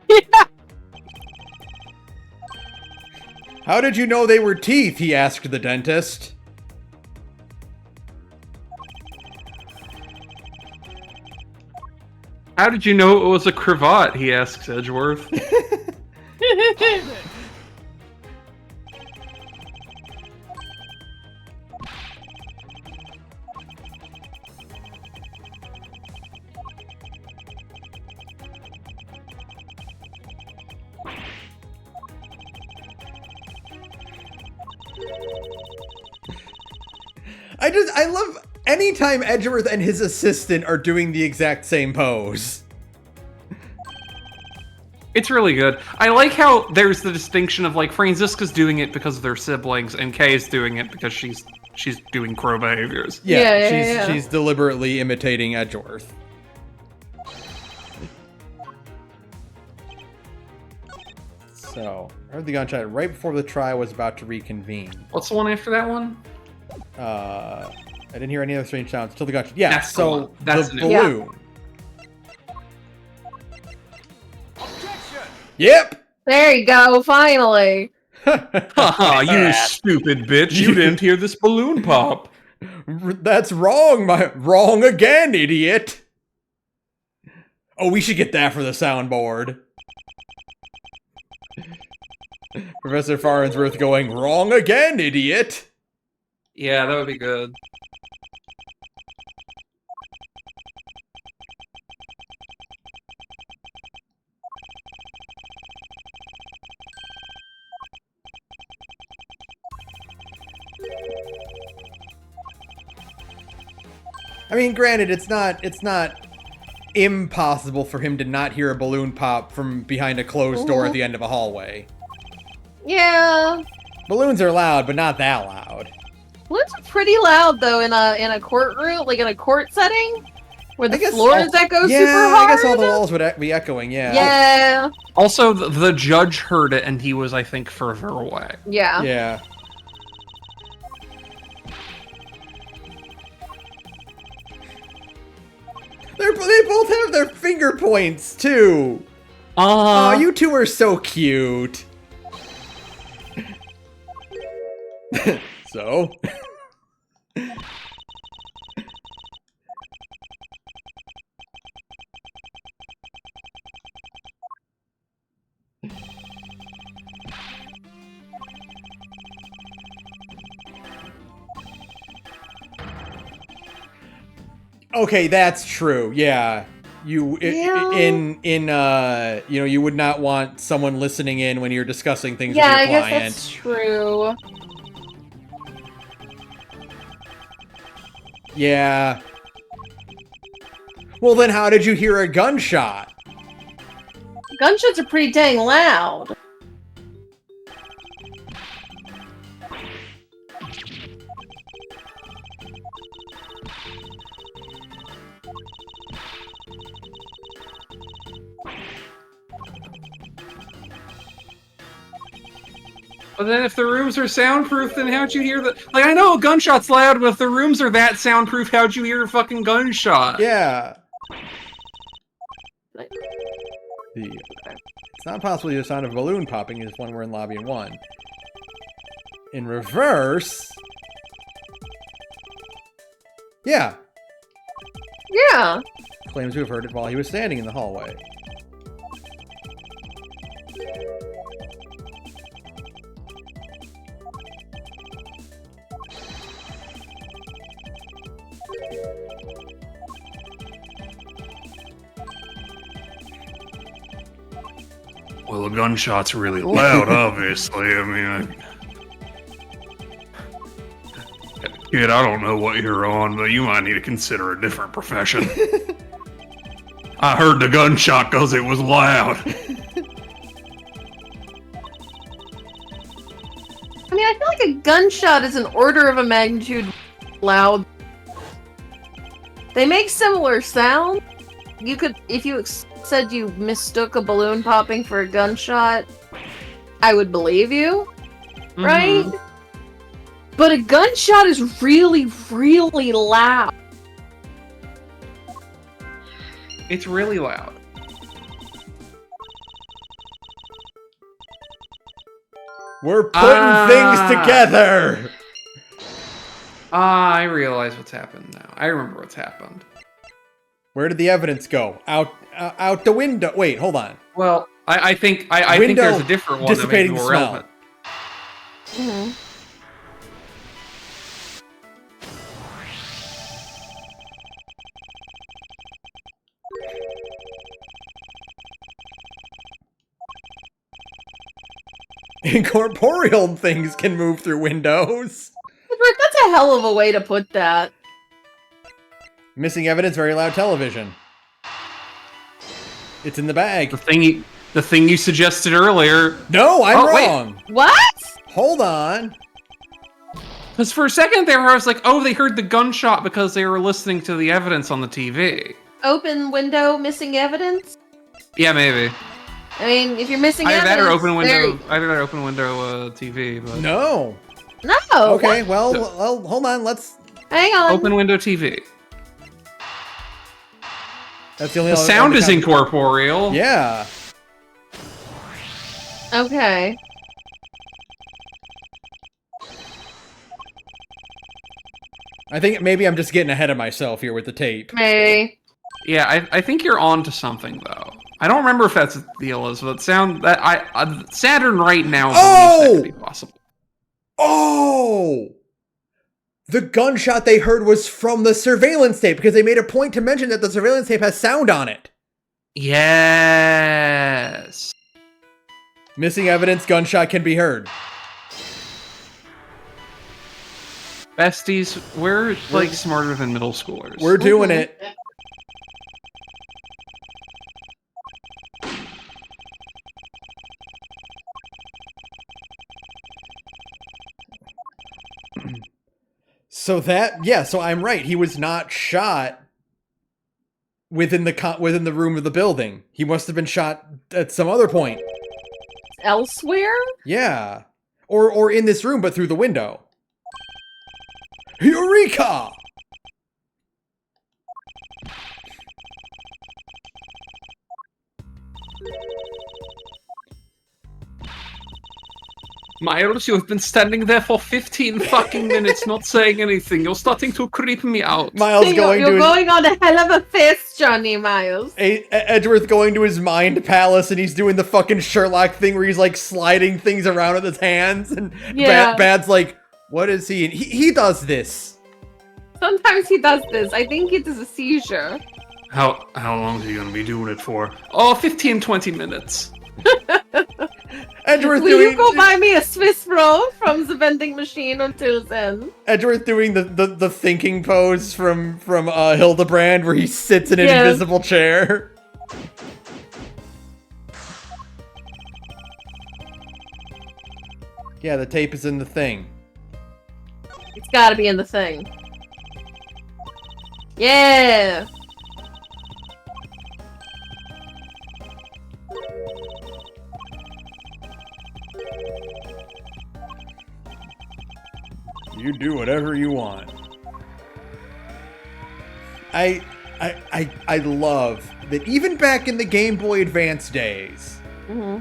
How did you know they were teeth? He asked the dentist. How did you know it was a cravat? He asks Edgeworth. Hold it. I love anytime Edgeworth and his assistant are doing the exact same pose. It's really good. I like how there's the distinction of like Franziska's doing it because they're siblings, and Kay is doing it because she's doing crow behaviors. Yeah. She's deliberately imitating Edgeworth. So, I heard the gunshot right before the trial was about to reconvene. What's the one after that one? I didn't hear any other strange sounds until the gunshot. Yeah, That's the so one. That's the the balloon. Objection. Yep! There you go, finally. Haha, you Yeah. stupid bitch. You didn't hear this balloon pop. That's wrong, wrong again, idiot. Oh, we should get that for the soundboard. Professor Farnsworth going, wrong again, idiot. Yeah, that would be good. I mean, granted, it's not impossible for him to not hear a balloon pop from behind a closed door at the end of a hallway. Yeah. Balloons are loud, but not that loud. Balloons are pretty loud though in a courtroom, like in a court setting, where the I guess floors echo yeah, super hard. I guess all the walls would be echoing, yeah. Yeah. Also, the judge heard it, and he was, I think, further away. Yeah. Yeah. they both have their finger points too. Oh, you two are so cute. So. Okay, that's true. Yeah. You you would not want someone listening in when you're discussing things with your I client. guess that's true. Yeah. Well, then how did you hear a gunshot? Gunshots are pretty dang loud. But then if the rooms are soundproof, then how'd you hear the... Like, I know a gunshot's loud, but if the rooms are that soundproof, how'd you hear a fucking gunshot? Yeah. It's not possible the sound of a balloon popping is when we're in lobby 1. In reverse... Yeah. Yeah. Claims to have heard it while he was standing in the hallway. Well, the gunshot's really loud, obviously. I mean, kid, I don't know what you're on, but you might need to consider a different profession. I heard the gunshot because it was loud. I mean, I feel like a gunshot is an order of a magnitude loud. They make similar sound. You could, if you said you mistook a balloon popping for a gunshot, I would believe you, right? But a gunshot is really, really loud. It's really loud. We're putting things together! I realize what's happened now. I remember what's happened. Where did the evidence go? Out the window. Wait, hold on. Well, I think there's a different one that may be dissipating more smell. relevant. Incorporeal things can move through windows. That's a hell of a way to put that. Missing evidence, very loud television. It's in the bag. The thing you suggested earlier. No, I'm Oh, wait. wrong. What? Hold on. Because for a second there, I was like, oh, they heard the gunshot because they were listening to the evidence on the TV. Open window, missing evidence? Yeah, maybe. I mean, if you're missing Either evidence... that or open window. there- Either that or open window TV. But No. No! Okay, what? well, hold on. Let's. Hang on. open window TV. That's the only. The sound is incorporeal. Yeah. Okay. I think maybe I'm just getting ahead of myself here with the tape. Maybe. Yeah, I think you're on to something though. I don't remember if that's the deal is, but Saturn right now believes that could be possible. Oh! The gunshot they heard was from the surveillance tape because they made a point to mention that the surveillance tape has sound on it. Yes. Missing evidence, gunshot can be heard. Besties, we're like smarter than middle schoolers. We're doing it. So so I'm right. He was not shot within the room of the building. He must have been shot at some other point. Elsewhere? Yeah. Or in this room, but through the window. Eureka! Miles, you have been standing there for 15 fucking minutes not saying anything. You're starting to creep me out. Miles You're going on a hell of a face, Johnny Miles. Edgeworth going to his mind palace, and he's doing the fucking Sherlock thing where he's like sliding things around with his hands, and Yeah. Bad's like, what is he? And he does this. Sometimes he does this. I think it is a seizure. How long are you gonna be doing it for? Oh, 15, 20 minutes. Edgeworth Will doing you go buy me a Swiss roll from the vending machine until then? Edgeworth doing the thinking pose from Hildebrand where he sits in an Yes. invisible chair. Yeah, the tape is in the thing. It's gotta be in the thing. Yeah! You do whatever you want. I love that even back in the Game Boy Advance days, Mm-hmm.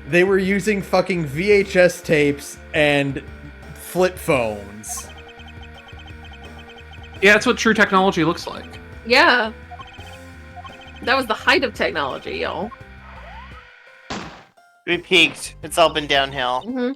they were using fucking VHS tapes and flip phones. Yeah, that's what true technology looks like. Yeah. That was the height of technology, y'all. We peaked. It's all been downhill. Mm-hmm.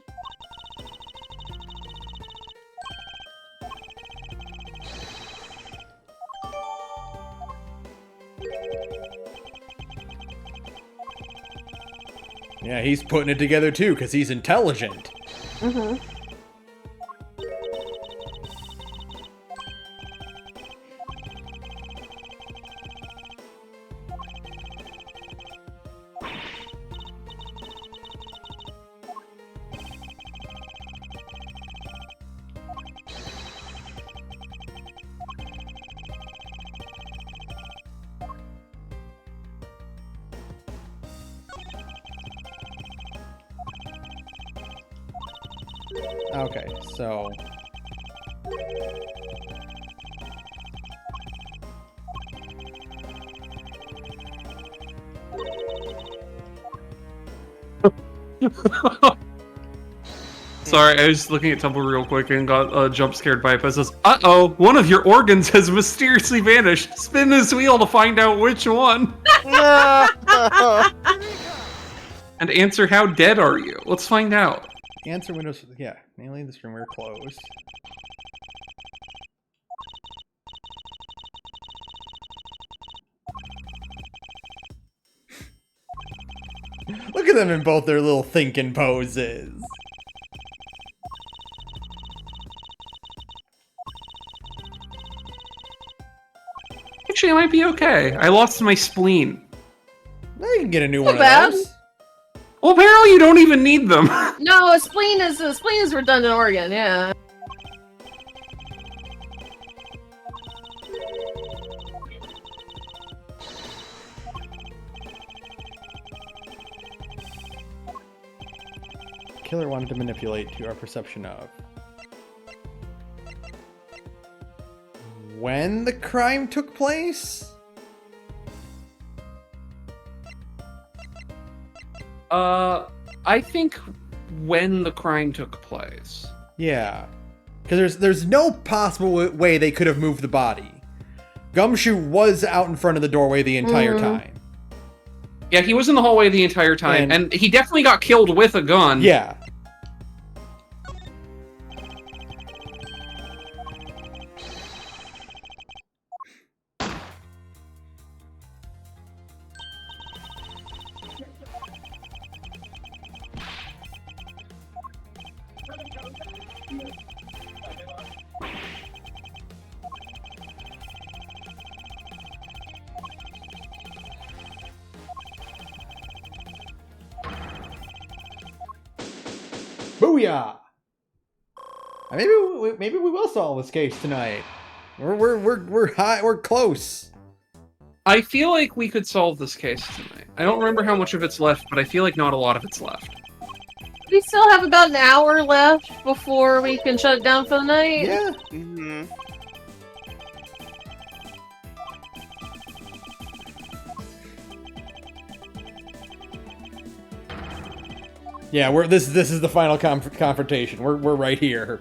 Yeah, he's putting it together too, because he's intelligent. Mm-hmm. Okay, so... Sorry, I was looking at Temple real quick and got jump scared by it. It says, "Uh-oh, one of your organs has mysteriously vanished. Spin this wheel to find out which one." And answer, how dead are you? Let's find out. Answer windows... Yeah, mainly this room, we're closed. Look at them in both their little thinking poses. Actually, I might be okay. I lost my spleen. Now you can get a new one bad. of those. Well, apparently you don't even need them. No, a spleen is redundant organ, yeah. Killer wanted to manipulate to our perception of when the crime took place. I think when the crime took place. Yeah, because there's no possible way they could have moved the body. Gumshoe was out in front of the doorway the entire time. Yeah, he was in the hallway the entire time, and he definitely got killed with a gun. Yeah. Booyah! Maybe we will solve this case tonight. We're high. We're close. I feel like we could solve this case tonight. I don't remember how much of it's left, but I feel like not a lot of it's left. We still have about an hour left before we can shut it down for the night. Yeah. Mm-hmm. Yeah, this is the final confrontation. We're right here.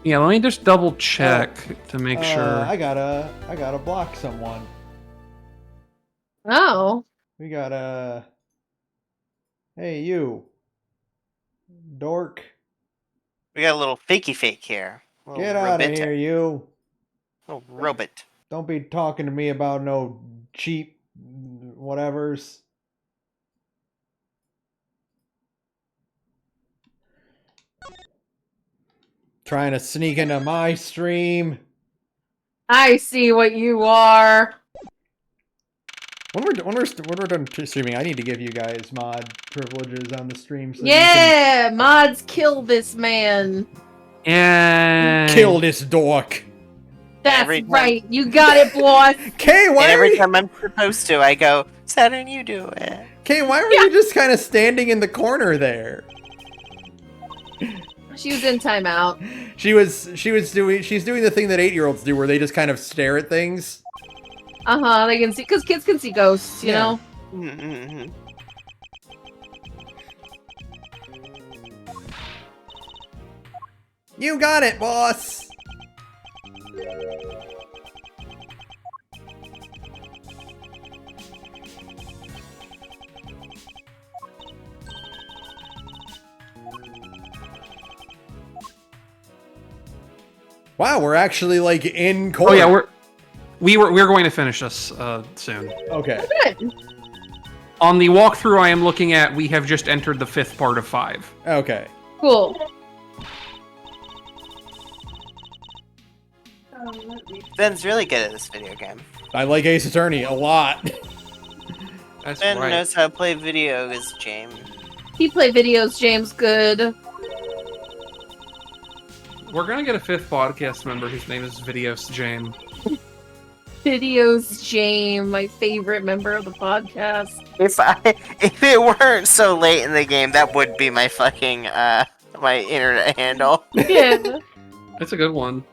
Yeah, let me just double check to make sure. I gotta block someone. Oh. We gotta. Hey, you. Dork. We got a little fakey fake here. Get out of here, you. Little robot. Don't be talking to me about no cheap whatevers. Trying to sneak into my stream. I see what you are. When we're done streaming, I need to give you guys mod privileges on the stream. So Yeah, mods kill this man. And kill this dork. That's Every time- right. You got it, boss. Kay, why And are every you, time I'm supposed to, I go, Saturn, you do it. Kay, why were you just kind of standing in the corner there? She was in timeout. She's doing the thing that 8-year-olds do, where they just kind of stare at things. They can see, because kids can see ghosts, you Yeah. know? Mm-hmm. You got it, boss. Wow, we're actually like in court. oh yeah, we're going to finish this soon. Okay. Good. On the walkthrough I am looking at, we have just entered the 5th part of 5. Okay. Cool. Ben's really good at this video game. I like Ace Attorney a lot. That's Ben right. knows how to play videos, James. He play videos, James. Good. We're gonna get a 5th podcast member whose name is Videos Jane. Videos, James, my favorite member of the podcast. If it weren't so late in the game, that would be my fucking my internet handle. Yeah. That's a good one.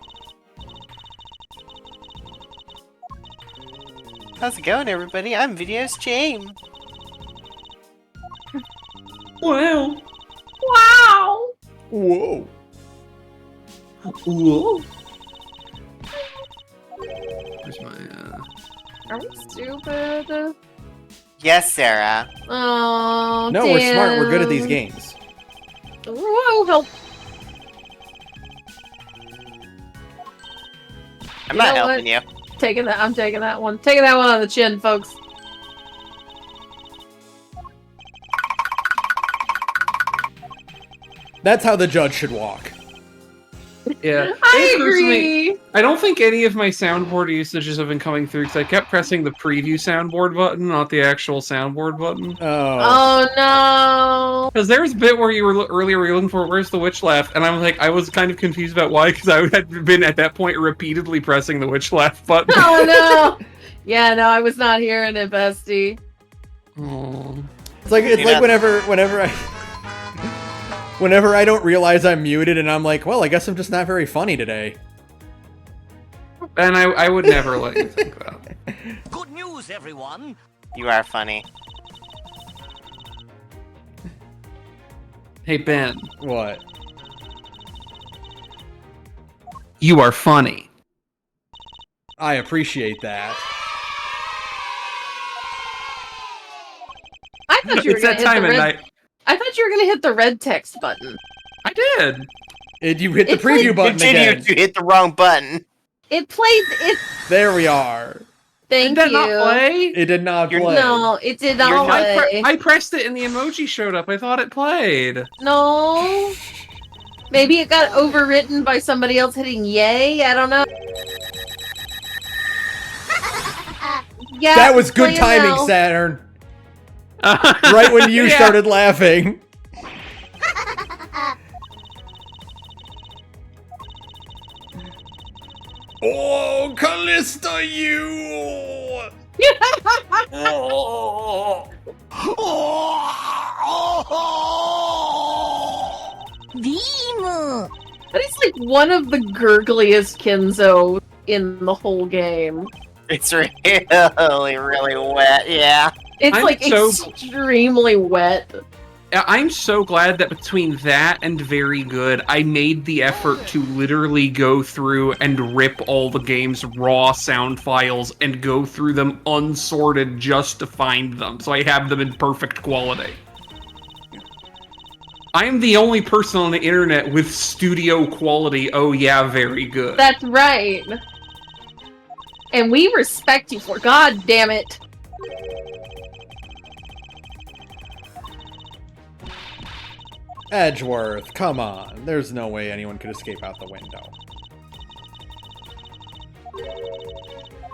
How's it going, everybody? I'm Videos James. Wow. Wow. Whoa. Whoa. Where's my Are we stupid? Yes, Sarah. Oh, No, we're smart. We're good at these games. Whoa, help. I'm You not know helping you. Taking that. I'm taking that one. Taking that one on the chin, folks. That's how the judge should walk. Yeah. I It occurs to me- agree. I don't think any of my soundboard usages have been coming through because I kept pressing the preview soundboard button, not the actual soundboard button. Oh. Oh no. Because there was a bit where you were earlier where you were looking for where's the witch laugh, and I was like, I was kind of confused about why because I had been at that point repeatedly pressing the witch laugh button. Oh no. Yeah, no, I was not hearing it, bestie. Oh. It's like Yeah. whenever I don't realize I'm muted and I'm like, well, I guess I'm just not very funny today. And I would never let you think that. Good news, everyone. You are funny. Hey Ben, What? you are funny. I appreciate that. I thought you were It's gonna that hit time the at red. night. I thought you were gonna hit the red text button. I did. You hit the It's like- preview button Continue again. to hit the wrong button. It played it. There we are. Thank Did that you. not play? It did not You're- play. No, it did not You're not- play. I pressed it and the emoji showed up. I thought it played. No. Maybe it got overwritten by somebody else hitting yay. I don't know. Yeah, That was it's good playing timing, now. Saturn. Right when you Yeah. started laughing. Oh, Callista, you! That is like one of the gurgliest Kenzo in the whole game. It's really, really wet. Yeah. It's I'm like so- extremely wet. I'm so glad that between that and very good, I made the effort to literally go through and rip all the game's raw sound files and go through them unsorted just to find them, so I have them in perfect quality. I am the only person on the internet with studio quality, oh yeah, very good. That's right. And we respect you for. God damn it. Edgeworth, come on. There's no way anyone could escape out the window.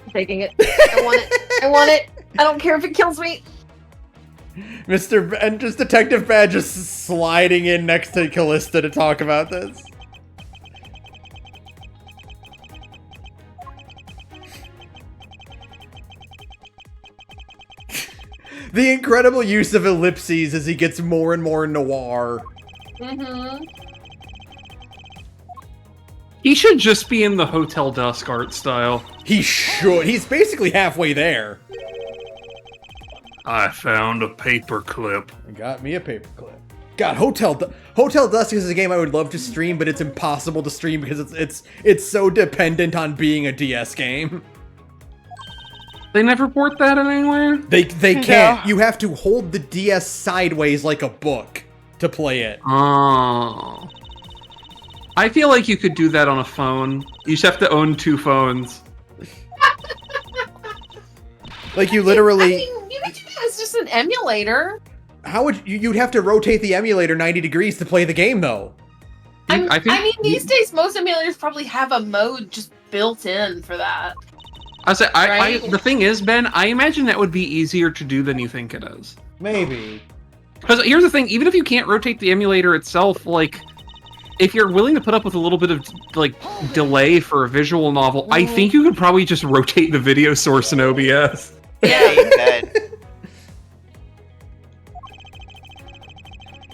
I'm taking it. I want it. I want it. I don't care if it kills me. And just Detective Bad just sliding in next to Callista to talk about this. The incredible use of ellipses as he gets more and more noir. Mm-hmm. He should just be in the Hotel Dusk art style. He should. He's basically halfway there. I found a paperclip. I got me a paperclip. God, Hotel Dusk is a game I would love to stream, but it's impossible to stream because it's so dependent on being a DS game. They never port that in anywhere? They can't. You have to hold the DS sideways like a book to play it. Oh. I feel like you could do that on a phone. You just have to own 2 phones. Like you literally. I mean, you could do that as just an emulator. How would you'd have to rotate the emulator 90 degrees to play the game though? I think These days most emulators probably have a mode just built in for that. I the thing is, Ben, I imagine that would be easier to do than you think it is. Maybe. Because here's the thing, even if you can't rotate the emulator itself, like, if you're willing to put up with a little bit of, like, delay for a visual novel, I think you could probably just rotate the video source in OBS. Yeah, you could.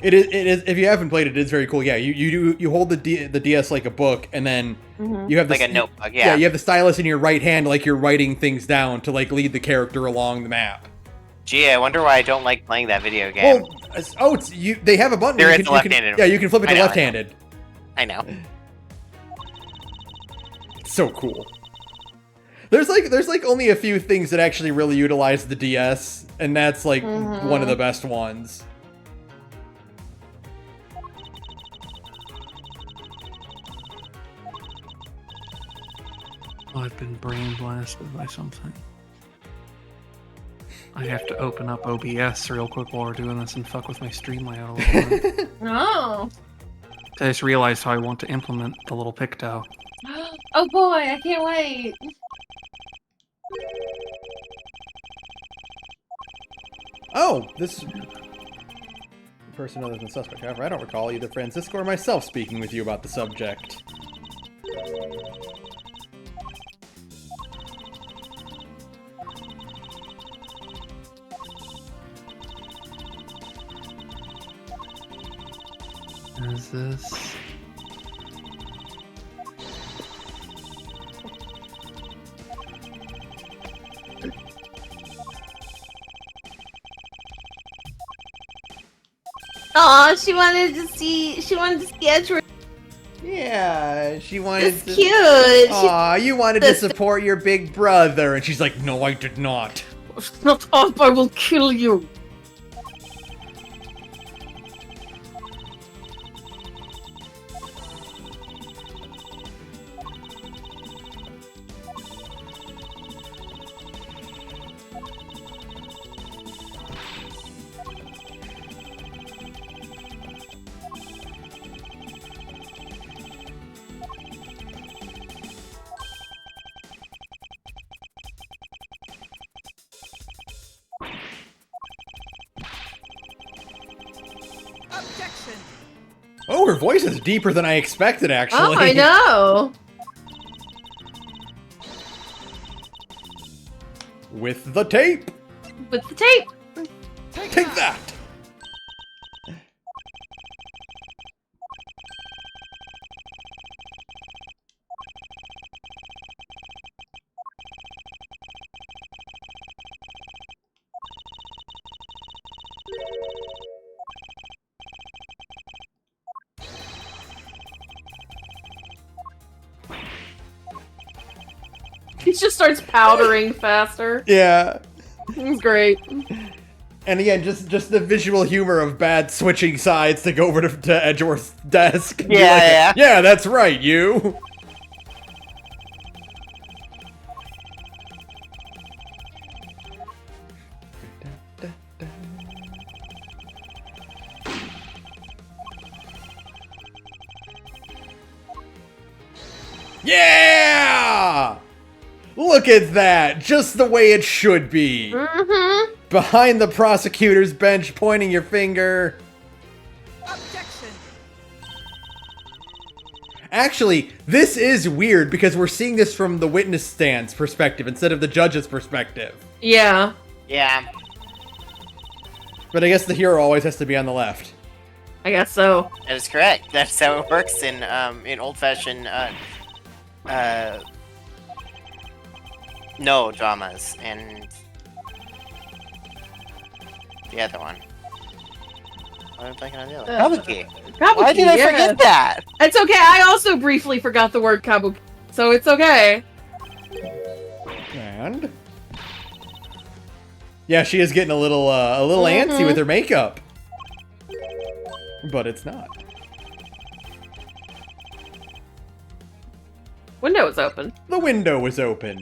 It is. If you haven't played it, it is very cool. Yeah, you hold the DS like a book, and then you have Like a notebook, yeah. you have the stylus in your right hand, like you're writing things down to like lead the character along the map. Gee, I wonder why I don't like playing that video game. Well, they have a button. There you is can, a you can- left-handed. Yeah, you can flip it I to know, I know. left-handed. I know. It's so cool. There's like only a few things that actually really utilize the DS, and that's like one of the best ones. I've been brain blasted by something. I have to open up OBS real quick while we're doing this and fuck with my stream layout a little bit. Oh. I just realized how I want to implement the little picto. Oh boy, I can't wait. Oh, this person other than suspect. However, I don't recall either Francisco or myself speaking with you about the subject. Is this? Aw, she wanted to see Edgeworth. Yeah, she wanted It's to. cute. Aw, you wanted to support your big brother, and she's like, "No, I did not." Shut up, I will kill you. Objection! Oh, her voice is deeper than I expected, actually. Oh, I know. With the tape. With the tape. Take that. He just starts powdering faster. Yeah. It's great. And again, just the visual humor of Bad switching sides to go over to Edgeworth's desk. And be Yeah, like, yeah. Yeah, that's right, you. Yeah! Look at that! Just the way it should be. Mm-hmm. Behind the prosecutor's bench, pointing your finger. Objection. Actually, this is weird because we're seeing this from the witness stand's perspective instead of the judge's perspective. Yeah. Yeah. But I guess the hero always has to be on the left. I guess so. That is correct. That's how it works in old-fashioned no dramas and the other one. What am I thinking of the other? Kabuki. Why did I forget that? It's okay. I also briefly forgot the word kabuki, so it's okay. And yeah, she is getting a little antsy with her makeup. But it's not. Window is open. The window is open.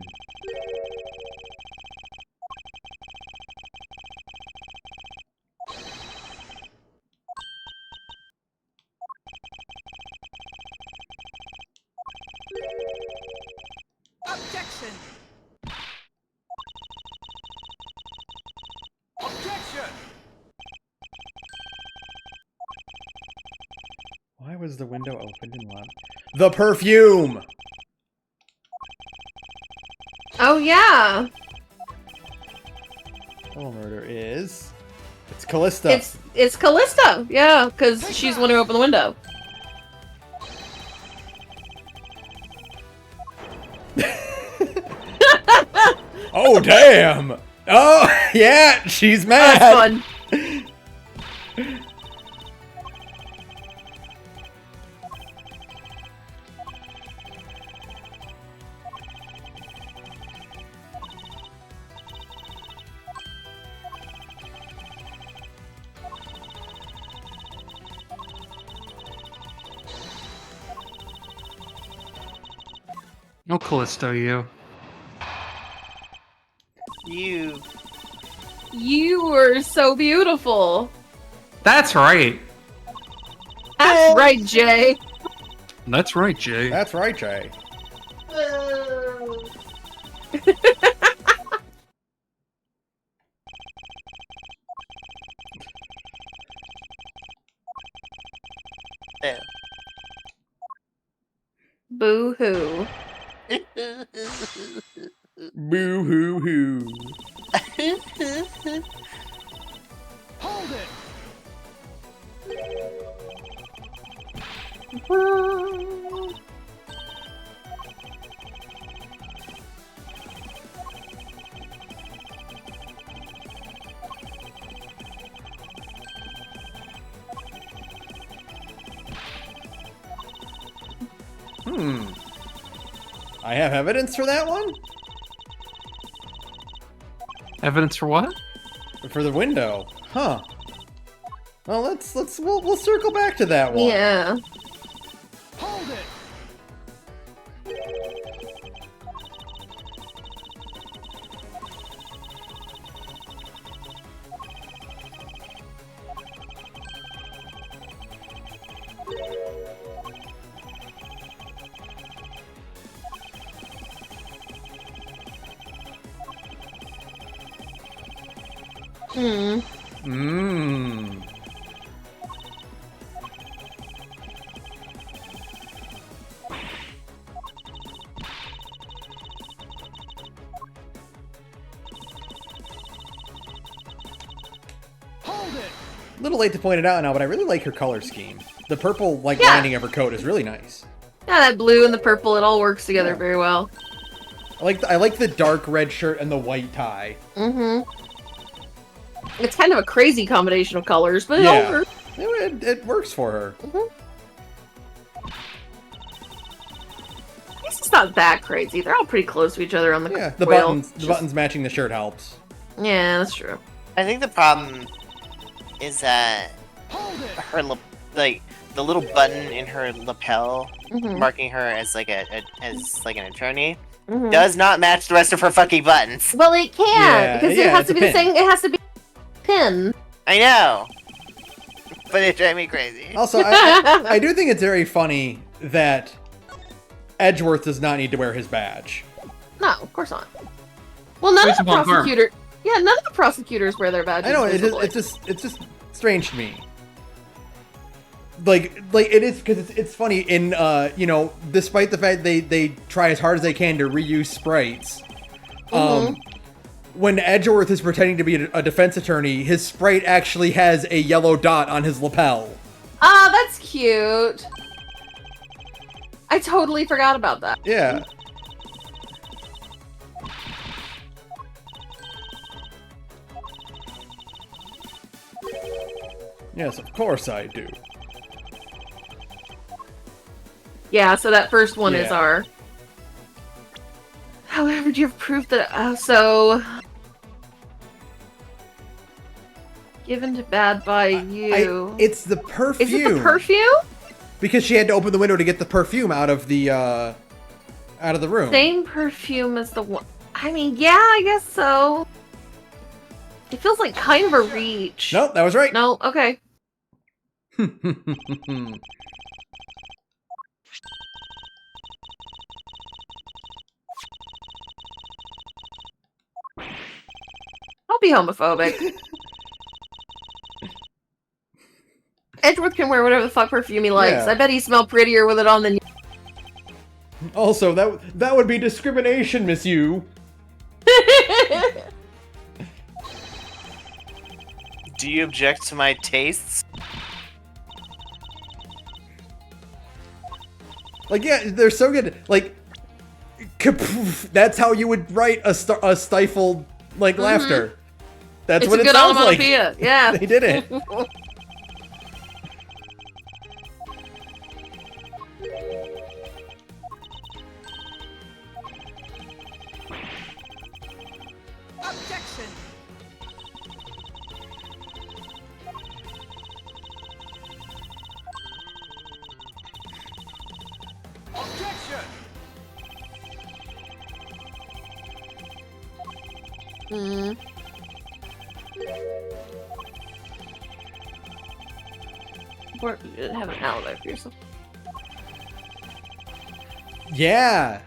Objection. Objection. Why was the window opened and locked? The perfume! Oh yeah. Double murder is... It's Callista. It's Callista. Yeah, because she's the one who opened the window. Oh, damn! Oh, yeah, she's mad! That's fun. No Callisto, you. You were so beautiful. That's right. That's right, Jay. That's right, Jay. That's right, Jay. Boo hoo. Boo hoo hoo. Hold it. I have evidence for that one? Evidence for what? For the window. Huh. Well, we'll circle back to that one. Yeah. Hold it. Mmm. Hold it. A little late to point it out now, but I really like her color scheme. The purple, Yeah. lining of her coat is really nice. Yeah, that blue and the purple, it all works together Yeah. very well. I like the dark red shirt and the white tie. Mm-hmm. It's kind of a crazy combination of colors, but it all Yeah. works. It works for her. This is not that crazy. They're all pretty close to each other on the Yeah, the coil. buttons matching the shirt helps. Yeah, that's true. I think the problem is that Hold it. her like the little button in her lapel Mhm. marking her as like an attorney Mhm. does not match the rest of her fucking buttons. Well, it can't Yeah, because yeah, it has it's to a be the pin. same. It has to be pin. I know, but it drives me crazy. Also, I do think it's very funny that Edgeworth does not need to wear his badge. No, of course not. Well, none Based of the upon harm. prosecutor. Yeah, none of the prosecutors wear their badges. I know visibly. it's just strange to me. Like it is because it's funny in despite the fact they try as hard as they can to reuse sprites. When Edgeworth is pretending to be a defense attorney, his sprite actually has a yellow dot on his lapel. Ah, that's cute. I totally forgot about that. Yeah. Yes, of course I do. Yeah, so that first one is Yeah. our. However, do you have proof that? So. Given to bad by you. It's the perfume. Is it the perfume? Because she had to open the window to get the perfume out of the room. Same perfume as the one. I mean, yeah, I guess so. It feels like kind of a reach. Nope, that was right. No, okay. I'll be homophobic. Edgeworth can wear whatever the fuck perfume he likes. Yeah. I bet he smelled prettier with it on than you. Also, that would be discrimination, Miss You. Do you object to my tastes? Like, yeah, they're so good. Like, kapoof, that's how you would write a stifled laughter. That's It's what a it good sounds like. onomatopoeia. Yeah. They did it. Objection. Objection. Mm. Or you didn't have an alibi for yourself. Yeah,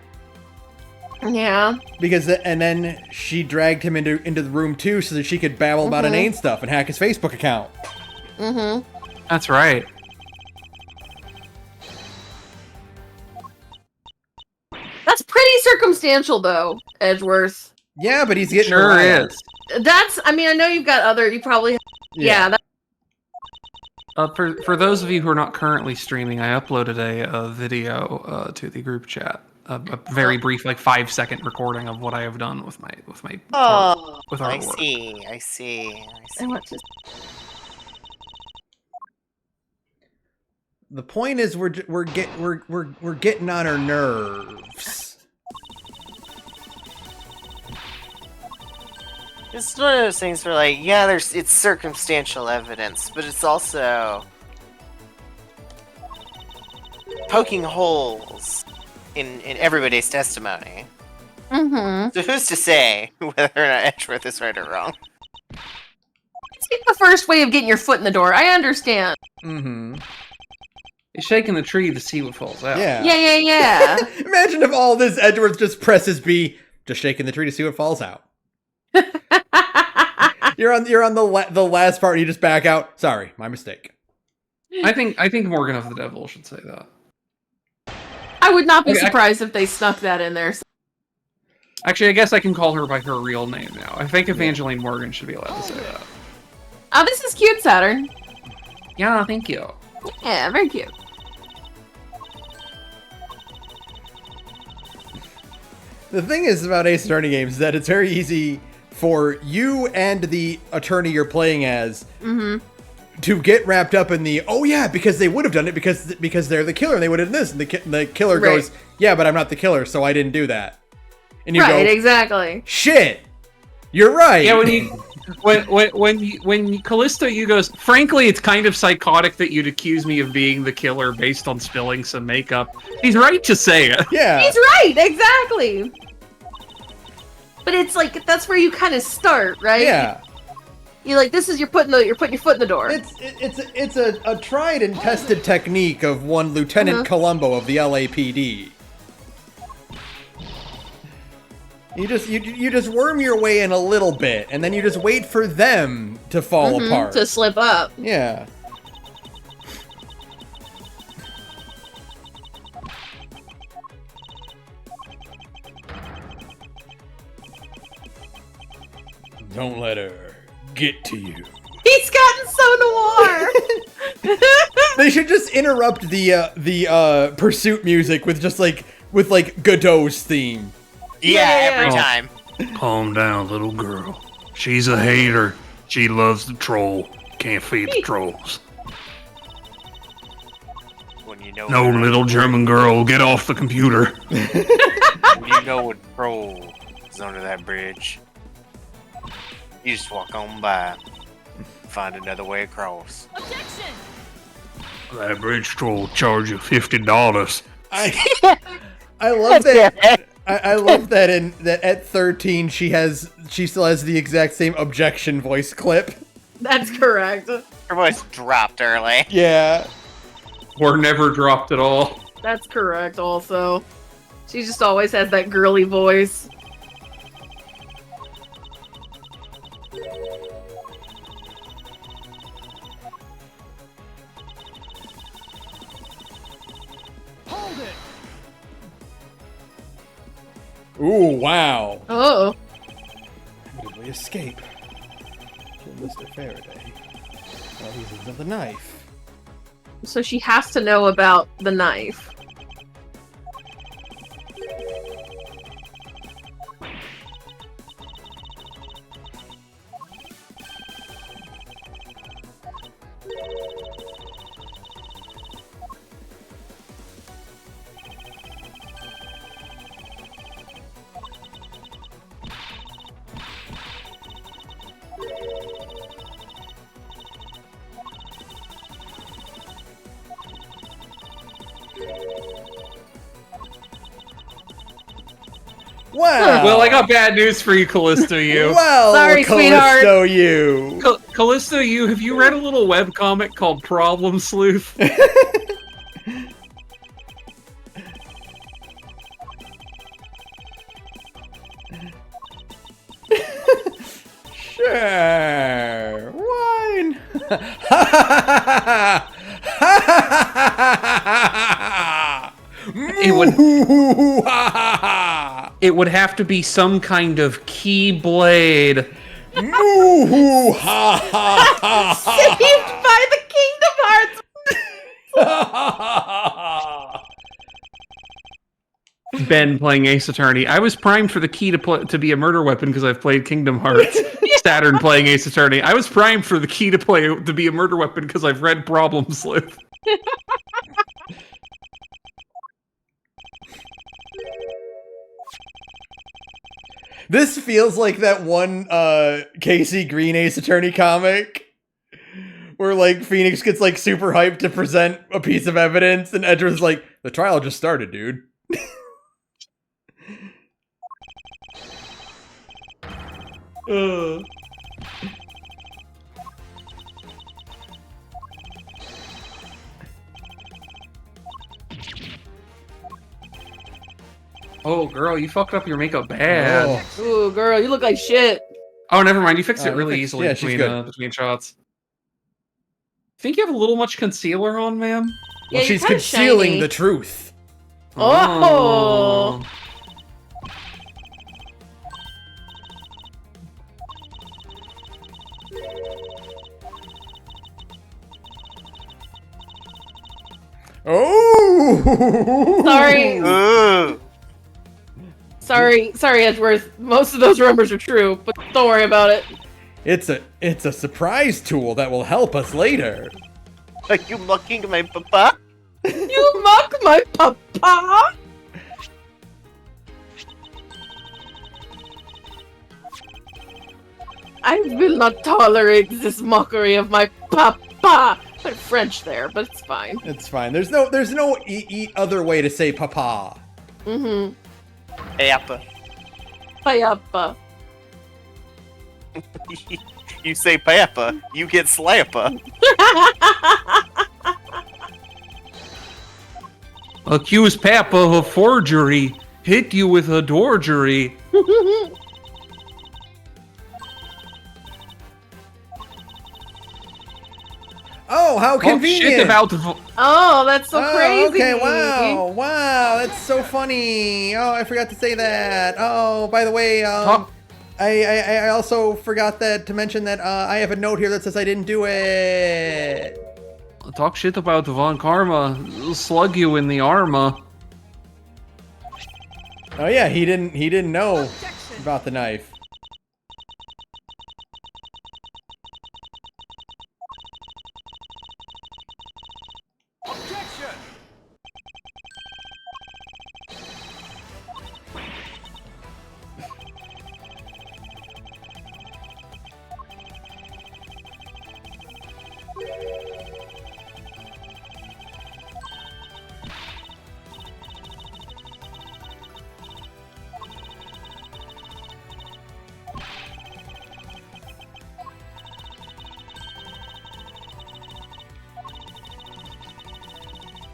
Yeah. because and then she dragged him into the room too, so that she could babble about inane stuff and hack his Facebook account. Mm-hmm. That's right. That's pretty circumstantial, though, Edgeworth. Yeah, but he's getting Sure around. is. I mean, I know you've got other. You probably. Yeah. For those of you who are not currently streaming, I uploaded a video to the group chat. A very brief, like 5-second recording of what I have done with my Oh, with our I work. see. I see. I want to. The point is, we're getting on her nerves. It's one of those things where, like, yeah, it's circumstantial evidence, but it's also poking holes in everybody's testimony. Mm-hmm. So who's to say whether or not Edgeworth is right or wrong? It's the first way of getting your foot in the door. I understand. Mm-hmm. He's shaking the tree to see what falls out. Yeah. Yeah. Imagine if all this Edgeworth just presses B, just shaking the tree to see what falls out. You're on the last part and you just back out. Sorry, my mistake. I think Morgan of the Devil should say that. I would not be Okay, surprised if they snuck that in there. Actually, I guess I can call her by her real name now. I think Evangeline Morgan should be allowed to say that. Oh, this is cute, Saturn. Yeah, thank you. Yeah, very cute. The thing is about Ace Attorney games is that it's very easy for you and the attorney you're playing as to get wrapped up in the, oh yeah, because they would have done it because they're the killer and they would have done this, and the killer goes, yeah, but I'm not the killer, so I didn't do that. And you go, exactly. shit, you're right. Yeah, when Callisto, you goes, frankly, it's kind of psychotic that you'd accuse me of being the killer based on spilling some makeup. He's right to say it. Yeah. He's right, exactly. But it's like, that's where you kind of start, right? Yeah. You're like, this is you're putting your foot in the door. It's a tried and tested technique of one Lieutenant Columbo of the LAPD. You just worm your way in a little bit, and then you just wait for them to fall apart. To slip up. Yeah. Don't let her get to you. He's gotten so noir. They should just interrupt the pursuit music with Godot's theme. Yeah, every time. Calm down, little girl. She's a hater. She loves the troll. Can't feed the trolls. When you know No, little German girl, get off the computer. when you know a troll is under that bridge, you just walk on by, find another way across. Objection! That bridge troll charge you $50. I love that. I love that at 13 she still has the exact same objection voice clip. That's correct. Her voice dropped early. Yeah. Or never dropped at all. That's correct also. She just always has that girly voice. Hold it! Ooh, wow. Oh. We escape. Kill Mr. Faraday. Well, he's using the knife. So she has to know about the knife. Wow. Well, I got bad news for you, Callisto, you. Well, Sorry, sweetheart. Callisto, you. Callisto, you, have you read a little webcomic called Problem Sleuth? Sure. Wine. It would have to be some kind of keyblade. Moo ha ha ha Saved by the Kingdom Hearts! Ben playing Ace Attorney. I was primed for the key to be a murder weapon because I've played Kingdom Hearts. Saturn playing Ace Attorney. I was primed for the key to be a murder weapon because I've read Problem Sleuth. This feels like that one Casey Green Ace Attorney comic where like Phoenix gets like super hyped to present a piece of evidence and Edward's like, the trial just started, dude. Oh, girl, you fucked up your makeup bad. Oh. Ooh, girl, you look like shit. Oh, never mind. You fixed it Oh, really fixed- easily yeah, she's between shots. Think you have a little much concealer on, ma'am? Well, Yeah, you're she's kinda concealing shiny. the truth. Oh. Oh! Sorry. Ooh. Sorry, Edgeworth. Most of those rumors are true, but don't worry about it. It's a surprise tool that will help us later. Are you mocking my papa? You mock my papa? I will not tolerate this mockery of my papa. I'm French there, but it's fine. It's fine. There's no other way to say papa. Mm-hmm. Hey, Appa. Papa. You say Papa, you get Slappa. Accuse Papa of forgery. Hit you with a dorgery. Oh, how Talk convenient! shit about Oh, that's so crazy. Okay, wow, that's so funny. Oh, I forgot to say that. Oh, by the way, Talk- I also forgot to mention that I have a note here that says I didn't do it. Talk shit about Von Karma. It'll slug you in the armor. Oh yeah, he didn't know about the knife. Objection!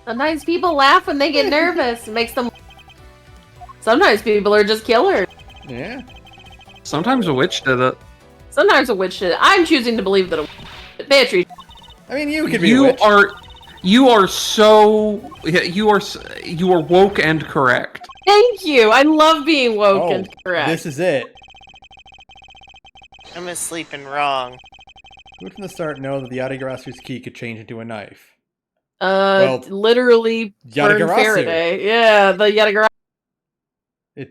Sometimes people laugh when they get nervous. It makes them. Sometimes people are just killers. Yeah. Sometimes a witch did it. Sometimes a witch did it. I'm choosing to believe that a witch. Beatrice. I mean, you could be a witch. You are woke and correct. Thank you. I love being woke Oh, and correct. this is it. I'm asleep and wrong. Who from the start know that the Yadagarasu's key could change into a knife? Well, Literally burn Yatagarasu. Faraday. Yeah, the Yatagarasu.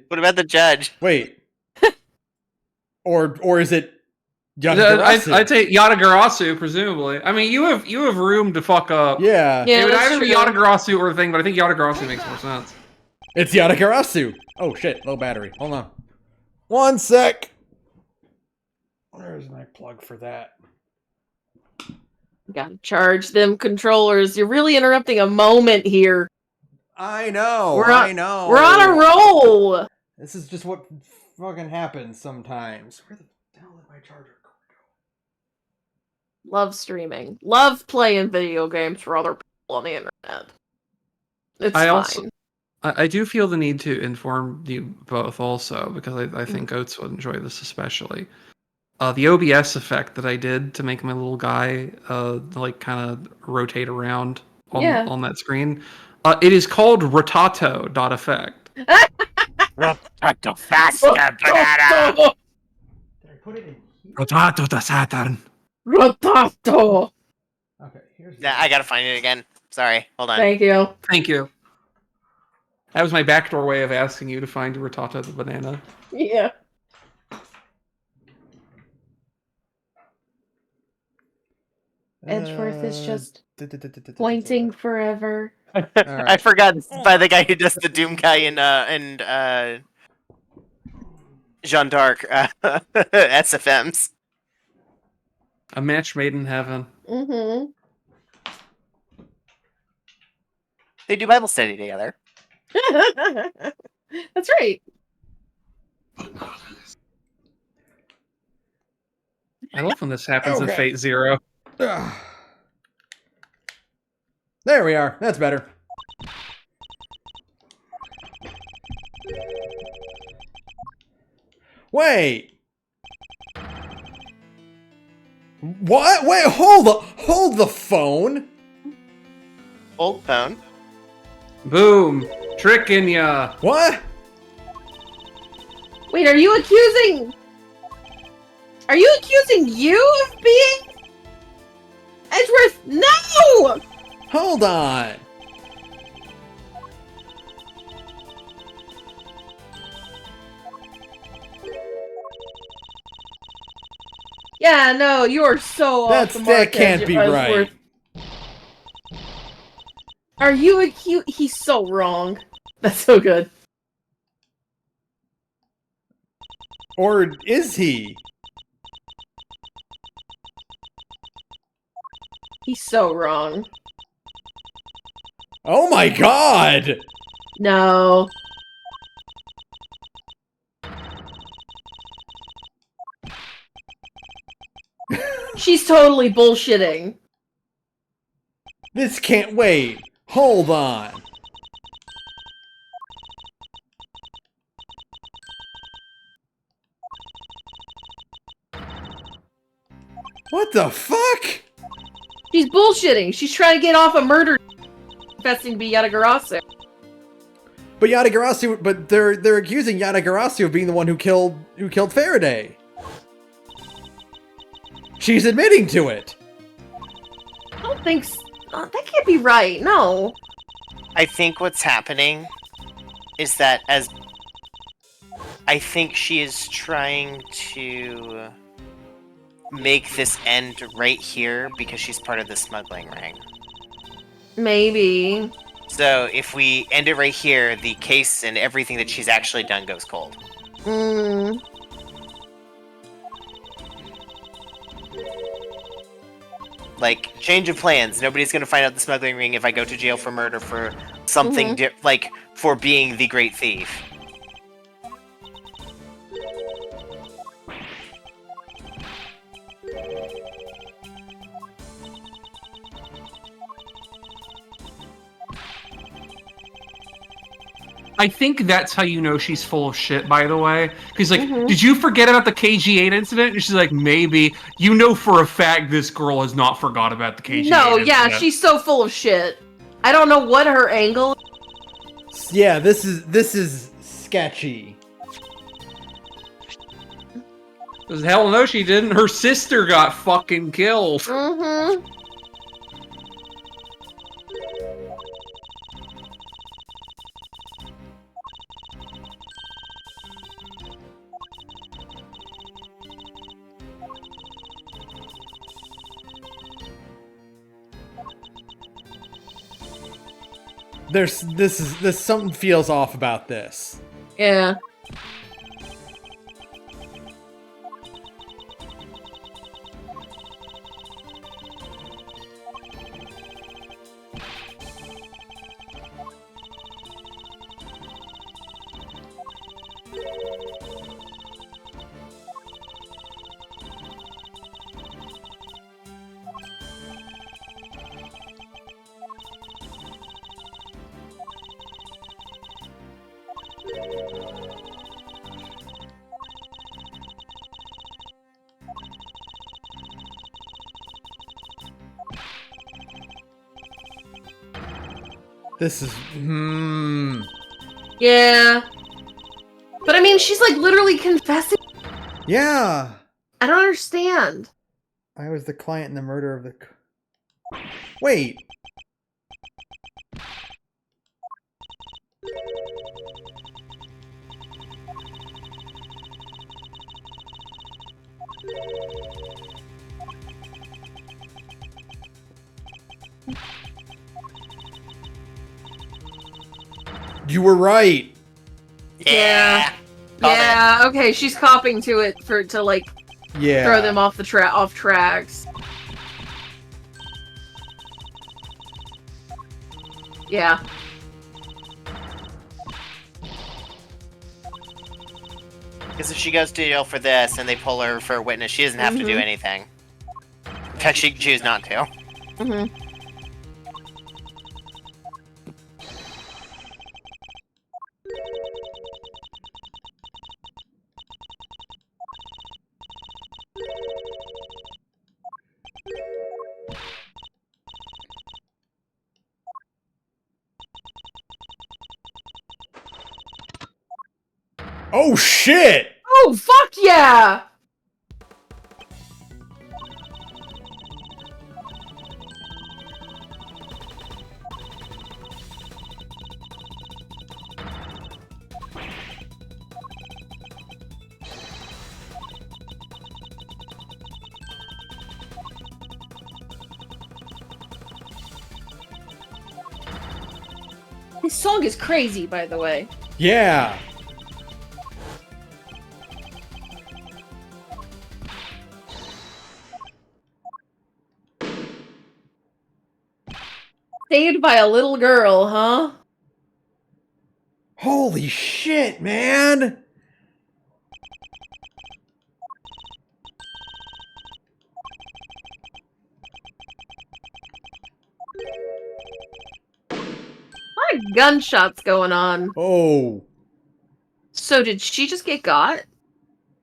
What about the judge? Wait. or is it Yatagarasu? I'd say Yatagarasu, presumably. I mean, you have room to fuck up. Yeah. Yeah, It would that's either be true. Yatagarasu or the thing, but I think Yatagarasu makes more sense. It's Yatagarasu. Oh shit, low battery. Hold on. One sec. Where's my plug for that? Gotta charge them controllers. You're really interrupting a moment here. I know. I know. We're on a roll. This is just what fucking happens sometimes. Where the hell did my charger go? Love streaming. Love playing video games for other people on the internet. It's fine. I do feel the need to inform you both also, because I think Oates would enjoy this especially. The OBS effect that I did to make my little guy like kind of rotate around on that screen, it is called rotato.effect. Rotato faster, banana! Did I put it in here? Rotato da Saturn. Rotato. Okay, here's Nah, I gotta find it again. Sorry, hold on. Thank you. Thank you. That was my backdoor way of asking you to find Rotato the banana. Yeah. Edgeworth is just pointing forever. I forgot by the guy who does the Doom guy in Jeanne d'Arc SFMs. A match made in heaven. Mm-hmm. They do Bible study together. That's right. I love when this happens in Okay. Fate Zero. There we are. That's better. Wait. What? Wait, hold the phone. Old phone. Boom! Tricking ya! What? Wait, are you accusing? Are you accusing you of being Edgeworth? No! Hold on. Yeah, no, you are so off the mark. That can't be right. Are you acute? He's so wrong. That's so good. Or is he? He's so wrong. Oh my god! No. She's totally bullshitting. This can't wait. Hold on. What the fuck? She's bullshitting. She's trying to get off a murder confessing to be Yatagarasu. But Yatagarasu, but they're accusing Yatagarasu of being the one who killed Faraday. She's admitting to it. I don't think so. That can't be right. No. I think what's happening is that I think she is trying to make this end right here because she's part of the smuggling ring. Maybe. So if we end it right here, the case and everything that she's actually done goes cold. Mm. Like, change of plans. Nobody's gonna find out the smuggling ring if I go to jail for murder for something like for being the great thief. I think that's how you know she's full of shit, by the way. Because, like, did you forget about the KG8 incident? And she's like, maybe. You know for a fact this girl has not forgot about the KG8 No, incident. yeah, she's so full of shit. I don't know what her angle is. Yeah, this is sketchy. Because hell no, she didn't. Her sister got fucking killed. Mm-hmm. This something feels off about this. Yeah. This is Yeah. But I mean, she's like literally confessing. Yeah. I don't understand. I was the client in the murder of the... Wait. You were right. Yeah. Yeah, okay, she's copping to it to like Yeah. throw them off the off tracks. Yeah. Because if she goes to jail for this and they pull her for a witness, she doesn't have to do anything. In fact, she can choose not to. Mm-hmm. Oh shit! Oh fuck yeah! His song is crazy, by the way. Yeah. Saved by a little girl, huh? Holy shit, man! A lot of gunshots going on. Oh, So did she just get got?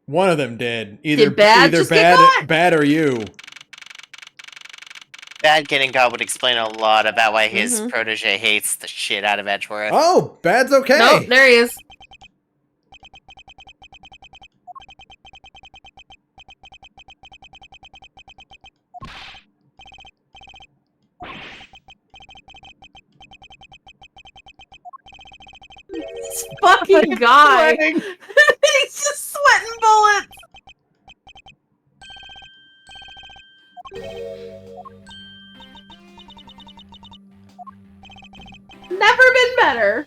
one of them did. Either Did Bad either just get got? bad or you. Bad getting God would explain a lot about why his Mhm. protege hates the shit out of Edgeworth. Oh, bad's okay. Nope, there he is. This fucking guy. He's just sweating bullets. Never been better.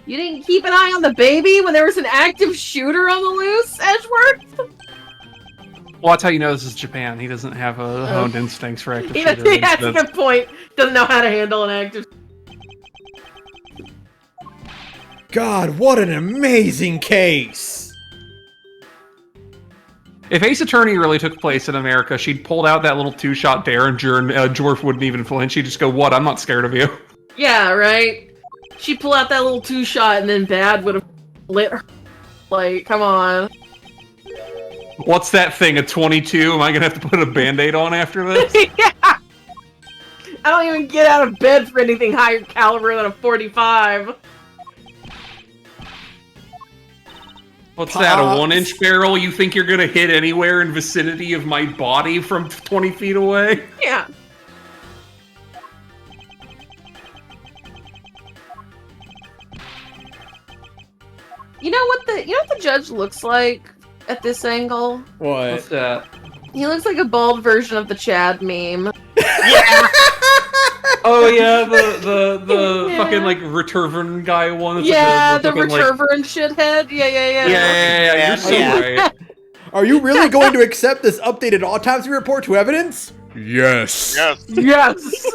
You didn't keep an eye on the baby when there was an active shooter on the loose, Edgeworth? Well, that's how you know this is Japan. He doesn't have a honed instincts for active Yeah, shooter that's a incidents. good point. Doesn't know how to handle an active. God, what an amazing case! If Ace Attorney really took place in America, she'd pulled out that little two-shot Derringer and Dwarf wouldn't even flinch. She'd just go, "What? I'm not scared of you." Yeah, right? She'd pull out that little two-shot and then Bad would have lit her. Like, come on. What's that thing, a 22? Am I gonna have to put a Band-Aid on after this? Yeah! I don't even get out of bed for anything higher caliber than a 45. What's that, a 1-inch barrel? You think you're gonna hit anywhere in vicinity of my body from 20 feet away? Yeah. You know what the judge looks like at this angle? What? What's that? He looks like a bald version of the Chad meme. Yeah. Oh yeah, the Yeah. fucking like Returvern guy one. That's Yeah, like the fucking, like- returver and shithead. Yeah. Yeah, you're so Yeah. right. Are you really going to accept this updated autopsy report to evidence? Yes. Yes. Yes.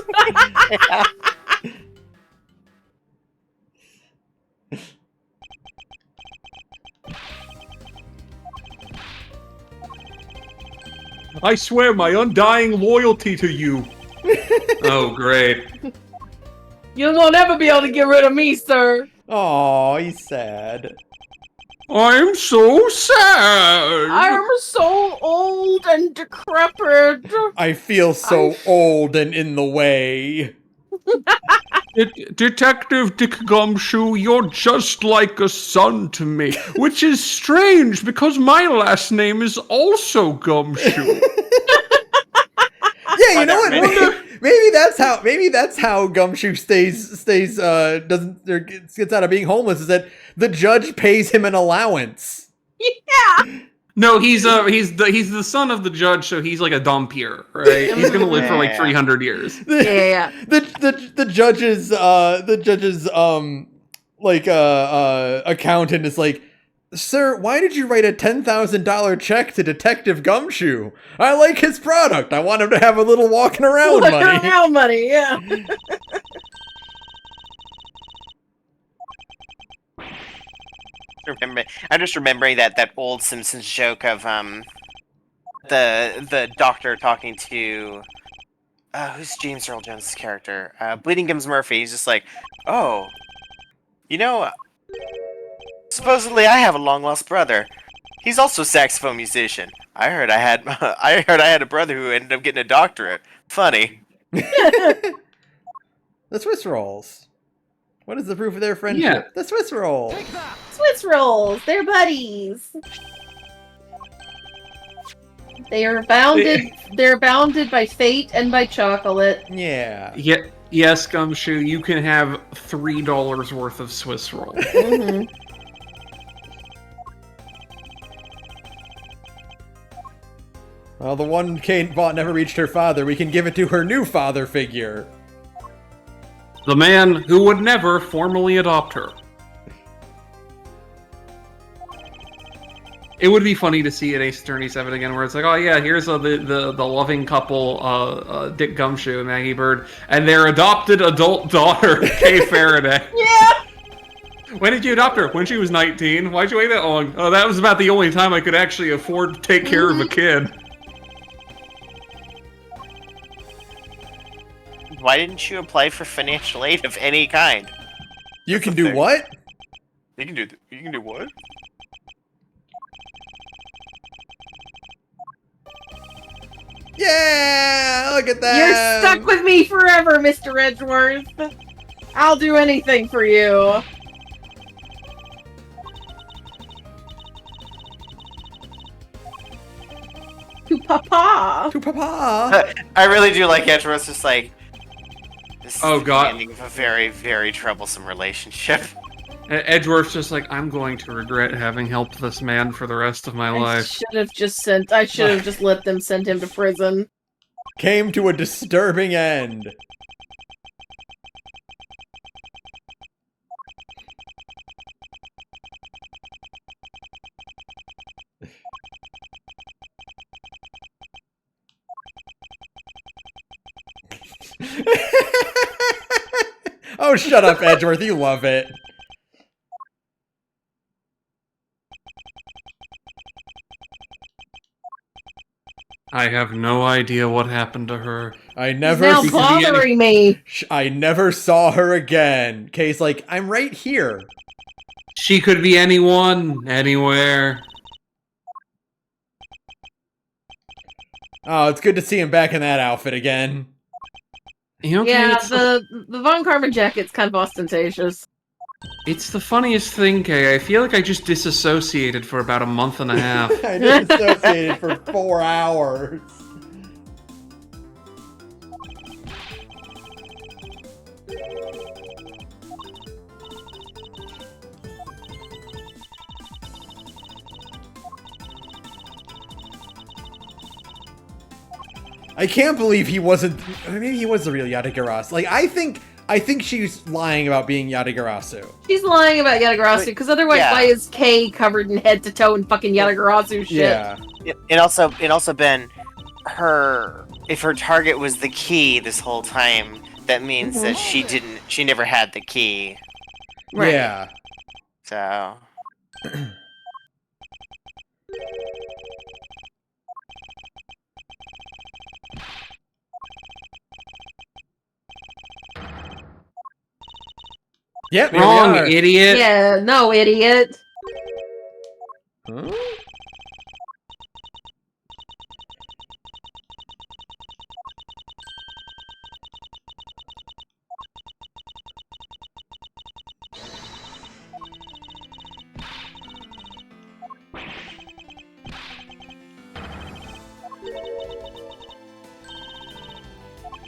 I swear my undying loyalty to you. Oh, great. You won't ever be able to get rid of me, sir. Oh, he's sad. I'm so sad. I'm so old and decrepit. I feel so old and in the way. Detective Dick Gumshoe, you're just like a son to me, which is strange because my last name is also Gumshoe. Yeah, you know what? Maybe that's how Gumshoe stays doesn't or gets out of being homeless, is that the judge pays him an allowance. Yeah. No, he's the son of the judge, so he's like a dumpier, right? He's gonna live for like 300 years. Yeah. The judge's accountant is like, "Sir, why did you write a $10,000 check to Detective Gumshoe? I like his product. I want him to have a little walking around money." Around money, yeah. I'm just remembering that old Simpsons joke of the doctor talking to who's James Earl Jones' character? Bleeding Gums Murphy. He's just like, "Oh, you know, supposedly I have a long lost brother. He's also a saxophone musician. I heard I had a brother who ended up getting a doctorate. Funny." The Swiss rolls. What is the proof of their friendship? Yeah. The Swiss roll. Take that! Swiss rolls, they're buddies. They are bounded. They're bounded by fate and by chocolate. Yeah. Yes, Gumshoe, you can have $3 worth of Swiss roll. Mhm. Well, the one Kate bought never reached her father. We can give it to her new father figure. The man who would never formally adopt her. It would be funny to see an Ace Attorney 7 again, where it's like, oh yeah, here's the loving couple, Dick Gumshoe and Maggie Bird, and their adopted adult daughter, Kay Faraday. Yeah. When did you adopt her? When she was 19. Why'd you wait that long? Oh, that was about the only time I could actually afford to take care of a kid. Why didn't you apply for financial aid of any kind? You can do what? You can do what? Yeah, look at that. You're stuck with me forever, Mr. Edgeworth. I'll do anything for you. To Papa. To Papa. I really do like Edgeworth's just like, this is Oh, the God. beginning of a very, very troublesome relationship. Edgeworth's just like, I'm going to regret having helped this man for the rest of my I life. should have just let them send him to prison. Came to a disturbing end. Oh, shut up, Edgeworth. You love it. I have no idea what happened to her. I He's never now see- bothering me. I never saw her again. Kay's like, I'm right here. She could be anyone, anywhere. Oh, it's good to see him back in that outfit again. You know, Yeah, it's the the Von Karma jacket's kind of ostentatious. funniest thing, Kay. I feel like I just disassociated for about a month and a half. I disassociated for 4 hours. I can't believe he wasn't. Maybe he was the real Yatagarasu. Like, I think she's lying about being Yatagarasu. She's lying about Yatagarasu, because otherwise Yeah. why is Kay covered in head to toe in fucking Yatagarasu shit? Yeah. It also been her. If her target was the key this whole time, that means that she never had the key. Right. Yeah. So Yep. Here Wrong, we are. idiot. Yeah, no, idiot. Huh?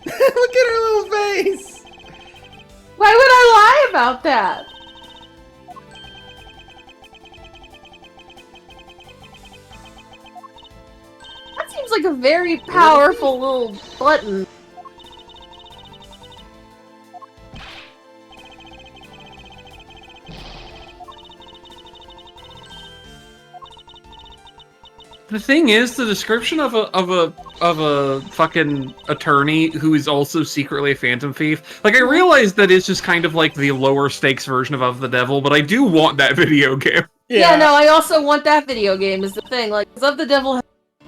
Look at her little face. Why would I lie about that? That seems like a very powerful little button. The thing is, the description of a fucking attorney who is also secretly a phantom thief. Like, I realize that it's just kind of like the lower stakes version of the Devil, but I do want that video game. Yeah, no, I also want that video game is the thing. Like, 'cause Of the Devil has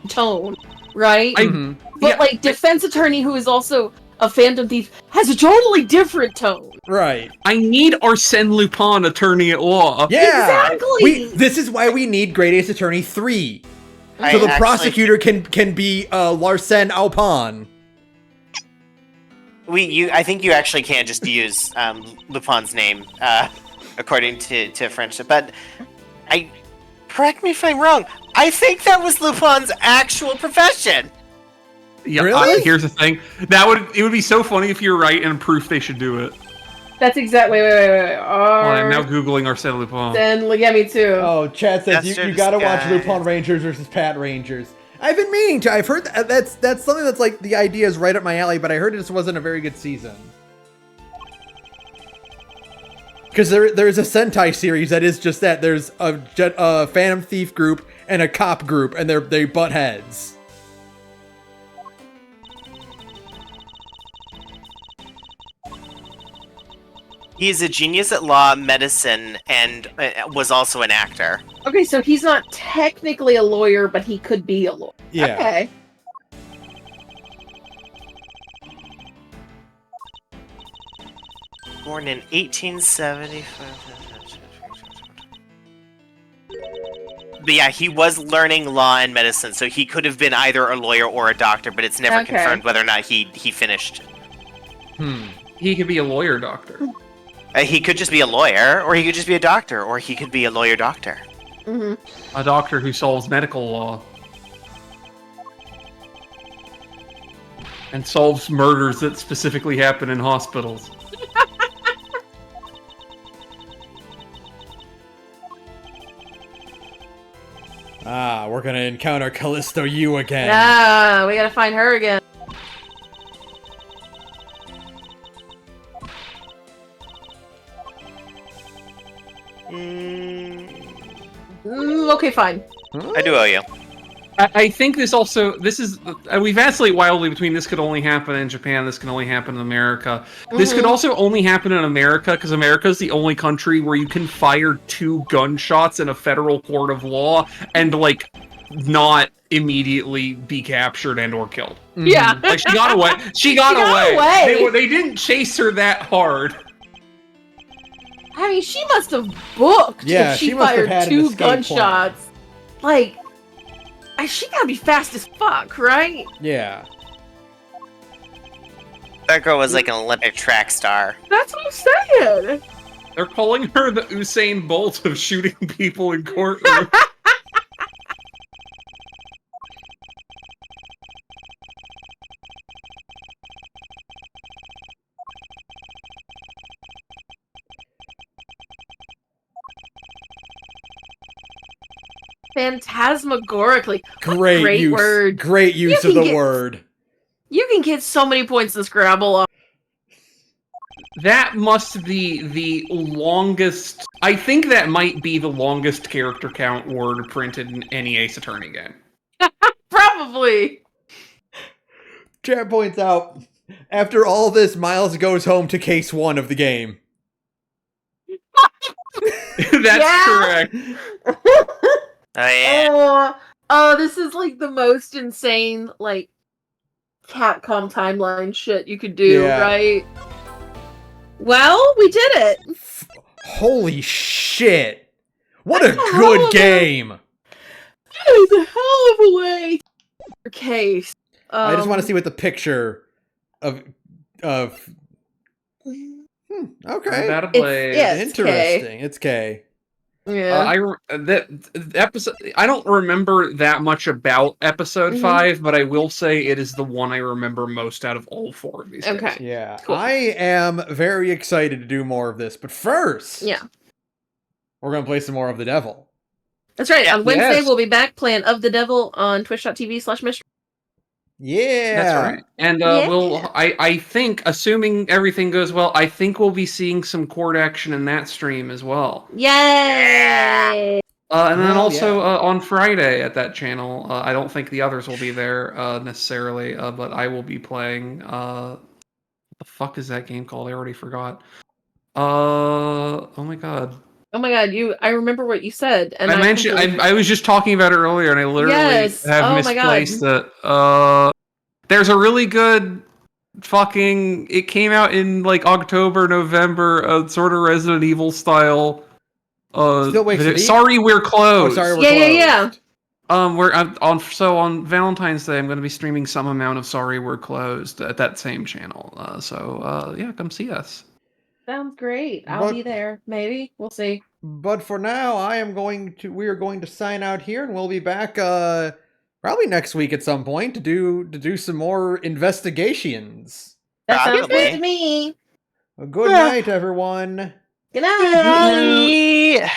tone, right? Mhm. But yeah. like defense attorney who is also a phantom thief has a totally different tone. Right. I need Arsène Lupin, attorney at law. Yeah. Exactly. This is why we need Great Ace Attorney 3. I So the actually- prosecutor can be Larsen Alpin. I think you actually can just use Lupin's name according to friendship, but correct me if I'm wrong. I think that was Lupin's actual profession. Yeah, Really? here's the thing. It would be so funny if you're right and proof they should do it. That's exactly. Wait. Well, I'm now googling Arsène Lupin. Then yeah, me too. Oh, Chad says you That's gotta just watch guy. Lupin Rangers versus Pat Rangers. I've been meaning to. I've heard that's something that's like the idea is right up my alley, but I heard this wasn't a very good season. Because there's a Sentai series that is just that. There's a Phantom Thief group and a cop group, and they butt heads. He's a genius at law, medicine, and was also an actor. Okay, so he's not technically a lawyer, but he could be a lawyer. Yeah. Okay. Born in 1875. But yeah, he was learning law and medicine, so he could have been either a lawyer or a doctor, but it's never Okay. confirmed whether or not he finished. He could be a lawyer doctor. He could just be a lawyer, or he could just be a doctor, or he could be a lawyer doctor. Mm-hmm. A doctor who solves medical law. And solves murders that specifically happen in hospitals. Ah, we're gonna encounter Callisto U again. Ah, we gotta find her again. Okay, fine. I do owe you. I think this is we vacillate wildly between this could only happen in Japan, this can only happen in America. This could also only happen in America because America is the only country where you can fire 2 gunshots in a federal court of law and like not immediately be captured and or killed. Yeah. Like she got away. She got got away. away. They didn't chase her that hard. I mean, she must have booked Yeah, if she must have fired had an 2 escape plan. gunshots. Like, she gotta be fast as fuck, right? Yeah. That girl was like an Olympic track star. That's what I'm saying. They're calling her the Usain Bolt of shooting people in courtroom. Phantasmagorically. Great use. word. Great use You of can the get- word. You can get so many points in Scrabble. That must be the longest. I think that might be the longest character count word printed in any Ace Attorney game. Probably. Chat points out, after all this, Miles goes home to case 1 of the game. That's correct. Oh yeah. Oh, this is like the most insane, like, Capcom timeline shit you could do, Yeah. right? Well, we did it. Holy shit. What That's a a hell good of a- game. That is a hell of a way. Case. I just want to see what the picture of okay. About a It's- play. yeah. It's Interesting. It's K. Yeah. That episode. I don't remember that much about episode 5, but I will say it is the one I remember most out of all 4 of these. Okay. games. Yeah. Cool. I am very excited to do more of this, but first, Yeah. we're going to play some more of the devil. That's right. On Wednesday, Yes. we'll be back playing Of the Devil on twitch.tv/mystery. Yeah. That's right. And I think, assuming everything goes well, I think we'll be seeing some court action in that stream as well. Yay! And then Hell also yeah. on Friday at that channel, I don't think the others will be there necessarily, but I will be playing. What the fuck is that game called? I already forgot. Oh my god! Oh my god, I remember what you said, and I mentioned. I was just talking about it earlier, and I literally Yes. have Oh my God. misplaced it. There's a really good fucking. It came out in like October, November, sort of Resident Evil style. Still Wake City? Sorry, we're closed. Oh, sorry, we're Yeah. closed. We're on Valentine's Day. I'm going to be streaming some amount of Sorry We're Closed at that same channel. Yeah, come see us. Sounds great. I'll But- be there. Maybe. We'll see. But for now, we are going to sign out here, and we'll be back probably next week at some point to do some more investigations. That sounds Probably. good to me. Good night, everyone. Good night. Yeah.